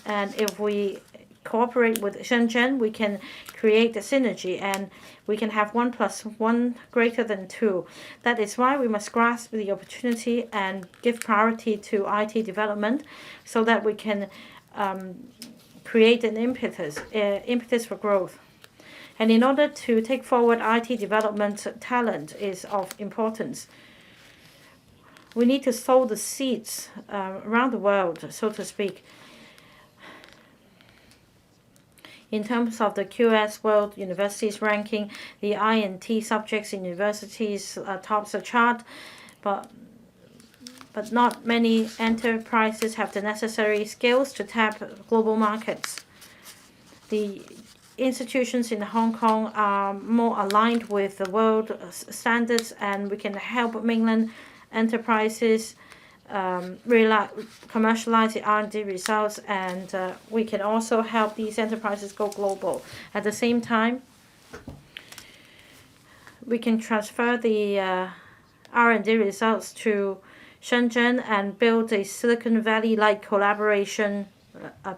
And if we cooperate with Shenzhen, we can create a synergy and we can have 1 + 1 greater than 2. That is why we must grasp the opportunity and give priority to IT development so that we can create an impetus for growth. And in order to take forward IT development, talent is of importance. We need to sow the seeds around the world, so to speak. In terms of the QS World Universities ranking, the INT subjects in universities tops the chart, but not many enterprises have the necessary skills to tap global markets. The institutions in Hong Kong are more aligned with the world standards, and we can help mainland enterprises commercialize the R&D results, and we can also help these enterprises go global. At the same time, we can transfer the R&D results to Shenzhen and build a Silicon Valley-like collaboration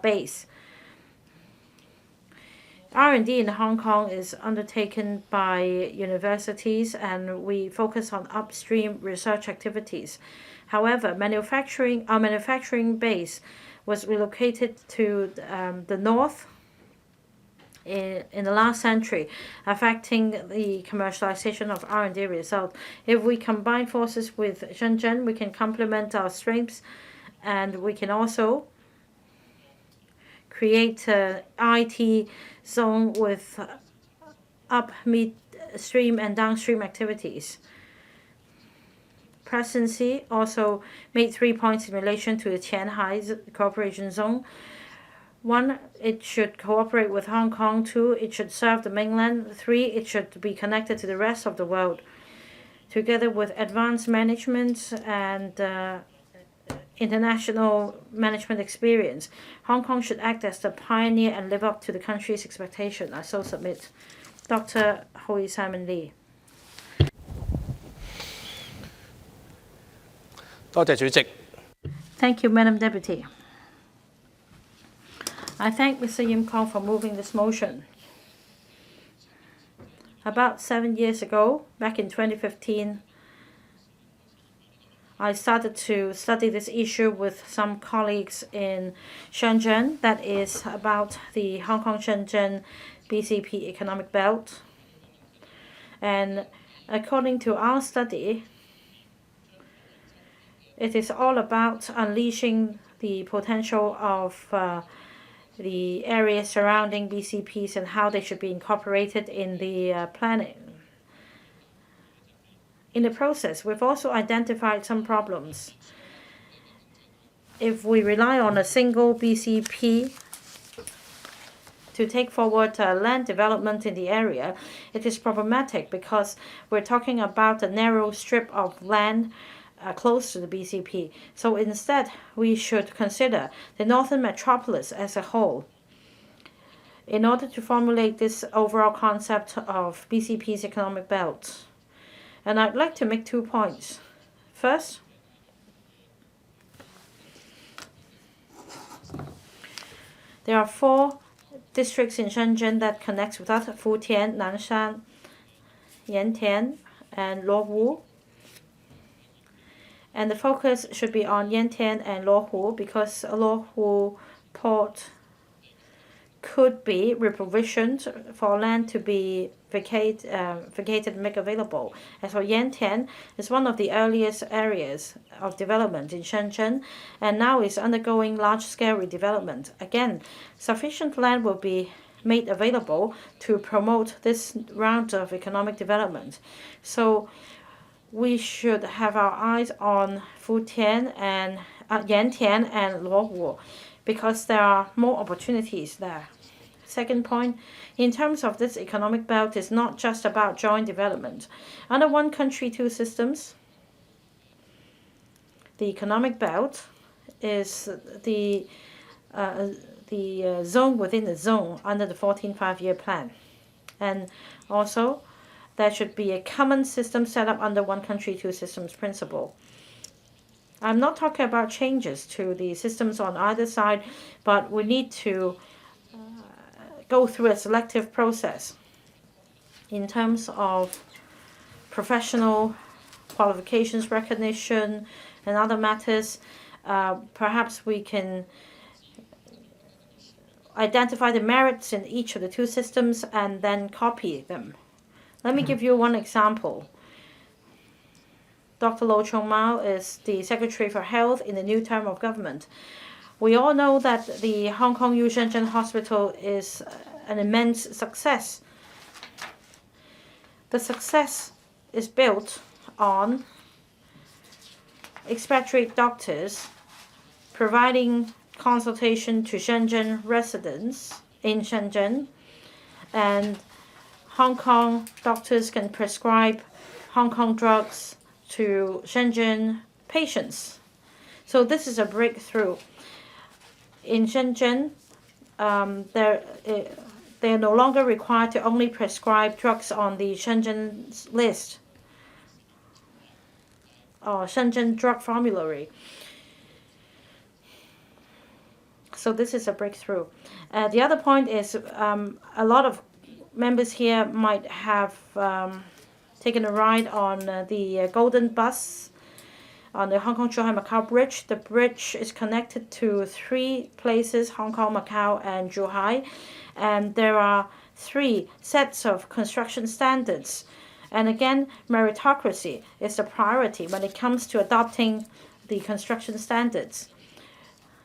base. R&D in Hong Kong is undertaken by universities, and we focus on upstream research activities. However, our manufacturing base was relocated to the north in the last century, affecting the commercialization of R&D results. If we combine forces with Shenzhen, we can complement our strengths, and we can also create an IT zone with midstream and downstream activities. Presidency also made 3 points in relation to the Qianhai cooperation zone. 1, it should cooperate with Hong Kong. 2, it should serve the mainland. 3, it should be connected to the rest of the world. Together with advanced management and international management experience, Hong Kong should act as the pioneer and live up to the country's expectation. I so submit. Dr. Hui Simon Lee. 多謝主席。 Thank you, Madam Deputy. I thank Mr. Yim Kong for moving this motion. About 7 years ago, back in 2015, I started to study this issue with some colleagues in Shenzhen, that is about the Hong Kong-Shenzhen BCP economic belt. And according to our study, it is all about unleashing the potential of the areas surrounding BCPs and how they should be incorporated in the planning. In the process, we've also identified some problems. If we rely on a single BCP, to take forward land development in the area, it is problematic because we're talking about a narrow strip of land close to the BCP. So instead, we should consider the northern metropolis as a whole in order to formulate this overall concept of BCP's economic belt. And I'd like to make 2 points. First, there are 4 districts in Shenzhen that connects with us: Futian, Nanshan, Yantian, and Luohu. And the focus should be on Yantian and Luohu because Luohu port could be reprovisioned for land to be vacated and make available. As for Yantian, it's one of the earliest areas of development in Shenzhen and now is undergoing large-scale redevelopment. Again, sufficient land will be made available to promote this round of economic development. So we should have our eyes on Futian and Yantian and Luohu because there are more opportunities there. Second point, in terms of this economic belt, is not just about joint development. Under one country, two systems, the economic belt is the zone within the zone under the 14th five-year plan. And also, there should be a common system set up under one country, two systems principle. I'm not talking about changes to the systems on either side, but we need to go through a selective process in terms of professional qualifications recognition and other matters. Perhaps we can identify the merits in each of the two systems and then copy them. Let me give you one example. Dr. Lo Chong-mao is the Secretary for Health in the new term of government. We all know that the Hong Kong U Shenzhen Hospital is an immense success. The success is built on expatriate doctors providing consultation to Shenzhen residents in Shenzhen, and Hong Kong doctors can prescribe Hong Kong drugs to Shenzhen patients. So this is a breakthrough. In Shenzhen, they are no longer required to only prescribe drugs on the Shenzhen list or Shenzhen drug formulary. So this is a breakthrough. The other point is a lot of members here might have taken a ride on the Golden Bus on the Hong Kong-Zhuhai-Macau Bridge. The bridge is connected to 3 places, Hong Kong, Macau, and Zhuhai. And there are 3 sets of construction standards. And again, meritocracy is the priority when it comes to adopting the construction standards.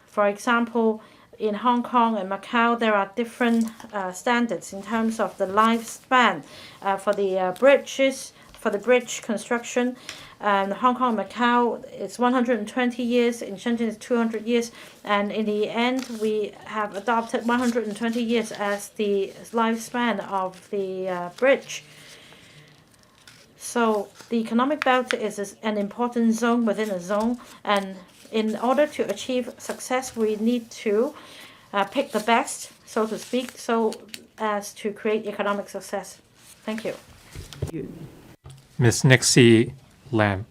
For example, in Hong Kong and Macau, there are different standards in terms of the lifespan for the bridges, for the bridge construction. Hong Kong and Macau, it's 120 years. In Shenzhen, it's 200 years. And in the end, we have adopted 120 years as the lifespan of the bridge. So the economic belt is an important zone within a zone. And in order to achieve success, we need to pick the best, so to speak, so as to create economic success. Thank you. Ms. Nixie Lam.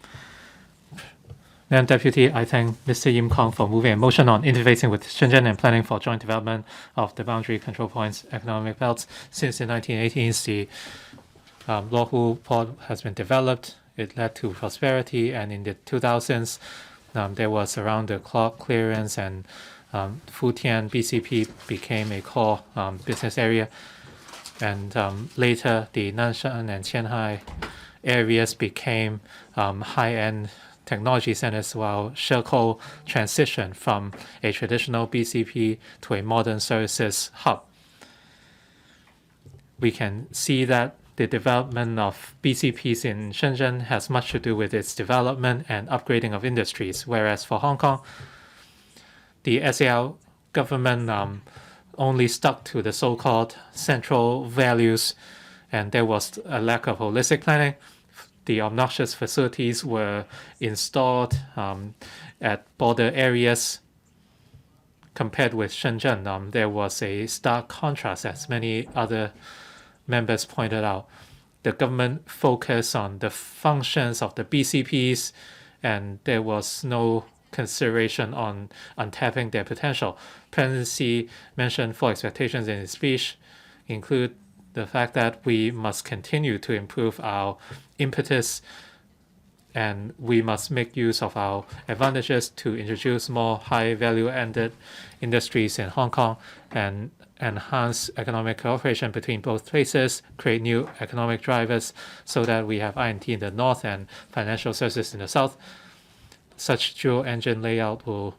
Madam Deputy, I thank Mr. Yim Kong for moving a motion on interfacing with Shenzhen and planning for joint development of the boundary control points economic belts. Since the 1980s, the Luohu port has been developed. It led to prosperity, and in the 2000s, there was around-the-clock clearance, and Futian BCP became a core business area. And later, the Nanshan and Qianhai areas became high-end technology centers, while Shekou transitioned from a traditional BCP to a modern services hub. We can see that the development of BCPs in Shenzhen has much to do with its development and upgrading of industries, whereas for Hong Kong, the SAR government only stuck to the so-called central values, and there was a lack of holistic planning. The obnoxious facilities were installed at border areas. Compared with Shenzhen, there was a stark contrast, as many other members pointed out. The government focused on the functions of the BCPs, and there was no consideration on untapping their potential. Presidency mentioned 4 expectations in his speech, include the fact that we must continue to improve our impetus, and we must make use of our advantages to introduce more high value-added industries in Hong Kong and enhance economic cooperation between both places, create new economic drivers so that we have INT in the north and financial services in the south. Such dual engine layout will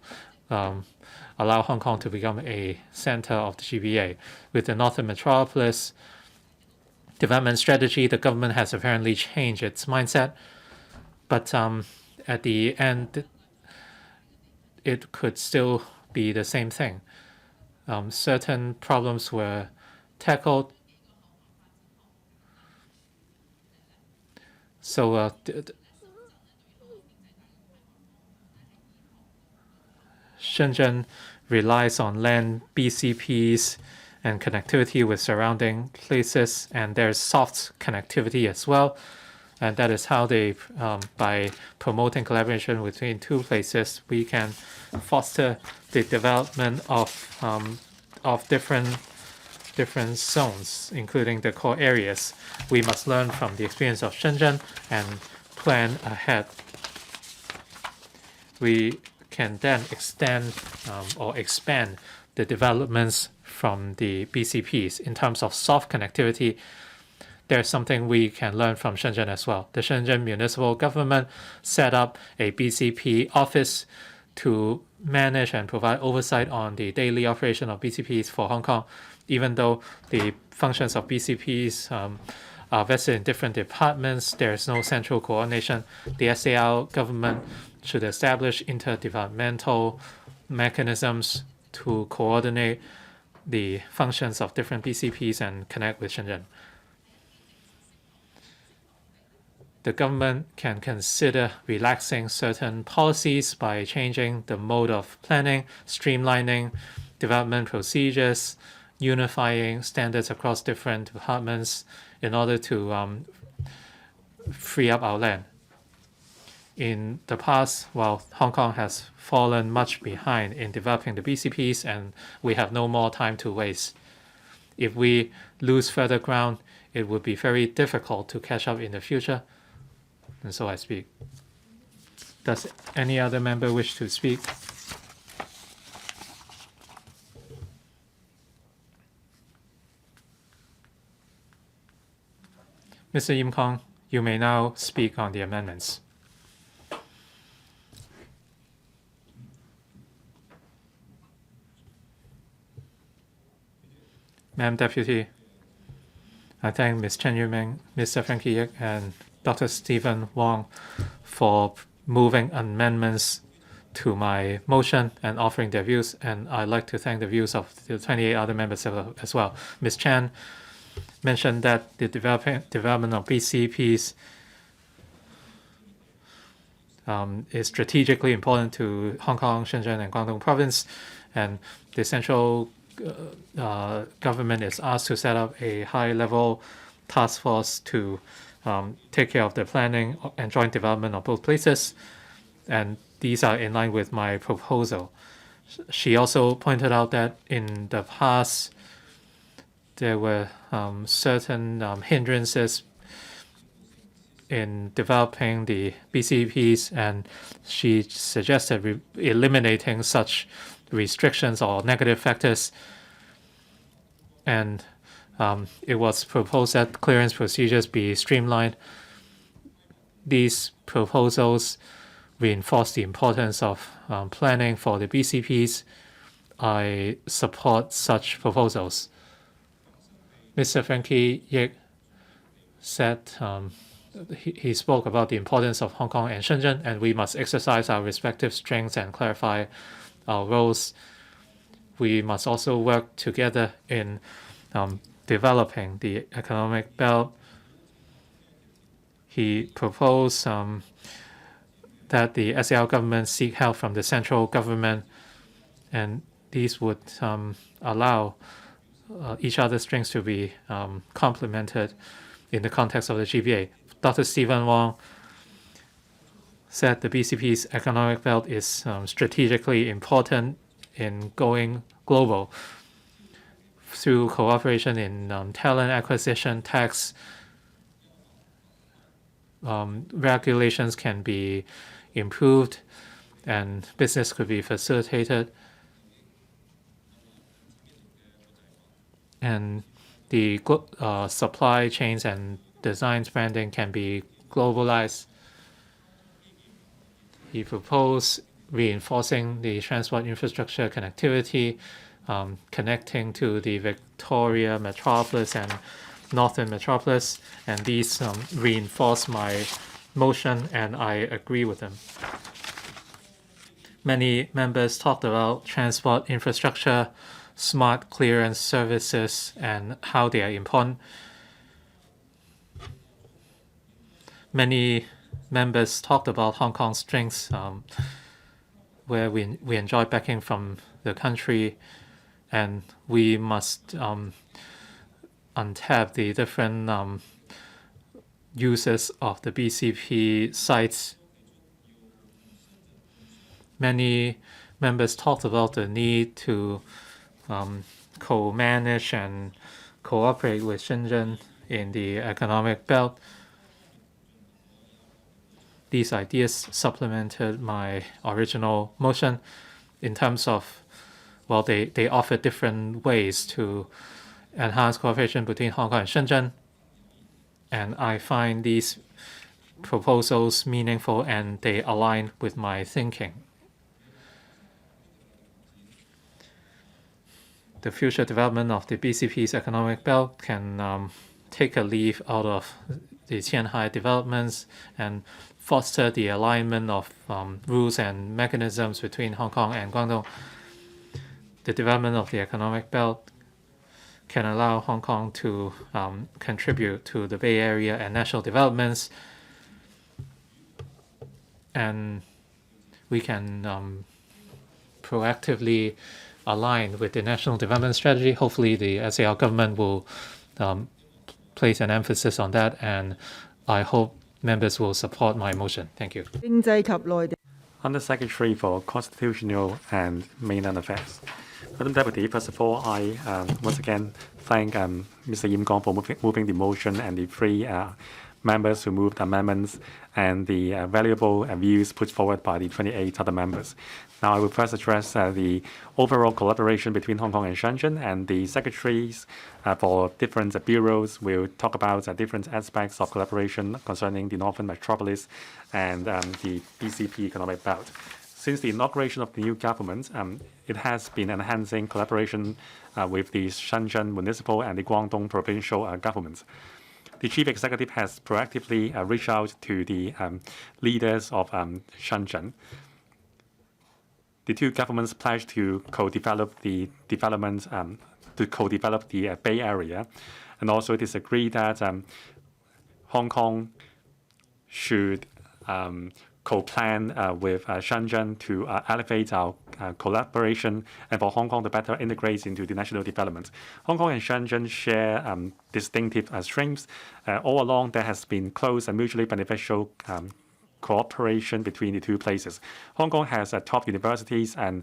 allow Hong Kong to become a center of the GBA. With the northern metropolis development strategy, the government has apparently changed its mindset, but at the end, it could still be the same thing. Certain problems were tackled. So Shenzhen relies on land BCPs and connectivity with surrounding places, and there's soft connectivity as well. And that is how they, by promoting collaboration between 2 places, we can foster the development of different zones, including the core areas. We must learn from the experience of Shenzhen and plan ahead. We can then extend or expand the developments from the BCPs. In terms of soft connectivity, there's something we can learn from Shenzhen as well. The Shenzhen municipal government set up a BCP office to manage and provide oversight on the daily operation of BCPs for Hong Kong. Even though the functions of BCPs are vested in different departments, there's no central coordination. The SAR government should establish interdepartmental mechanisms to coordinate the functions of different BCPs and connect with Shenzhen. The government can consider relaxing certain policies by changing the mode of planning, streamlining development procedures, unifying standards across different departments in order to free up our land. In the past, while Hong Kong has fallen much behind in developing the BCPs, and we have no more time to waste. If we lose further ground, it would be very difficult to catch up in the future. And so I speak. Does any other member wish to speak? Mr. Yim Kong, you may now speak on the amendments. Madam Deputy, I thank Ms. Chen Yuet-ming, Mr. Frankie YICK, and Dr. Stephen Wong for moving amendments to my motion and offering their views, and I'd like to thank the views of the 28 other members as well. Ms. Chan mentioned that the development of BCPs is strategically important to Hong Kong, Shenzhen, and Guangdong province, and the central government is asked to set up a high-level task force to take care of the planning and joint development of both places, and these are in line with my proposal. She also pointed out that in the past there were certain hindrances in developing the BCPs, and she suggested eliminating such restrictions or negative factors, and it was proposed that clearance procedures be streamlined. These proposals reinforce the importance of planning for the BCPs. I support such proposals. Mr. Frankie YICK said he spoke about the importance of Hong Kong and Shenzhen, and we must exercise our respective strengths and clarify our roles we must also work together in developing the economic belt. He proposed that the SAR government seek help from the central government, and these would allow each other's strengths to be complemented in the context of the GBA. Dr. Stephen Wong said the BCP's economic belt is strategically important in going global through cooperation in talent acquisition, tax, regulations can be improved, and business could be facilitated. And the supply chains and design branding can be globalized. He proposed reinforcing the transport infrastructure connectivity, connecting to the Victoria metropolis and Northern metropolis, and these reinforce my motion, and I agree with them. Many members talked about transport infrastructure, smart clearance services, and how they are important. Many members talked about Hong Kong's strengths, where we enjoy backing from the country, and we must untap the different uses of the BCP sites. Many members talked about the need to co-manage and cooperate with Shenzhen in the economic belt. These ideas supplemented my original motion in terms of, well, they offer different ways to enhance cooperation between Hong Kong and Shenzhen, and I find these proposals meaningful and they align with my thinking. The future development of the BCP's economic belt can take a leaf out of the Qianhai developments and foster the alignment of rules and mechanisms between Hong Kong and Guangdong. The development of the economic belt can allow Hong Kong to contribute to the Bay Area and national developments, and we can proactively align with the national development strategy. Hopefully the SAR government will place an emphasis on that, and I hope members will support my motion. Thank you. 經濟及內地 Under Secretary for Constitutional and Mainland Affairs. Madam Deputy, first of all, I once again thank Mr. Yim Kong for moving the motion and the three members who moved amendments and the valuable views put forward by the 28 other members. Now, I will first address the overall collaboration between Hong Kong and Shenzhen, and the secretaries for different bureaus will talk about different aspects of collaboration concerning the Northern Metropolis and the BCP economic belt. Since the inauguration of the new government, it has been enhancing collaboration with the Shenzhen municipal and the Guangdong provincial governments. The chief executive has proactively reached out to the leaders of Shenzhen. The two governments pledged to co-develop the development, Bay Area, and also it is agreed that Hong Kong should co-plan with Shenzhen to elevate our collaboration and for Hong Kong to better integrate into the national development. Hong Kong and Shenzhen share distinctive strengths. All along, there has been close and mutually beneficial cooperation between the two places. Hong Kong has top universities and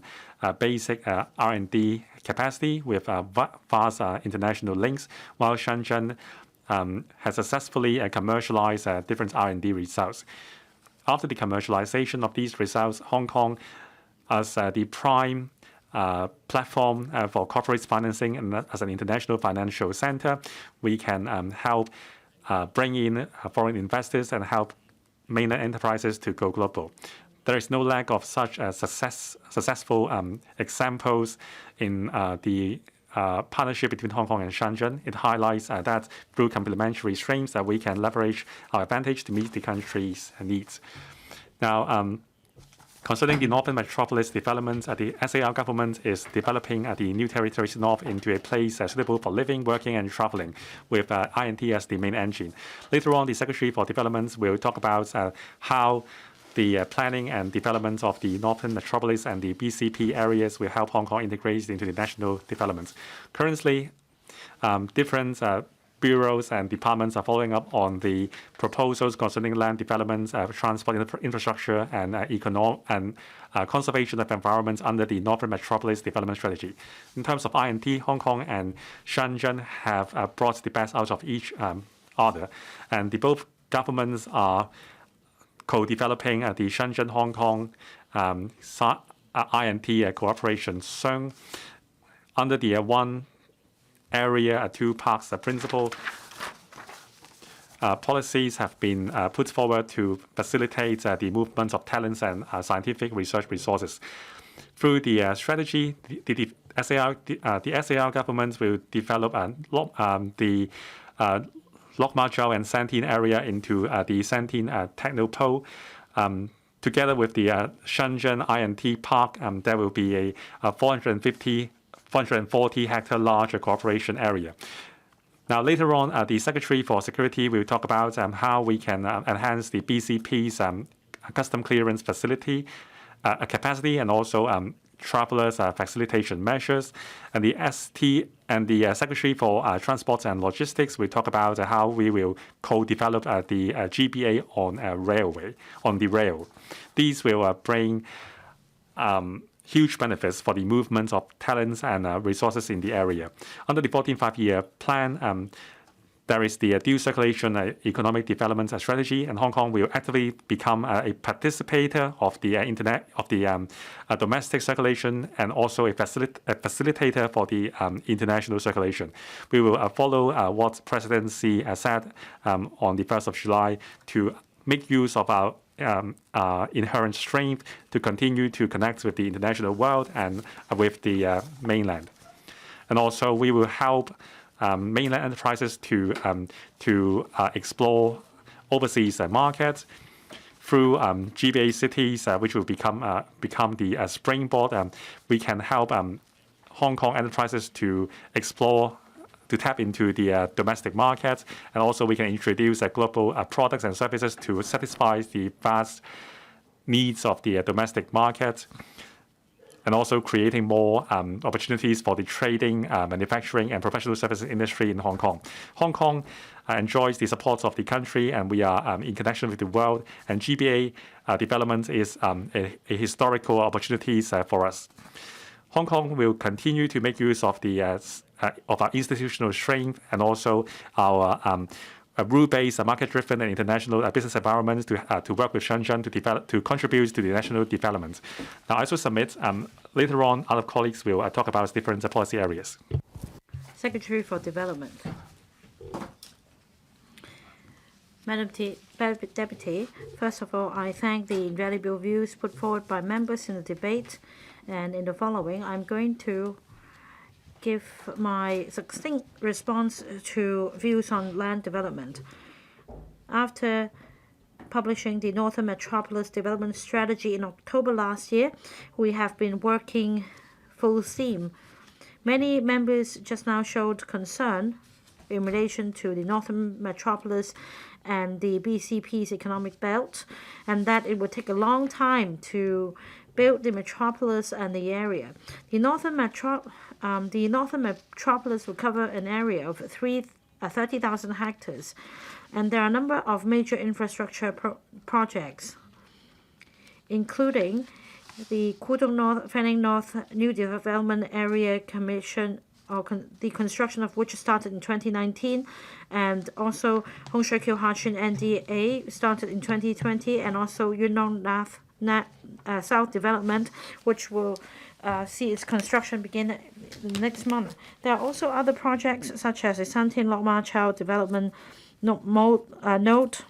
basic R&D capacity with vast international links, while Shenzhen has successfully commercialized different R&D results. After the commercialization of these results, Hong Kong, as the prime platform for corporate financing and as an international financial center, we can help bring in foreign investors and help mainland enterprises to go global. There is no lack of such successful examples in the partnership between Hong Kong and Shenzhen. It highlights that through complementary strengths that we can leverage our advantage to meet the country's needs. Now, Concerning the Northern Metropolis development, the SAR government is developing the new territories north into a place suitable for living, working, and traveling, with INT as the main engine. Later on, the Secretary for Development will talk about how the planning and development of the Northern Metropolis and the BCP areas will help Hong Kong integrate into the national development. Currently, different bureaus and departments are following up on the proposals concerning land development, transport infrastructure, and conservation of environment under the Northern Metropolis Development Strategy. In terms of INT, Hong Kong and Shenzhen have brought the best out of each other, and both governments are co-developing the Shenzhen-Hong Kong INT cooperation zone under the one area, two parks principle. Policies have been put forward to facilitate the movement of talents and scientific research resources. Through the strategy, the SAR government will develop the Lok Ma Chau and Santin area into the Santin Technopole. Together with the Shenzhen INT Park, there will be a 440 hectare large cooperation area. Now, later on, the Secretary for Security will talk about how we can enhance the BCP's custom clearance facility capacity, and also travelers facilitation measures. And the ST and the Secretary for Transport and Logistics will talk about how we will co-develop the GBA on the rail. These will bring huge benefits for the movement of talents and resources in the area. Under the 14th Five-Year Plan, there is the dual circulation economic development strategy, and Hong Kong will actively become a participator of the domestic circulation, and also a facilitator for the international circulation. We will follow what President Xi said on the 1st of July to make use of our inherent strength to continue to connect with the international world and with the mainland. And also, we will help mainland enterprises to explore overseas markets through GBA cities, which will become the springboard. We can help Hong Kong enterprises to explore, to tap into the domestic market, and also we can introduce global products and services to satisfy the vast needs of the domestic market, and also creating more opportunities for the trading, manufacturing, and professional services industry in Hong Kong. Hong Kong enjoys the support of the country, and we are in connection with the world, and GBA development is a historical opportunities for us. Hong Kong will continue to make use of our institutional strength, and also our rule-based, market-driven, and international business environments to work with Shenzhen to contribute to the national development. Now, I also submit later on, other colleagues will talk about different policy areas. Secretary for Development. Madam Deputy, first of all, I thank the invaluable views put forward by members in the debate, and in the following, I'm going to give my succinct response to views on land development. After publishing the Northern Metropolis Development Strategy in October last year, we have been working full steam. Many members just now showed concern in relation to the Northern Metropolis and the BCP's economic belt, and that it would take a long time to build the metropolis and the area. The Northern Metropolis will cover an area of 30,000 hectares, and there are a number of major infrastructure projects, including the Kudong North, Fanning North New Development Area Commission, the construction of which started in 2019, and also Hong Shui Kiu Hachin NDA started in 2020, and also Yunnan South Development, which will see its construction begin next month. There are also other projects such as the Santin Lok Ma Chau Development Note,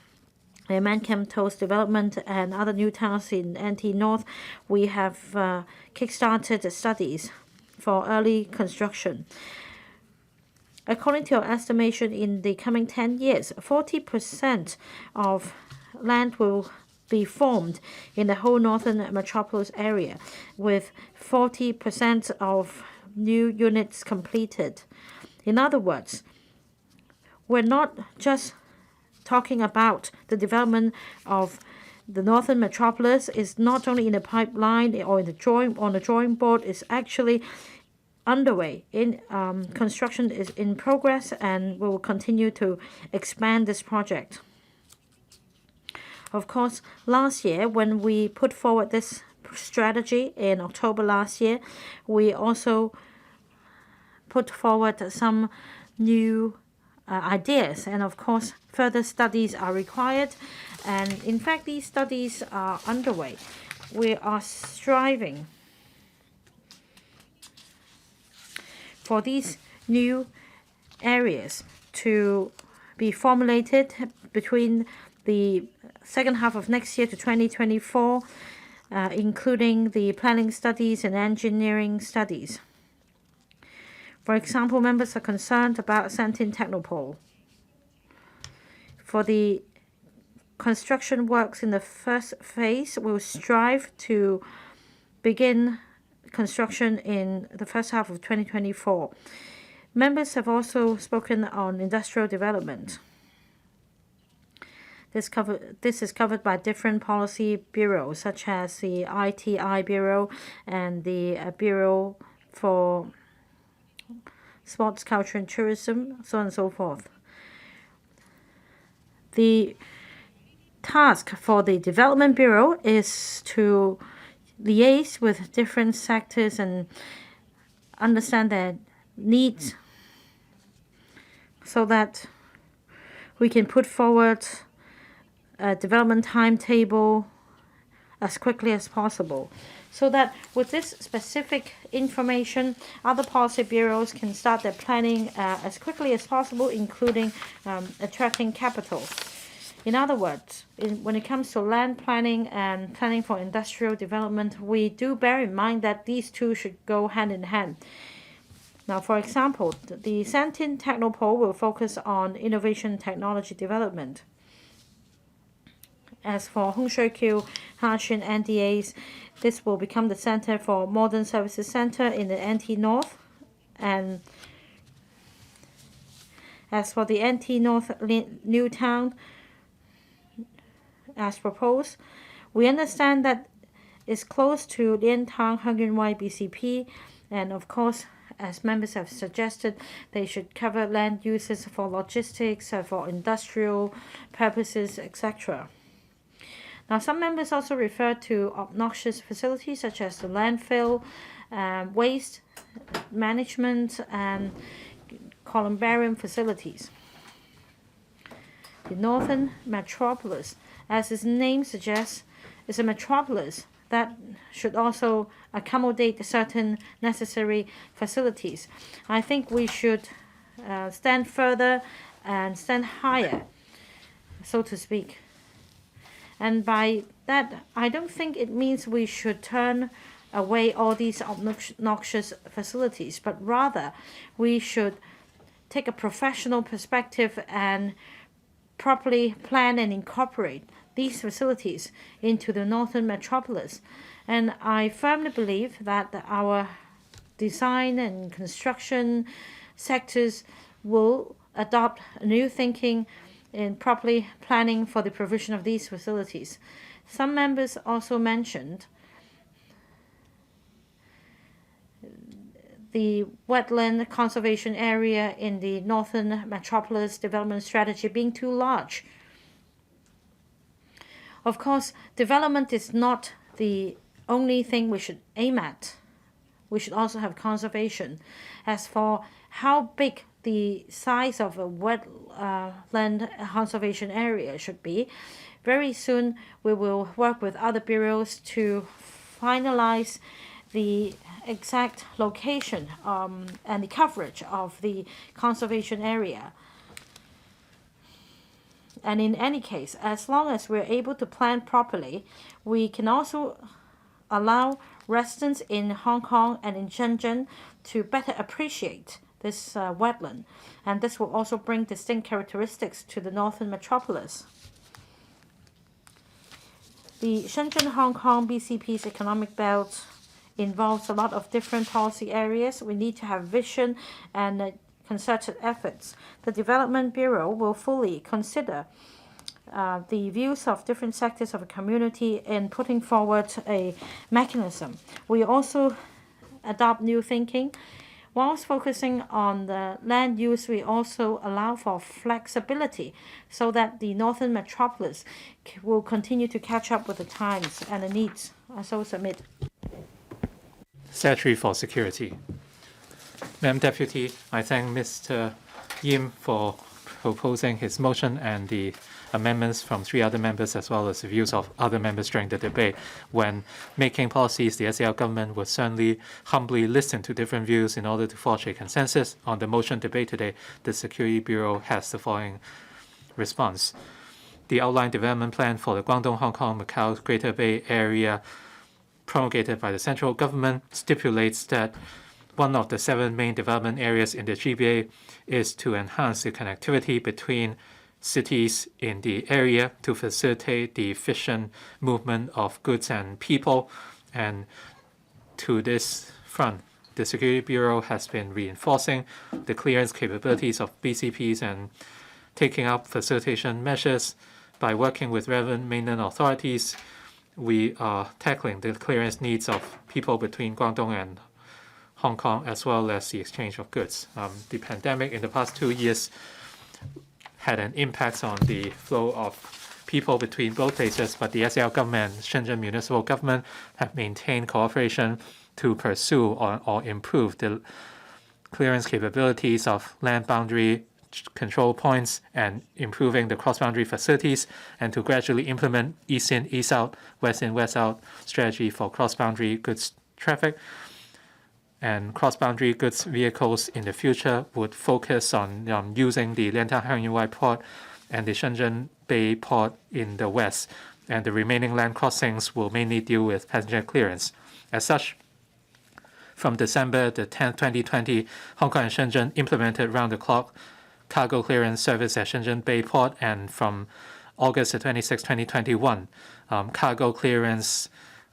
the Man Kam Toast Development, and other new towns in NT North. We have kick-started studies for early construction. According to our estimation, in the coming 10 years, 40% of land will be formed in the whole northern metropolis area, with 40% of new units completed. In other words, we're not just talking about the development of the northern metropolis. Is not only in the pipeline or in the drawing board. It's actually underway. Construction is in progress, and we will continue to expand this project. Of course, last year when we put forward this strategy in October last year, we also put forward some new ideas, and of course further studies are required, and in fact these studies are underway. We are striving for these new areas to be formulated between the second half of next year to 2024, including the planning studies and engineering studies. For example, members are concerned about Shenzhen Technopole. For the construction works in the first phase, we'll strive to begin construction in the first half of 2024. Members have also spoken on industrial development. This is covered by different policy bureaus, such as the ITI Bureau and the Bureau for Sports, Culture and Tourism, so on and so forth. The task for the Development Bureau is to liaise with different sectors and understand their needs so that we can put forward a development timetable as quickly as possible, so that with this specific information, other policy bureaus can start their planning as quickly as possible, including attracting capital. In other words, when it comes to land planning and planning for industrial development, we do bear in mind that these two should go hand in hand. Now, for example, the Shenzhen Technopole will focus on innovation technology development. As for Hongshui-Q, Haxun, NDAs, this will become the center for Modern Services Center in the NT North. And as for the NT North New Town, as proposed, we understand that it's close to Liantang Hengyunwai BCP, and of course, as members have suggested, they should cover land uses for logistics, for industrial purposes, etc. Now, some members also refer to obnoxious facilities such as the landfill, waste management, and columbarium facilities. The Northern Metropolis, as its name suggests, is a metropolis that should also accommodate certain necessary facilities. I think we should stand further and stand higher, so to speak. And by that, I don't think it means we should turn away all these obnoxious facilities, but rather we should take a professional perspective and properly plan and incorporate these facilities into the northern metropolis. And I firmly believe that our design and construction sectors will adopt new thinking in properly planning for the provision of these facilities. Some members also mentioned the wetland conservation area in the Northern Metropolis Development Strategy being too large. Of course, development is not the only thing we should aim at. We should also have conservation. As for how big the size of a wetland conservation area should be, very soon we will work with other bureaus to finalize the exact location and the coverage of the conservation area. And in any case, as long as we're able to plan properly, we can also allow residents in Hong Kong and in Shenzhen to better appreciate this wetland, and this will also bring distinct characteristics to the northern metropolis. The Shenzhen-Hong Kong BCP's economic belt involves a lot of different policy areas. We need to have vision and concerted efforts. The Development Bureau will fully consider the views of different sectors of the community in putting forward a mechanism. We also adopt new thinking. Whilst focusing on the land use, we also allow for flexibility so that the northern metropolis will continue to catch up with the times and the needs. I so submit. Secretary for Security. Madam Deputy, I thank Mr. Yim for proposing his motion and the amendments from 3 other members, as well as the views of other members during the debate. When making policies, the SAR government will certainly humbly listen to different views in order to forge a consensus. On the motion debate today, the Security Bureau has the following response. The outline development plan for the Guangdong, Hong Kong, Macau, Greater Bay Area promulgated by the central government stipulates that one of the 7 main development areas in the GBA is to enhance the connectivity between cities in the area to facilitate the efficient movement of goods and people. And to this front, the Security Bureau has been reinforcing the clearance capabilities of BCPs and taking up facilitation measures. By working with relevant mainland authorities, we are tackling the clearance needs of people between Guangdong and Hong Kong, as well as the exchange of goods. The pandemic in the past 2 years had an impact on the flow of people between both places, but the SAR government and Shenzhen municipal government have maintained cooperation to pursue or improve the clearance capabilities of land boundary control points and improving the cross-boundary facilities, and to gradually implement East-in, East-out, West-in, West-out strategy for cross-boundary goods traffic. And cross-boundary goods vehicles in the future would focus on using the Liantang Hangyuan port and the Shenzhen Bay port in the west, and the remaining land crossings will mainly deal with passenger clearance. As such, from December the 10th, 2020, Hong Kong and Shenzhen implemented round-the-clock cargo clearance service at Shenzhen Bay port, and from August the 26th, 2021, cargo clearance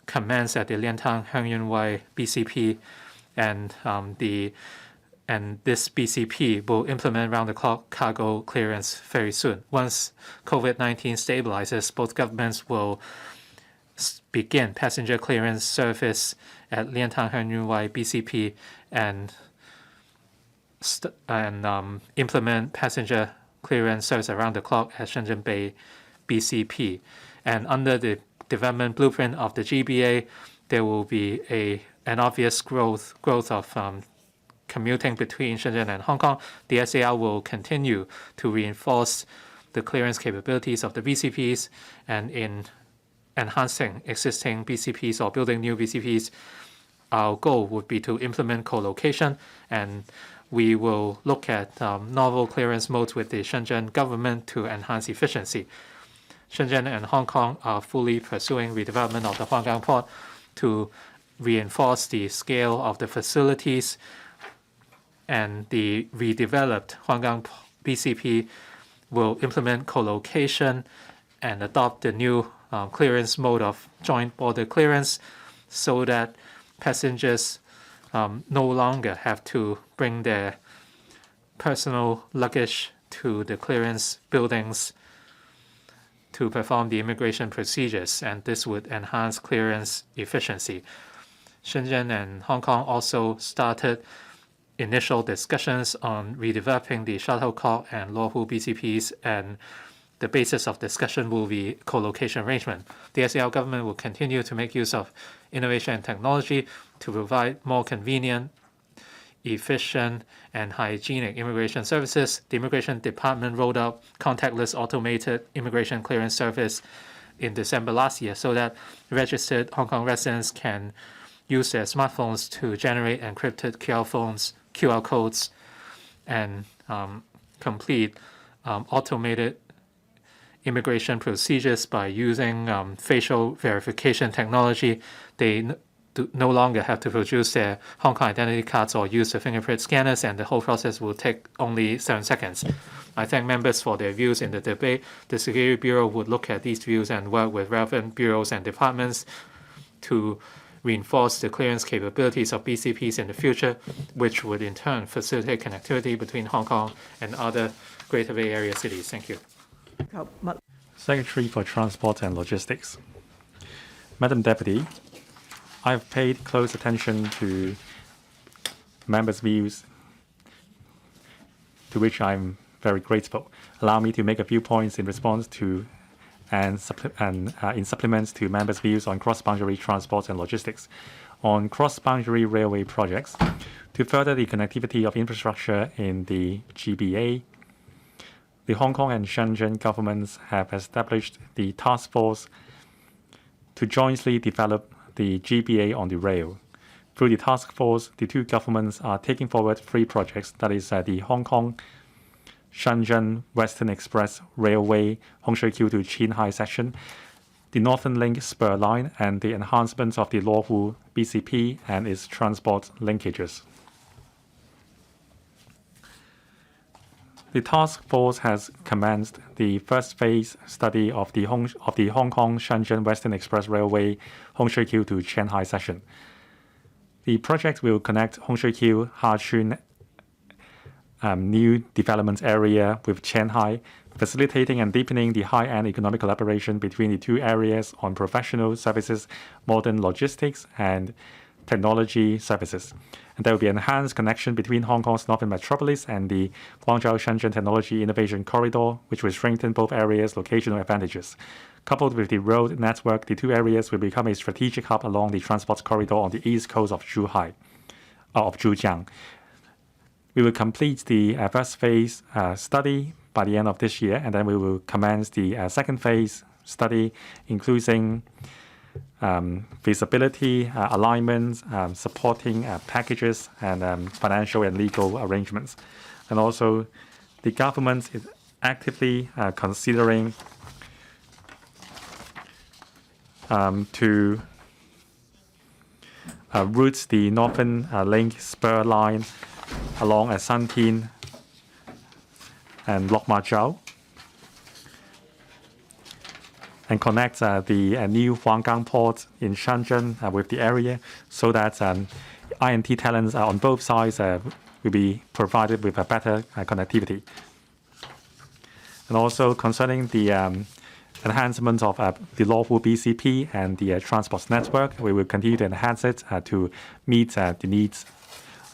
commenced at the Liantang Hangyuan BCP. And this BCP will implement round-the-clock cargo clearance very soon. Once COVID-19 stabilizes, both governments will begin passenger clearance service at Liantang Hangyuan BCP and implement passenger clearance service around the clock at Shenzhen Bay BCP. And under the development blueprint of the GBA, there will be an obvious growth of commuting between Shenzhen and Hong Kong. The SAR will continue to reinforce the clearance capabilities of the BCPs, and in enhancing existing BCPs or building new BCPs, our goal would be to implement co-location, and we will look at novel clearance modes with the Shenzhen government to enhance efficiency. Shenzhen and Hong Kong are fully pursuing redevelopment of the Huanggang port to reinforce the scale of the facilities, and the redeveloped Huanggang BCP will implement co-location and adopt the new clearance mode of joint border clearance, so that passengers no longer have to bring their personal luggage to the clearance buildings to perform the immigration procedures, and this would enhance clearance efficiency. Shenzhen and Hong Kong also started initial discussions on redeveloping the Shuttlecock and Luohu BCPs, and the basis of discussion will be co-location arrangement. The SAR government will continue to make use of innovation and technology to provide more convenient, efficient, and hygienic immigration services. The Immigration Department rolled out contactless automated immigration clearance service in December last year, so that registered Hong Kong residents can use their smartphones to generate encrypted QR codes and complete automated immigration procedures by using facial verification technology. They no longer have to produce their Hong Kong identity cards or use the fingerprint scanners, and the whole process will take only 7 seconds. I thank members for their views in the debate. The Security Bureau would look at these views and work with relevant bureaus and departments to reinforce the clearance capabilities of BCPs in the future, which would in turn facilitate connectivity between Hong Kong and other Greater Bay Area cities. Thank you. Secretary for Transport and Logistics. Madam Deputy, I have paid close attention to members' views, to which I'm very grateful. Allow me to make a few points in response to and in supplements to members' views on cross-boundary transport and logistics. On cross-boundary railway projects, to further the connectivity of infrastructure in the GBA, the Hong Kong and Shenzhen governments have established the task force to jointly develop the GBA on the rail. Through the task force, the two governments are taking forward 3 projects, that is the Hong Kong Shenzhen Western Express Railway Hong Shui-Kiu to Qinghai section, the Northern Link Spur Line, and the enhancement of the Lo Wu BCP and its transport linkages. The task force has commenced the first phase study of the Hong Kong Shenzhen Western Express Railway Hong Shui-Kiu to Shanghai section. The project will connect Hong Shui-Kiu Ha-Chun new development area with Shanghai, facilitating and deepening the high-end economic collaboration between the two areas on professional services, modern logistics, and technology services. And there will be enhanced connection between Hong Kong's northern metropolis and the Guangzhou-Shenzhen Technology Innovation Corridor, which will strengthen both areas' locational advantages. Coupled with the road network, the two areas will become a strategic hub along the transport corridor on the east coast of Zhujiang. We will complete the first phase study by the end of this year, and then we will commence the second phase study, including feasibility, alignment, supporting packages, and financial and legal arrangements. And also, the government is actively considering to route the Northern Link Spur Line along Shantin and Lok Ma Chau, and connect the new Huanggang port in Shenzhen with the area, so that INT talents on both sides will be provided with a better connectivity. And also concerning the enhancement of the Lo Wu BCP and the transport network, we will continue to enhance it to meet the needs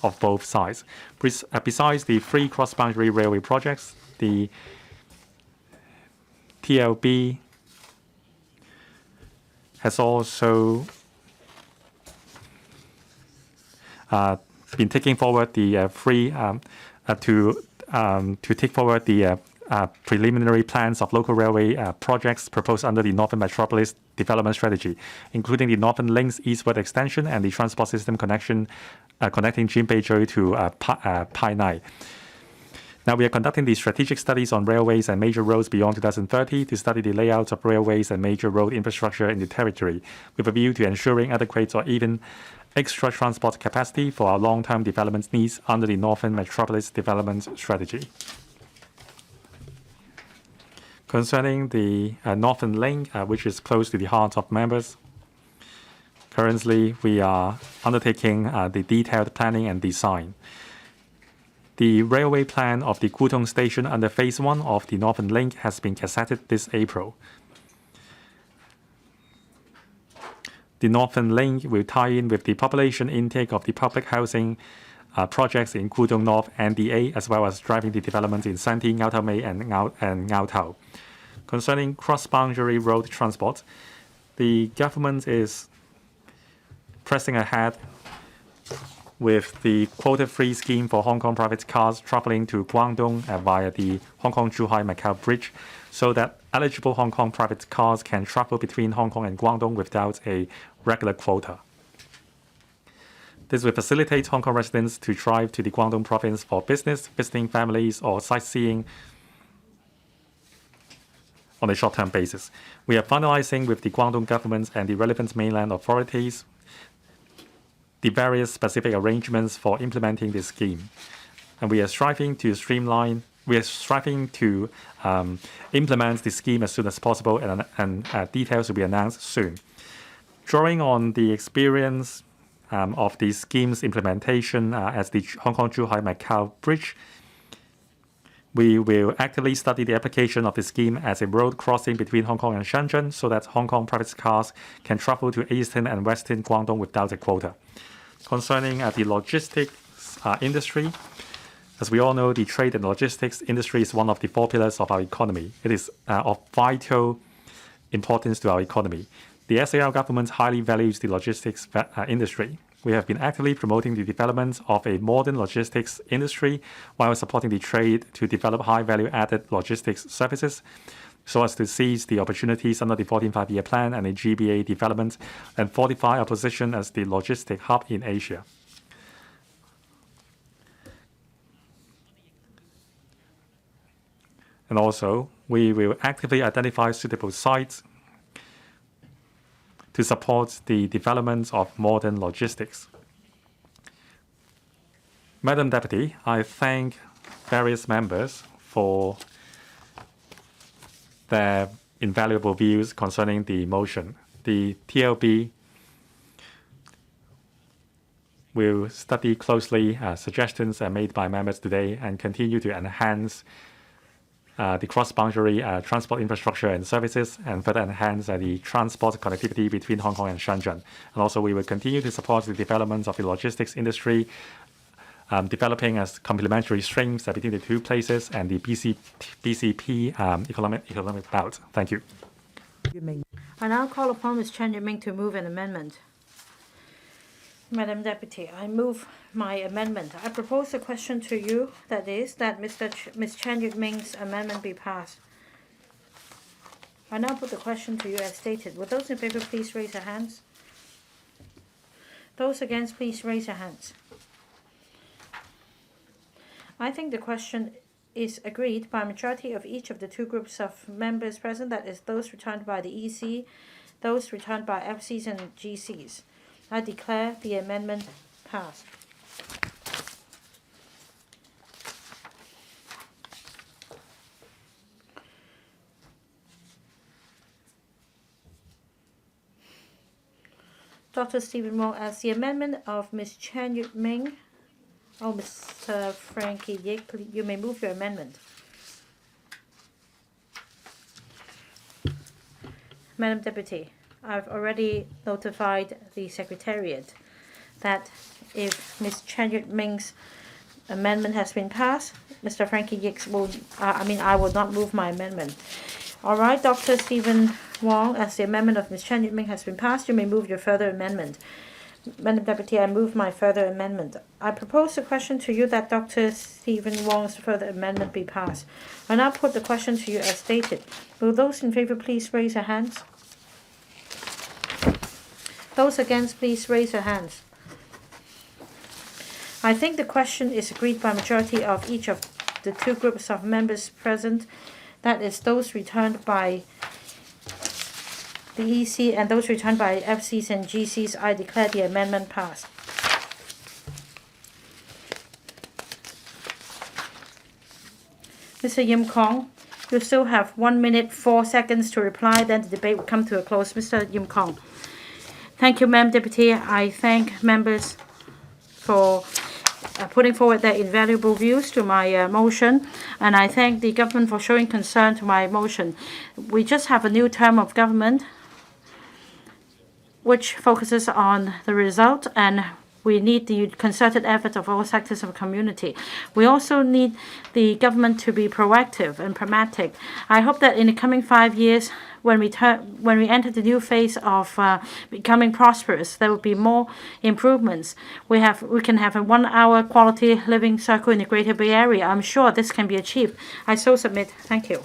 of both sides. Besides the 3 cross-boundary railway projects, the TLB has also been taking forward the to take forward the preliminary plans of local railway projects proposed under the Northern Metropolis Development Strategy, including the Northern Link's eastward extension and the transport system connection connecting Jinbeizhou to Pai Nai. Now, we are conducting the strategic studies on railways and major roads beyond 2030 to study the layout of railways and major road infrastructure in the territory, with a view to ensuring adequate or even extra transport capacity for our long-term development needs under the Northern Metropolis Development Strategy. Concerning the Northern Link, which is close to the heart of members, currently we are undertaking the detailed planning and design. The railway plan of the Kutong Station under Phase 1 of the Northern Link has been gazetted this April. The Northern Link will tie in with the population intake of the public housing projects in Kutong North NDA, as well as driving the development in Shantin, Ngau Tau Mei, and Ngau Tau. Concerning cross-boundary road transport, the government is pressing ahead with the quota-free scheme for Hong Kong private cars traveling to Guangdong via the Hong Kong-Zhuhai-Macau Bridge, so that eligible Hong Kong private cars can travel between Hong Kong and Guangdong without a regular quota. This will facilitate Hong Kong residents to drive to the Guangdong province for business, visiting families, or sightseeing on a short-term basis. We are finalizing with the Guangdong government and the relevant mainland authorities the various specific arrangements for implementing this scheme. And we are striving to implement the scheme as soon as possible, and details will be announced soon. Drawing on the experience of the scheme's implementation as the Hong Kong-Zhuhai-Macau Bridge, we will actively study the application of the scheme as a road crossing between Hong Kong and Shenzhen so that Hong Kong private cars can travel to eastern and western Guangdong without a quota. Concerning the logistics industry, as we all know, the trade and logistics industry is one of the 4 pillars of our economy. It is of vital importance to our economy. The SAR government highly values the logistics industry. We have been actively promoting the development of a modern logistics industry while supporting the trade to develop high value-added logistics services so as to seize the opportunities under the 14th Five-Year Plan and the GBA development and fortify our position as the logistic hub in Asia. And also, we will actively identify suitable sites to support the development of modern logistics. Madam Deputy, I thank various members for their invaluable views concerning the motion. The TLB will study closely suggestions made by members today and continue to enhance the cross-boundary transport infrastructure and services, and further enhance the transport connectivity between Hong Kong and Shenzhen. And also, we will continue to support the development of the logistics industry, developing as complementary streams between the 2 places and the BCP economic belt. Thank you. I now call upon Ms. Chen Yuet-ming to move an amendment. Madam Deputy, I move my amendment. I propose a question to you, that is, that Ms. Chen Yuet-ming's amendment be passed. I now put the question to you as stated. Will those in favor please raise their hands? Those against, please raise your hands. I think the question is agreed by a majority of each of the 2 groups of members present, that is, those returned by the EC, those returned by FCs and GCs. I declare the amendment passed. Dr. Stephen Wong, as the amendment of Ms. Chen Yuet-ming. Oh, Mr. Frankie YICK, you may move your amendment. Madam Deputy, I've already notified the Secretariat that if Ms. Chen Yuet-ming's amendment has been passed, Mr. Frankie YICK I will not move my amendment. All right, Dr. Stephen Wong, as the amendment of Ms. Chen Yuet-ming has been passed, you may move your further amendment. Madam Deputy, I move my further amendment. I propose a question to you that Dr. Stephen Wong's further amendment be passed. I now put the question to you as stated. Will those in favor please raise their hands? Those against, please raise your hands. I think the question is agreed by a majority of each of the 2 groups of members present, that is, those returned by the EC and those returned by FCs and GCs. I declare the amendment passed. Mr. Yim Kong, you still have 1 minute 4 seconds to reply, then the debate will come to a close. Mr. Yim Kong. Thank you, Madam Deputy. I thank members for putting forward their invaluable views to my motion, and I thank the government for showing concern to my motion. We just have a new term of government which focuses on the result, and we need the concerted effort of all sectors of the community. We also need the government to be proactive and pragmatic. I hope that in the coming 5 years, when we enter the new phase of becoming prosperous, there will be more improvements. We can have a 1-hour quality living circle in the Greater Bay Area. I'm sure this can be achieved. I so submit. Thank you.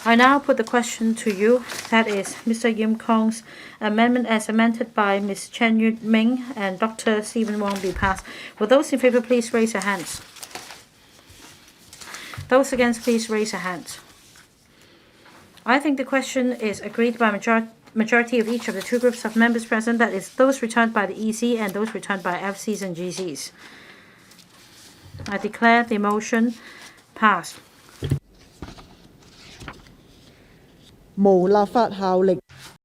I now put the question to you, that is Mr. Yim Kong's amendment as amended by Ms. Chen Yuet-ming and Dr. Stephen Wong be passed. Will those in favor please raise their hands? Those against, please raise their hands. I think the question is agreed by a majority majority of each of the two groups of members present, that is, those returned by the EC and those returned by FCs and GCs. I declare the motion passed. 無立法效力